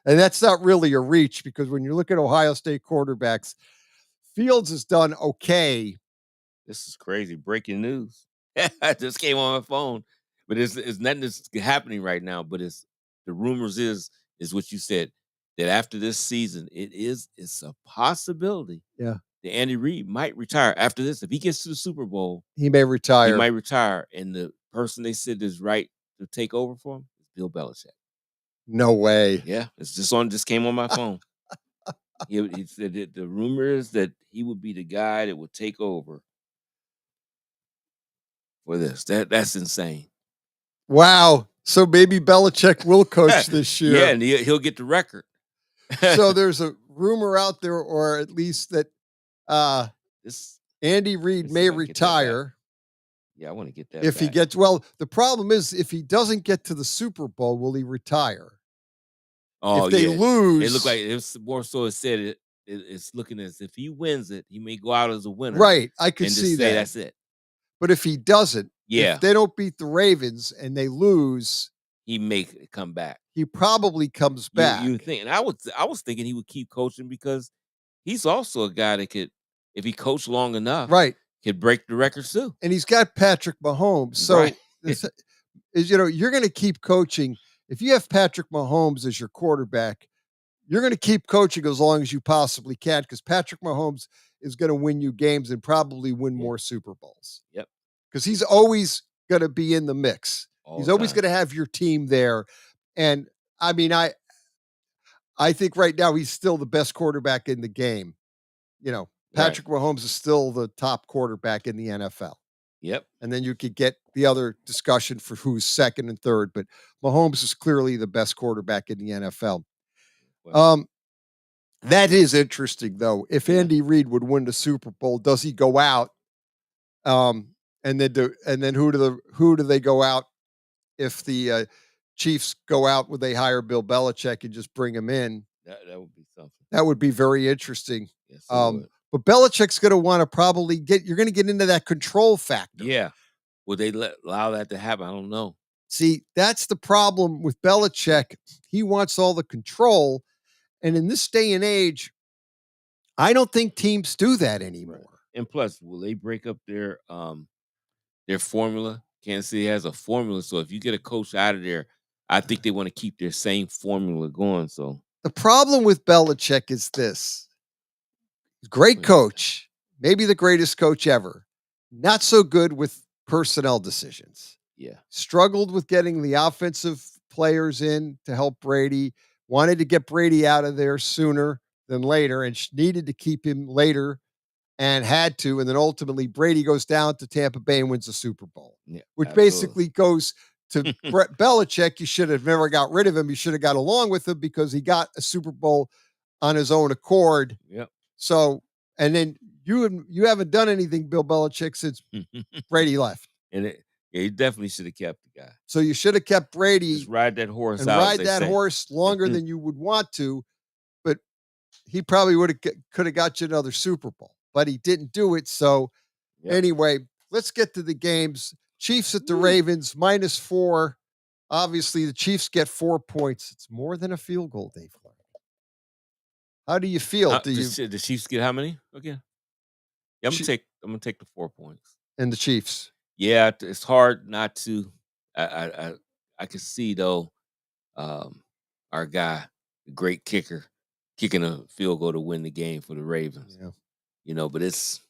And that's not really a reach because when you look at Ohio State quarterbacks, Fields has done okay. This is crazy. Breaking news. I just came on my phone. But it's nothing that's happening right now. But the rumors is what you said, that after this season, it's a possibility. Yeah. That Andy Reid might retire after this. If he gets to the Super Bowl, he may retire. He might retire. And the person they said is right to take over for him is Bill Belichick. No way. Yeah. It's just came on my phone. He said that the rumor is that he would be the guy that would take over for this. That's insane. Wow. So maybe Belichick will coach this year. Yeah, and he'll get the record. So there's a rumor out there, or at least that Andy Reid may retire. Yeah, I want to get that If he back. gets the problem is if he doesn't get to the Super Bowl, will he retire? Oh If they yeah, it lose, looked like it's more so. It said it's looking as if he wins it, he may go out as a winner, right, I could and see just say that. that's it. But if he doesn't, Yeah, if they don't beat the Ravens and they lose, he may come back. he probably comes back. You think? And I was thinking he would keep coaching because he's also a guy that could, if he coached long enough, Right. could break the records too. And he's got Patrick Mahomes. So Right. this is, you're going to keep coaching. If you have Patrick Mahomes as your quarterback, you're going to keep coaching as long as you possibly can because Patrick Mahomes is going to win you games and probably win more Super Bowls. Yep. Because he's always going to be in the mix. He's always going to have your team there. And I mean, I think right now he's still the best quarterback in the game. Patrick Mahomes is still the top quarterback in the NFL. Yep. And then you could get the other discussion for who's second and third, but Mahomes is clearly the best quarterback in the NFL. That is interesting, though. If Andy Reid would win the Super Bowl, does he go out? And then who do they go out if the Chiefs go out? Would they hire Bill Belichick and just bring him in? That would be something. That would be very interesting. Yes, it would. But Belichick's going to want to probably you're going to get into that control factor. Yeah. Would they allow that to happen? I don't know. See, that's the problem with Belichick. He wants all the control. And in this day and age, I don't think teams do that anymore. Right. And plus, will they break up their formula? Kansas City has a formula. So if you get a coach out of there, I think they want to keep their same formula going. So the problem with Belichick is this. Great coach, maybe the greatest coach ever. Not so good with personnel decisions. Yeah. Struggled with getting the offensive players in to help Brady. Wanted to get Brady out of there sooner than later and needed to keep him later and had to. And then ultimately Brady goes down to Tampa Bay and wins the Super Bowl. Yeah, which basically goes to Belichick. You should have never got rid of him. You should have got along with him because he got a Super Bowl on his own accord. Yep. So, and then you haven't done anything, Bill Belichick, since Brady left. And you definitely should have kept the guy. So you should have kept Brady. Just ride that horse and out. Ride that horse longer than you would want to, but he probably could have got you another Super Bowl, but he didn't do it. So anyway, let's get to the games. Chiefs at the Ravens, -4. Obviously, the Chiefs get 4 points. It's more than a field goal, Dave. How do you feel? The Chiefs get how many? Okay. Yeah, I'm gonna take the 4 points. And the Chiefs. Yeah, it's hard not to. I can see though, our guy, the great kicker, kicking a field goal to win the game for the Ravens. Yeah. But it's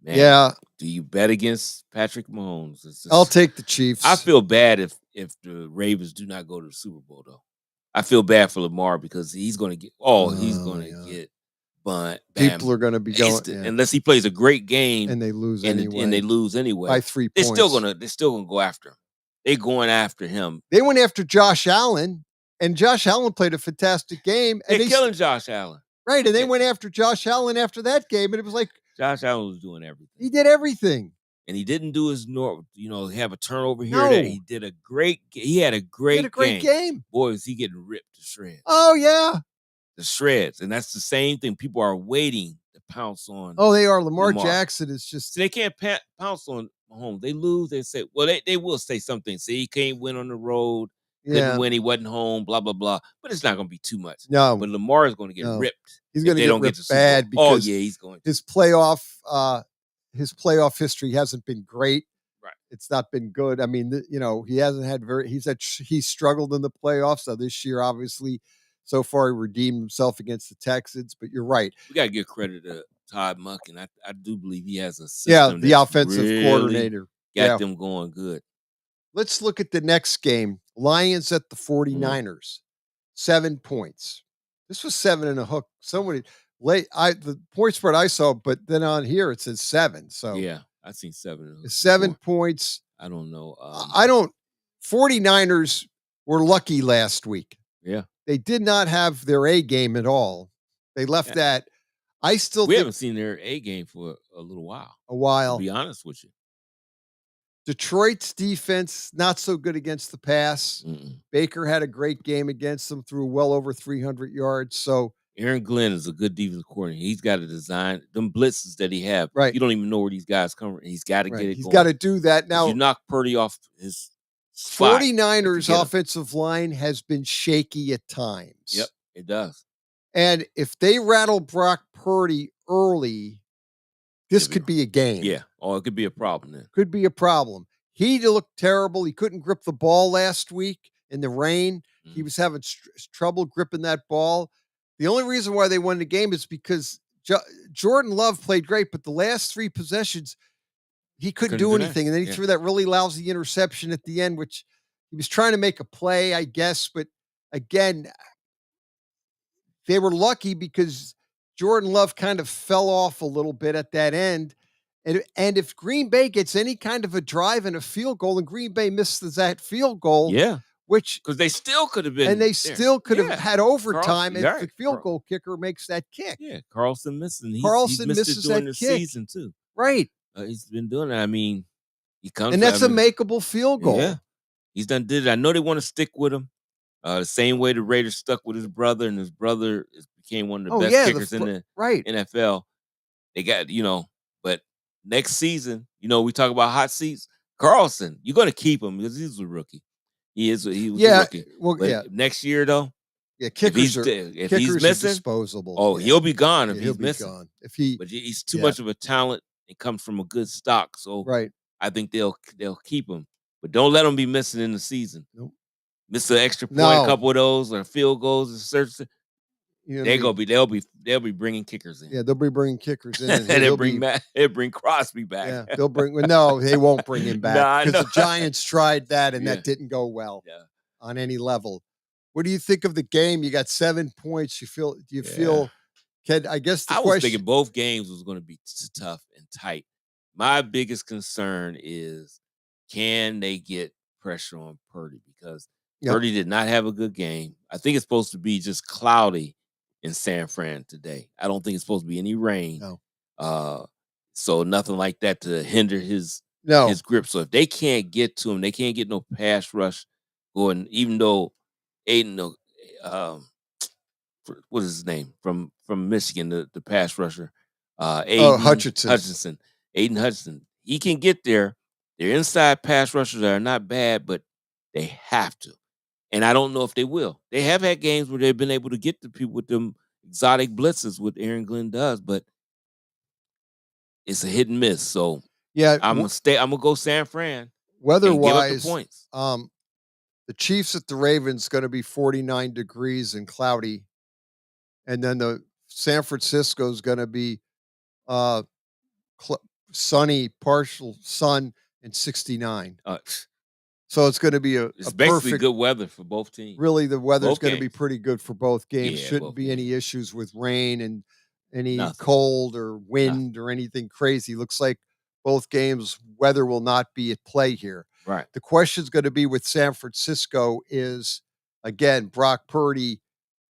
Yeah. Do you bet against Patrick Mahomes? I'll take the Chiefs. I feel bad if the Ravens do not go to the Super Bowl though. I feel bad for Lamar because he's going to get get bunt. People are going to be going unless he plays a great game and they lose anyway. And they lose anyway by 3 They're points. they're still gonna go after him. They're going after him. They went after Josh Allen, and Josh Allen played a fantastic game. And they're killing Josh Allen. Right, and they went after Josh Allen after that game, and it was like Josh Allen was doing everything. He did everything. And he didn't do his have a turnover here. No. He did a great. He had a great game. Boy, is he getting ripped to shreds. Oh yeah, the shreds, and that's the same thing. People are waiting to pounce on. Oh, they are. Lamar Jackson is just. So they can't pounce on Mahomes. They lose. They say, well, they will say something. See, he can't win on the road. Couldn't win. He wasn't home. Blah blah blah. But it's not going to be too much. No, but Lamar is going to get ripped. He's going to get ripped bad because he's going. His playoff history hasn't been great. Right. It's not been good. I mean, he hasn't had he's struggled in the playoffs. So this year, obviously, so far he redeemed himself against the Texans. But you're right. We got to give credit to Todd Monken. I do believe he has a system. The offensive coordinator got them going good. Let's look at the next game. Lions at the 49ers. 7 points. This was 7 and a hook. Somebody the point spread I saw, but then on here it says 7. So yeah, I seen 7. 7 points. I don't know. 49ers were lucky last week. Yeah, they did not have their A game at all. They left that. We haven't seen their A game for a little while. A while. To be honest with you. Detroit's defense, not so good against the pass. Baker had a great game against them, threw well over 300 yards. So Aaron Glenn is a good defensive coordinator. He's got to design them blitzes that he have. Right. You don't even know where these guys come from. He's got to get it he's going. got to do that. If Now, you knock Purdy off his spot, 49ers get him. offensive line has been shaky at times. Yep, it does. And if they rattle Brock Purdy early, this could be a game. Yeah. Oh, it could be a problem then. Could be a problem. He looked terrible. He couldn't grip the ball last week in the rain. He was having trouble gripping that ball. The only reason why they won the game is because Jordan Love played great, but the last 3 possessions, he couldn't do anything. And then he threw that really lousy interception at the end, which he was trying to make a play, I guess. But again, they were lucky because Jordan Love kind of fell off a little bit at that end. And if Green Bay gets any kind of a drive and a field goal, and Green Bay misses that field goal, which because they still could have been, and they still could have had overtime if Carlson, the field goal kicker makes that kick. Yeah, Carlson missing. Carlson he's missed misses it during that the kick. season too. Right. He's been doing that. I mean, he comes, and that's a makeable field goal. Yeah, he's done did it. I know they want to stick with him. The same way the Raiders stuck with his brother, and his brother became one of the best kickers in the NFL. They got, but next season, we talk about hot seats. Carlson, you're going to keep him because he's a rookie. He was a rookie. Well, but next year, though, kickers if are he's missing, disposable. He'll be gone if he'll he's be missing. gone. But he's too much of a talent. It comes from a good stock, so I think they'll keep him. But don't let him be missing in the season. Nope. Miss an extra point, a couple of those, or field goals, and search. They'll be bringing kickers in. Yeah, they'll be bringing kickers in, and they'll bring Crosby back. Yeah, they'll bring. No, they won't bring him back because the Giants tried that, and that didn't go well on any level. What do you think of the game? You got 7 points. Do you feel? I guess I was thinking both games was going to be tough and tight. My biggest concern is, can they get pressure on Purdy? Because Purdy did not have a good game. I think it's supposed to be just cloudy in San Fran today. I don't think it's supposed to be any rain. No. So nothing like that to hinder his grip. So if they can't get to him, they can't get no pass rush going, even though Aiden, what is his name? From Michigan, the pass rusher. Aiden Hutchinson. Aiden Hutchinson. He can get there. Their inside pass rushers are not bad, but they have to. And I don't know if they will. They have had games where they've been able to get to people with them exotic blitzes, what Aaron Glenn does, but it's a hit and miss. So I'm gonna go San Fran. Weather-wise, points. The Chiefs at the Ravens going to be 49 degrees and cloudy, and then the San Francisco is going to be sunny, partial sun, and 69. So it's going to be it's basically perfect, good weather for both teams. Really, the weather's going to be pretty good for both games. Shouldn't be any issues with rain and any cold or wind or anything crazy. Looks like both games, weather will not be at play here. Right. The question is going to be with San Francisco is, again, Brock Purdy.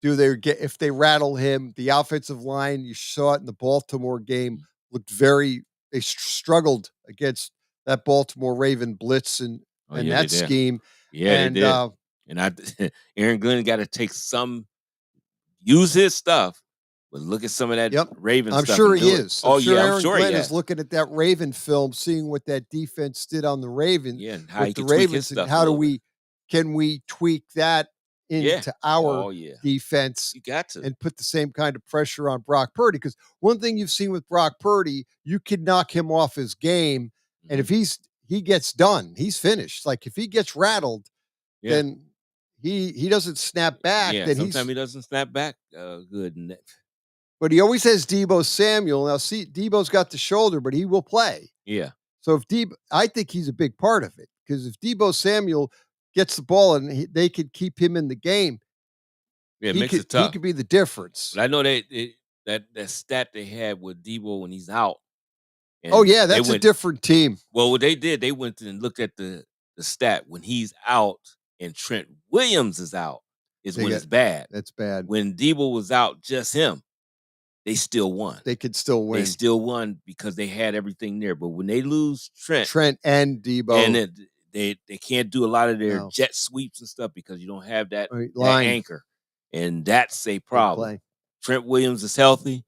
If they rattle him? The offensive line, you saw it in the Baltimore game, looked they struggled against that Baltimore Raven blitz and that scheme. Yeah, they did. And Aaron Glenn got to use his stuff, but look at some of that Raven stuff. I'm sure he is. I'm sure Aaron Glenn is looking at that Raven film, seeing what that defense did on the Ravens. Yeah, and how with the Ravens, and how can we tweak that into our defense? You got to. And put the same kind of pressure on Brock Purdy. Because one thing you've seen with Brock Purdy, you can knock him off his game, and if he gets done, he's finished. Like if he gets rattled, then he doesn't snap back. Yeah, sometimes he doesn't snap back good. But he always has Deebo Samuel. Now, see, Deebo's got the shoulder, but he will play. Yeah. So I think he's a big part of it, because if Deebo Samuel gets the ball and they could keep him in the game, it makes it tough. He could be the difference. But I know that stat they had with Deebo when he's out. That's a different team. Well, what they did, they went and looked at the stat when he's out and Trent Williams is out when it's bad. That's bad. When Deebo was out, just him, they still won. They could still win. They still won because they had everything there. But when they lose Trent and Debo, and they can't do a lot of their No. jet sweeps and stuff because you don't have that, Right, that line. anchor, and that's a problem. play. Trent Williams is healthy.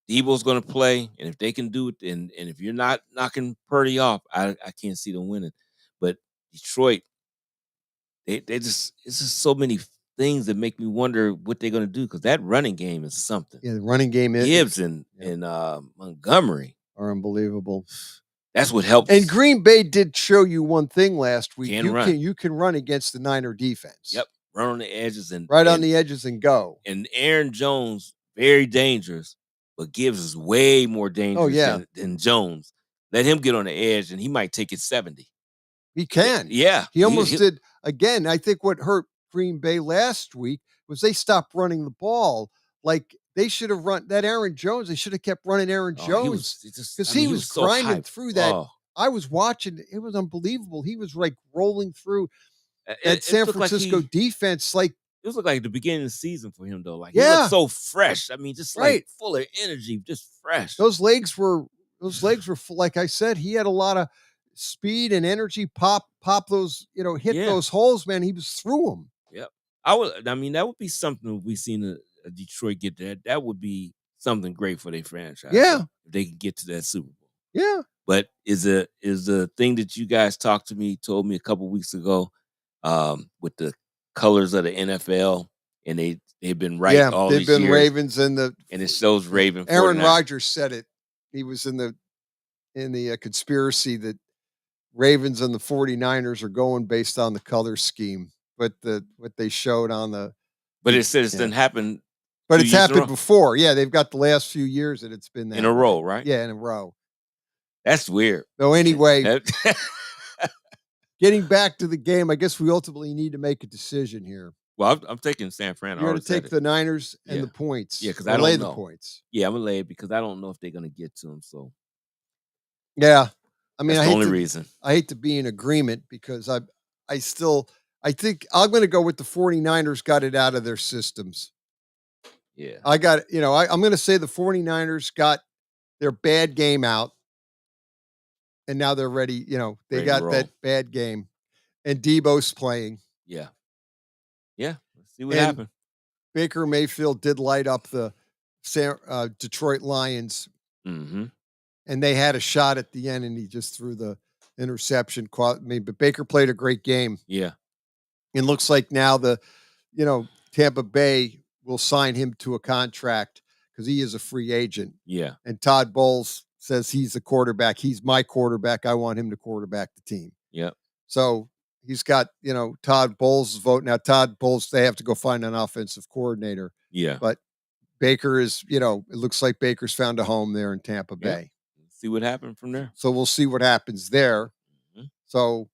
Debo's going to play, and if they can do it, and if you're not knocking Purdy off, I can't see them winning. But Detroit, they just, it's just so many things that make me wonder what they're going to do, because that running game is something. Yeah, the running game is Gibbs and Montgomery are unbelievable. That's what helps. And Green Bay did show you one thing last week. Can You can run against the Niner defense. Yep, run on the edges and on the edges and go. And Aaron Jones, very dangerous, but Gibbs is way more dangerous than Jones. Let him get on the edge, and he might take it 70. He can. Yeah. He almost did. Again, I think what hurt Green Bay last week was they stopped running the ball. Like, they should have run that Aaron Jones. They should have kept running Aaron Jones because he was so grinding hyped. through that. Oh. I was watching. It was unbelievable. He was like rolling through that It San looked like Francisco defense. Like, it was like the beginning of the season for him, though. Like, he looked so fresh. I mean, just like full of energy, just fresh. Those legs were full. Like I said, he had a lot of speed and energy. Pop those, hit those holes, man. He was through them. Yep. I mean, that would be something if we seen a Detroit get that. That would be something great for their franchise. Yeah. If they can get to that Super Bowl. Yeah. But is the thing that you guys told me a couple weeks ago, with the colors of the NFL, and they've been right all these years. They've been Ravens and it shows Raven. Aaron 49ers. Rodgers said it. He was in the conspiracy that Ravens and the 49ers are going based on the color scheme, but what they showed on the. But it says it didn't happen. But it's happened before. Yeah, they've got the last few years that it's been that in a row, right? Yeah, in a row. That's weird. So anyway, getting back to the game, I guess we ultimately need to make a decision here. Well, I'm taking San Fran. You're going to take the Niners and the points. Yeah, because I don't lay know the points. Yeah, I'm gonna lay it because I don't know if they're going to get to them. So yeah, I mean, that's the only reason. I hate to be in agreement because I think I'm going to go with the 49ers got it out of their systems. Yeah. I'm going to say the 49ers got their bad game out, and now they're ready. They got that bad game, and Debo's playing. Yeah. Yeah. Let's see what happens. Baker Mayfield did light up the Detroit Lions. Mm-hmm. And they had a shot at the end, and he just threw the interception. But Baker played a great game. Yeah. It looks like now Tampa Bay will sign him to a contract because he is a free agent. Yeah. And Todd Bowles says he's the quarterback. He's my quarterback. I want him to quarterback the team. Yeah. So he's got, Todd Bowles' vote. Now, Todd Bowles, they have to go find an offensive coordinator. Yeah. But Baker is, it looks like Baker's found a home there in Tampa Bay. See what happened from there. So we'll see what happens there. Mm-hmm. So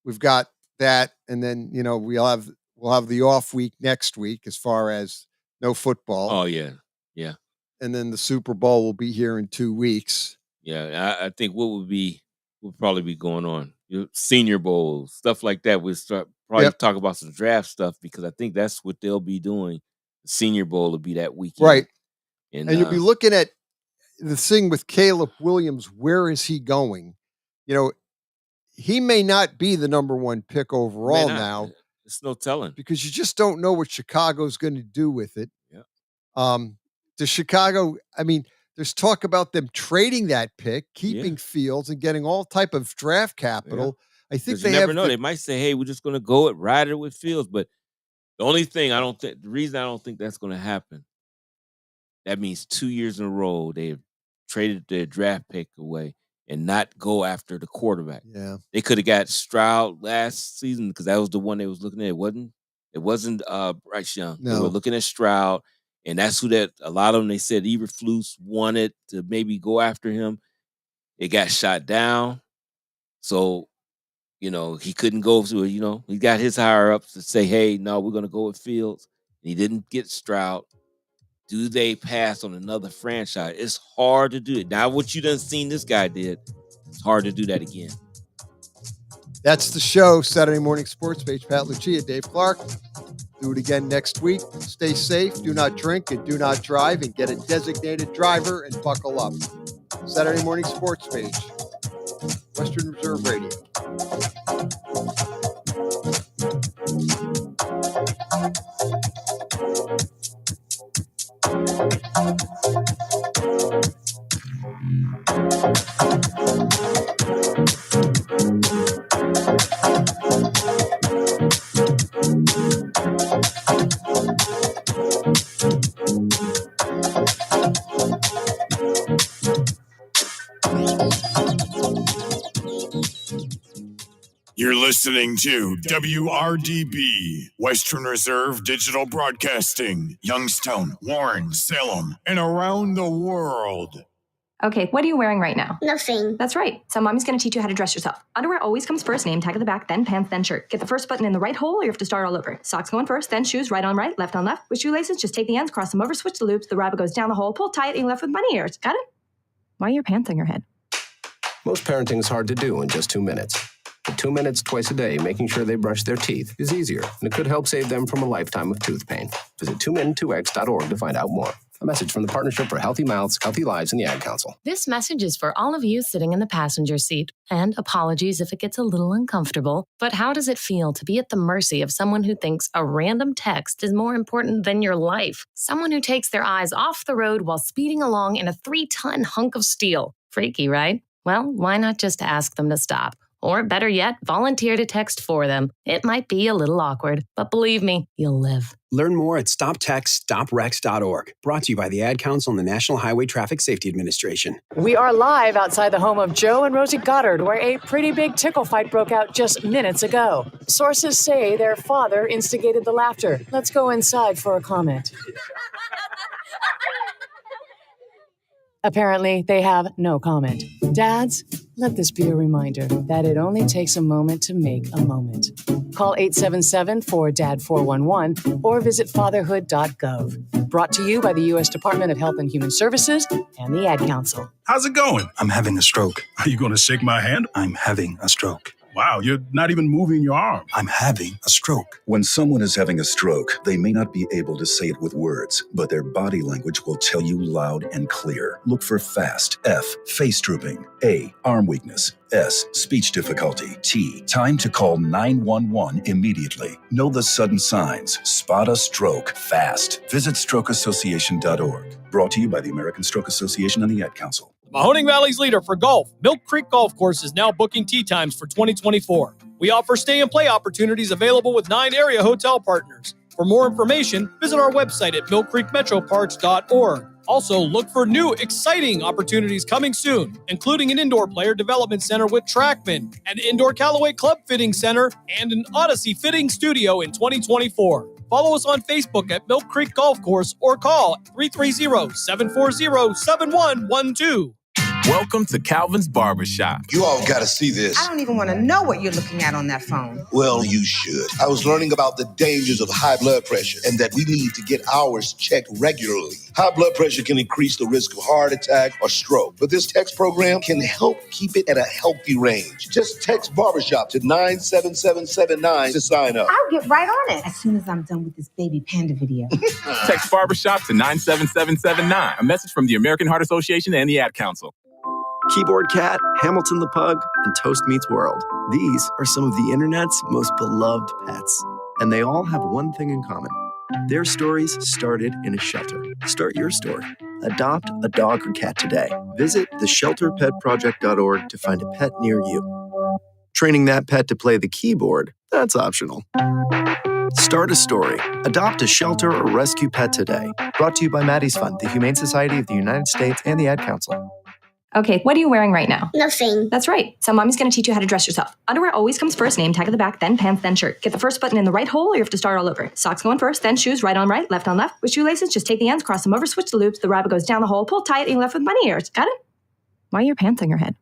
we've got that, and then we'll have the off week next week as far as no football. Oh yeah, yeah. And then the Super Bowl will be here in 2 weeks. Yeah, I think what will probably be going on. Senior Bowl, stuff like that. We'll start probably talk about some draft stuff because I think that's what they'll be doing. The Senior Bowl will be that weekend, right? And you'll be looking at the thing with Caleb Williams. Where is he going? He may not be the number one pick overall now. It's no telling because you just don't know what Chicago's going to do with it. Yeah. To Chicago, I mean, there's talk about them trading that pick, keeping Fields, and getting all type of draft capital. Yeah. I think they never know. They might say, "Hey, we're just going to ride it with Fields." But the only thing the reason I don't think that's going to happen. That means 2 years in a row they've traded their draft pick away and not go after the quarterback. Yeah, they could have got Stroud last season because that was the one they was looking at. It wasn't Bryce Young. No. They were looking at Stroud, and that's who a lot of them, they said Eberflus wanted to maybe go after him. It got shot down. So, he couldn't go to it. He got his higher ups to say, hey, no, we're going to go with Fields. And he didn't get Stroud. Do they pass on another franchise? It's hard to do it. Now, what you done seen this guy did, it's hard to do that again. That's the show. Saturday Morning Sports Page. Pat Lucia, Dave Clark. do it again next week. Stay safe, do not drink, and do not drive, and get a designated driver and buckle up. Saturday Morning Sports Page, Western Reserve Radio. You're listening to WRDB, Western Reserve Digital Broadcasting, Youngstown, Warren, Salem, and around the world. Okay, what are you wearing right now? Nothing. That's right. So mommy's going to teach you how to dress yourself. Underwear always comes first, name tag at the back, then pants, then shirt. Get the first button in the right hole or you have to start all over. Socks going first, then shoes, right on right, left on left. With shoelaces, just take the ends, cross them over, switch the loops. The rabbit goes down the hole, pull tight, and you're left with bunny ears. Got it? Why are your pants on your head? Most parenting is hard to do in just 2 minutes. But 2 minutes twice a day making sure they brush their teeth is easier, and it could help save them from a lifetime of tooth pain. Visit 2min2x.org to find out more. A message from the Partnership for Healthy Mouths, Healthy Lives, and the Ad Council. This message is for all of you sitting in the passenger seat. And apologies if it gets a little uncomfortable, but how does it feel to be at the mercy of someone who thinks a random text is more important than your life? Someone who takes their eyes off the road while speeding along in a 3-ton hunk of steel. Freaky, right? Well, why not just ask them to stop? Or better yet, volunteer to text for them. It might be a little awkward, but believe me, you'll live. Learn more at stoptextstoprex.org. Brought to you by the Ad Council and the National Highway Traffic Safety Administration. We are live outside the home of Joe and Rosie Goddard, where a pretty big tickle fight broke out just minutes ago. Sources say their father instigated the laughter. Let's go inside for a comment. Apparently, they have no comment. Dads, let this be a reminder that it only takes a moment to make a moment. Call 877-4DAD-411 or visit fatherhood.gov. Brought to you by the U.S. Department of Health and Human Services and the Ad Council. How's it going? I'm having a stroke. Are you going to shake my hand? I'm having a stroke. Wow, you're not even moving your arm. I'm having a stroke. When someone is having a stroke, they may not be able to say it with words, but their body language will tell you loud and clear. Look for FAST. F, face drooping. A, arm weakness. S, speech difficulty. T, time to call 911 immediately. Know the sudden signs. Spot a stroke fast. Visit strokeassociation.org. Brought to you by the American Stroke Association and the Ad Council. Mahoning Valley's leader for golf, Milk Creek Golf Course, is now booking tee times for 2024. We offer stay and play opportunities available with 9 area hotel partners. For more information, visit our website at millcreekmetroparks.org. Also, look for new, exciting opportunities coming soon, including an indoor player development center with Trackman, an indoor Callaway Club Fitting Center, and an Odyssey Fitting Studio in 2024. Follow us on Facebook at Milk Creek Golf Course or call 330-740-7112. Welcome to Calvin's Barbershop. You all got to see this. I don't even want to know what you're looking at on that phone. Well, you should. I was learning about the dangers of high blood pressure and that we need to get ours checked regularly. High blood pressure can increase the risk of heart attack or stroke, but this text program can help keep it at a healthy range. Just text Barbershop to 97779 to sign up. I'll get right on it as soon as I'm done with this baby panda video. Text Barbershop to 97779. A message from the American Heart Association and the Ad Council. Keyboard Cat, Hamilton the Pug, and Toast Meets World. These are some of the internet's most beloved pets. And they all have one thing in common. Their stories started in a shelter. Start your story. Adopt a dog or cat today. Visit theshelterpetproject.org to find a pet near you. Training that pet to play the keyboard, that's optional. Start a story. Adopt a shelter or rescue pet today. Brought to you by Maddie's Fund, the Humane Society of the United States, and the Ad Council. Okay, what are you wearing right now? Nothing. That's right. So mommy's going to teach you how to dress yourself. Underwear always comes first, name tag at the back, then pants, then shirt. Get the first button in the right hole or you have to start all over. Socks going first, then shoes, right on right, left on left. With shoelaces, just take the ends, cross them over, switch the loops. The rabbit goes down the hole, pull tight, and you're left with bunny ears. Got it? Why are your pants on your head?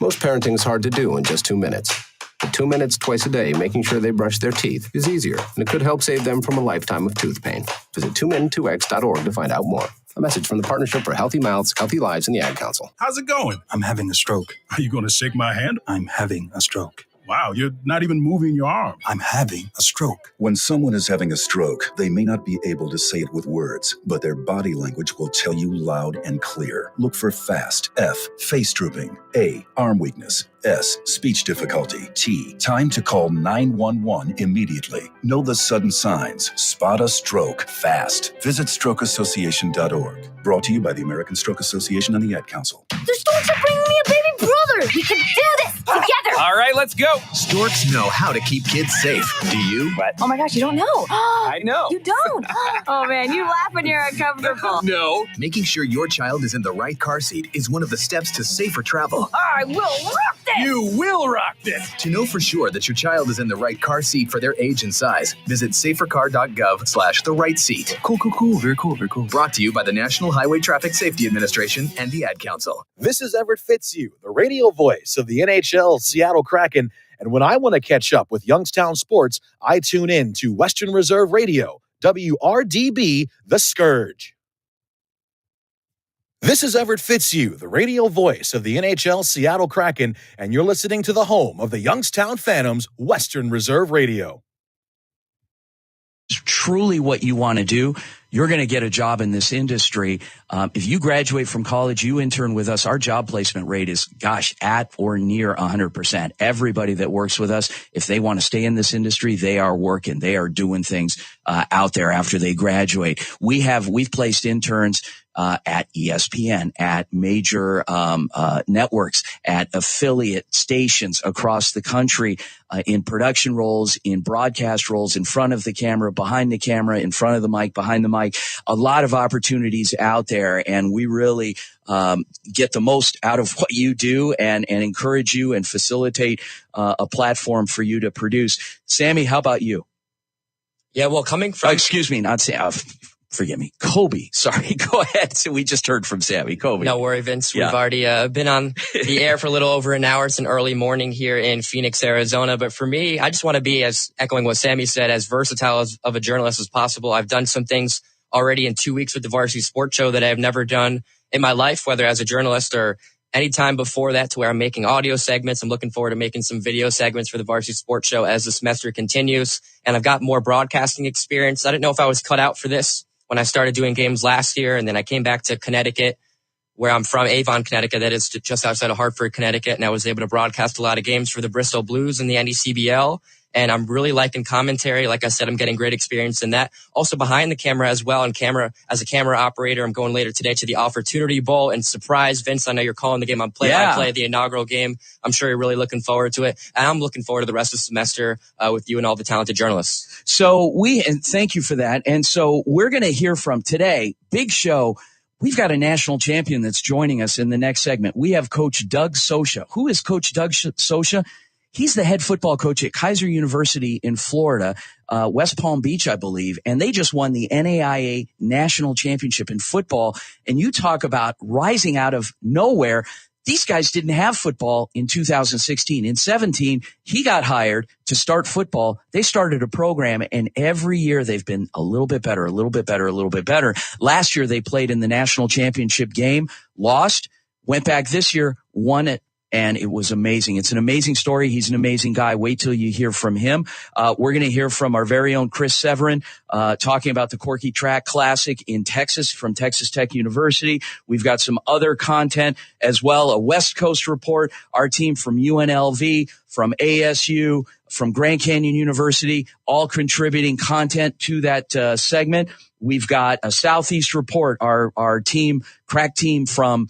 Most parenting is hard to do in just 2 minutes. But 2 minutes twice a day making sure they brush their teeth is easier, and it could help save them from a lifetime of tooth pain. Visit 2min2x.org to find out more. A message from the Partnership for Healthy Mouths, Healthy Lives, and the Ad Council. How's it going? I'm having a stroke. Are you going to shake my hand? I'm having a stroke. Wow, you're not even moving your arm. I'm having a stroke. When someone is having a stroke, they may not be able to say it with words, but their body language will tell you loud and clear. Look for FAST. F. Face drooping. A. Arm weakness. S. Speech difficulty. T. Time to call 911 immediately. Know the sudden signs. Spot a stroke fast. Visit strokeassociation.org. Brought to you by the American Stroke Association and the Ad Council. The storks are bringing me a baby brother. We can do this together. All right, let's go. Storks know how to keep kids safe. Do you? What? Oh my gosh, you don't know. I know. You don't. Oh man, you laugh when you're uncomfortable. No. Making sure your child is in the right car seat is one of the steps to safer travel. I will rock this. You will rock this. To know for sure that your child is in the right car seat for their age and size, visit safercar.gov/the right seat. Cool. Very cool. Brought to you by the National Highway Traffic Safety Administration and the Ad Council. This is Everett Fitzhugh, the radio voice of the NHL Seattle Kraken. And when I want to catch up with Youngstown sports, I tune in to Western Reserve Radio, WRDB, The Scourge. This is Everett Fitzhugh, the radio voice of the NHL Seattle Kraken, and you're listening to the home of the Youngstown Phantoms, Western Reserve Radio. Truly what you want to do, you're going to get a job in this industry. If you graduate from college, you intern with us, our job placement rate is, at or near 100%. Everybody that works with us, if they want to stay in this industry, they are working. They are doing things out there after they graduate. We've placed interns at ESPN, at major networks, at affiliate stations across the country, in production roles, in broadcast roles, in front of the camera, behind the camera, in front of the mic, behind the mic. A lot of opportunities out there, and we really get the most out of what you do and encourage you and facilitate a platform for you to produce. Sammy, how about you? Yeah, well, coming from... excuse me, not Sam. Forgive me. Kobe. Sorry. Go ahead. So we just heard from Sammy. Kobe. No worry, Vince. Yeah. We've already been on the air for a little over an hour. It's an early morning here in Phoenix, Arizona. But for me, I just want to be, as echoing what Sammy said, as versatile of a journalist as possible. I've done some things already in 2 weeks with the Varsity Sports Show that I have never done in my life, whether as a journalist or any time before that, to where I'm making audio segments. I'm looking forward to making some video segments for the Varsity Sports Show as the semester continues. And I've got more broadcasting experience. I didn't know if I was cut out for this when I started doing games last year. And then I came back to Connecticut, where I'm from, Avon, Connecticut. That is just outside of Hartford, Connecticut. And I was able to broadcast a lot of games for the Bristol Blues and the NECBL. And I'm really liking commentary. Like I said, I'm getting great experience in that. Also behind the camera as well, and as a camera operator. I'm going later today to the Opportunity Bowl. And surprise, Vince, I know you're calling the game on play-by-play, the inaugural game. I'm sure you're really looking forward to it. And I'm looking forward to the rest of the semester with you and all the talented journalists. So and thank you for that. And so we're going to hear from today, big show. We've got a national champion that's joining us in the next segment. We have Coach Doug Socha. Who is Coach Doug Socha? He's the head football coach at Kaiser University in Florida, West Palm Beach, I believe. And they just won the NAIA national championship in football. And you talk about rising out of nowhere. These guys didn't have football in 2016. In 17, he got hired to start football. They started a program, and every year they've been a little bit better, a little bit better, a little bit better. Last year they played in the national championship game, lost, went back this year, won it. And it was amazing. It's an amazing story. He's an amazing guy. Wait till you hear from him. We're going to hear from our very own Chris Severin, talking about the Corky Track Classic in Texas from Texas Tech University. We've got some other content as well, a West Coast report, our team from UNLV, from ASU, from Grand Canyon University, all contributing content to that segment. We've got a Southeast report, our team, crack team from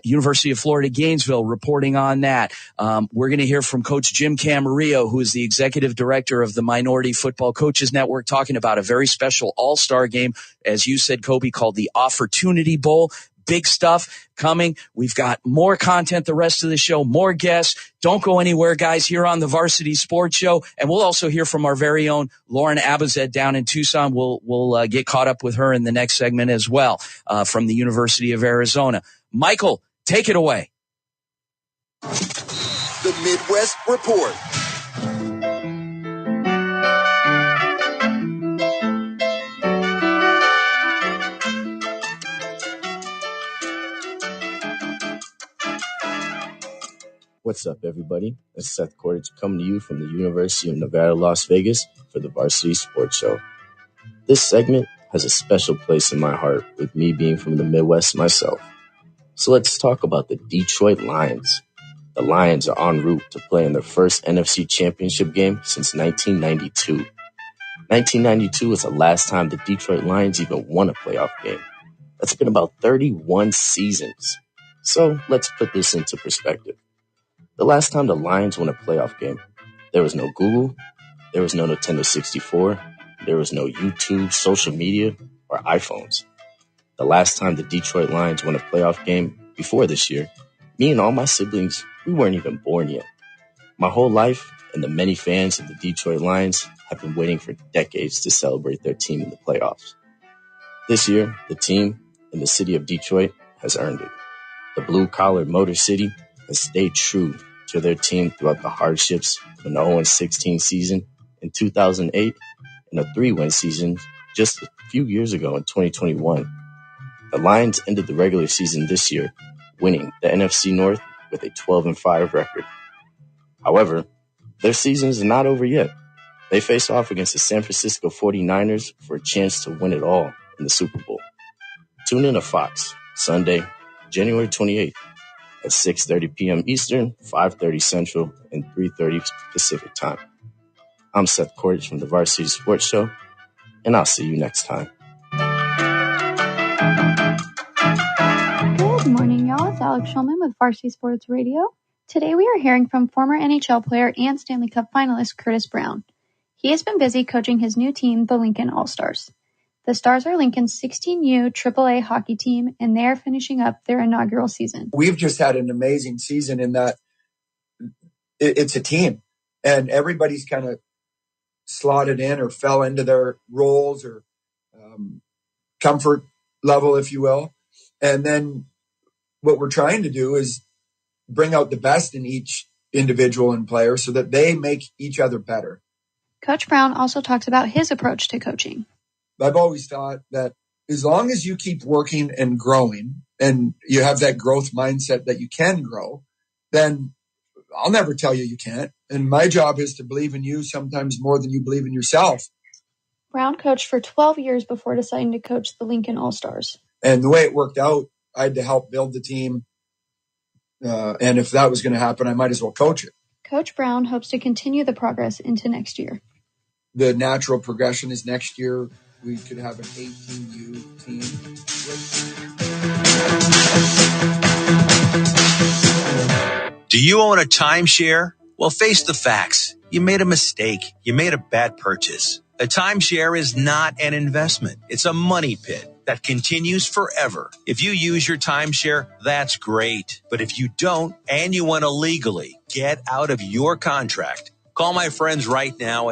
University of Florida, Gainesville, reporting on that. We're going to hear from Coach Jim Camarillo, who is the executive director of the Minority Football Coaches Network, talking about a very special all-star game, as you said, Kobe, called the Opportunity Bowl. Big stuff coming. We've got more content the rest of the show, more guests. Don't go anywhere, guys, here on the Varsity Sports Show. And we'll also hear from our very own Lauren Abazed down in Tucson. We'll get caught up with her in the next segment as well, from the University of Arizona. Michael, take it away. The Midwest Report. What's up, everybody? It's Seth Cordage coming to you from the University of Nevada, Las Vegas for the Varsity Sports Show. This segment has a special place in my heart, with me being from the Midwest myself. So let's talk about the Detroit Lions. The Lions are en route to play in their first NFC Championship game since 1992. 1992 was the last time the Detroit Lions even won a playoff game. That's been about 31 seasons. So let's put this into perspective. The last time the Lions won a playoff game, there was no Google, there was no Nintendo 64, there was no YouTube, social media, or iPhones. The last time the Detroit Lions won a playoff game before this year, me and all my siblings, we weren't even born yet. My whole life and the many fans of the Detroit Lions have been waiting for decades to celebrate their team in the playoffs. This year, the team in the city of Detroit has earned it. The blue-collar Motor City has stayed true to their team throughout the hardships of an 0-16 season in 2008 and a 3-win season just a few years ago in 2021. The Lions ended the regular season this year, winning the NFC North with a 12-5 record. However, their season is not over yet. They face off against the San Francisco 49ers for a chance to win it all in the Super Bowl. Tune in to Fox, Sunday, January 28th at 6:30 p.m. Eastern, 5:30 Central, and 3:30 Pacific Time. I'm Seth Cordage from the Varsity Sports Show, and I'll see you next time. Good morning, y'all. It's Alex Shulman with Varsity Sports Radio. Today we are hearing from former NHL player and Stanley Cup finalist Curtis Brown. He has been busy coaching his new team, the Lincoln All-Stars. The Stars are Lincoln's 16U AAA hockey team, and they are finishing up their inaugural season. We've just had an amazing season in that it's a team, and everybody's kind of slotted in or fell into their roles or comfort level, if you will. And then what we're trying to do is bring out the best in each individual and player so that they make each other better. Coach Brown also talks about his approach to coaching. I've always thought that as long as you keep working and growing and you have that growth mindset that you can grow, then I'll never tell you you can't. And my job is to believe in you sometimes more than you believe in yourself. Brown coached for 12 years before deciding to coach the Lincoln All-Stars. And the way it worked out, I had to help build the team. And if that was going to happen, I might as well coach it. Coach Brown hopes to continue the progress into next year. The natural progression is next year we could have an 18U team. Do you own a timeshare? Well, face the facts. You made a mistake. You made a bad purchase. A timeshare is not an investment. It's a money pit that continues forever. If you use your timeshare, that's great. But if you don't, and you want to legally get out of your contract, call my friends right now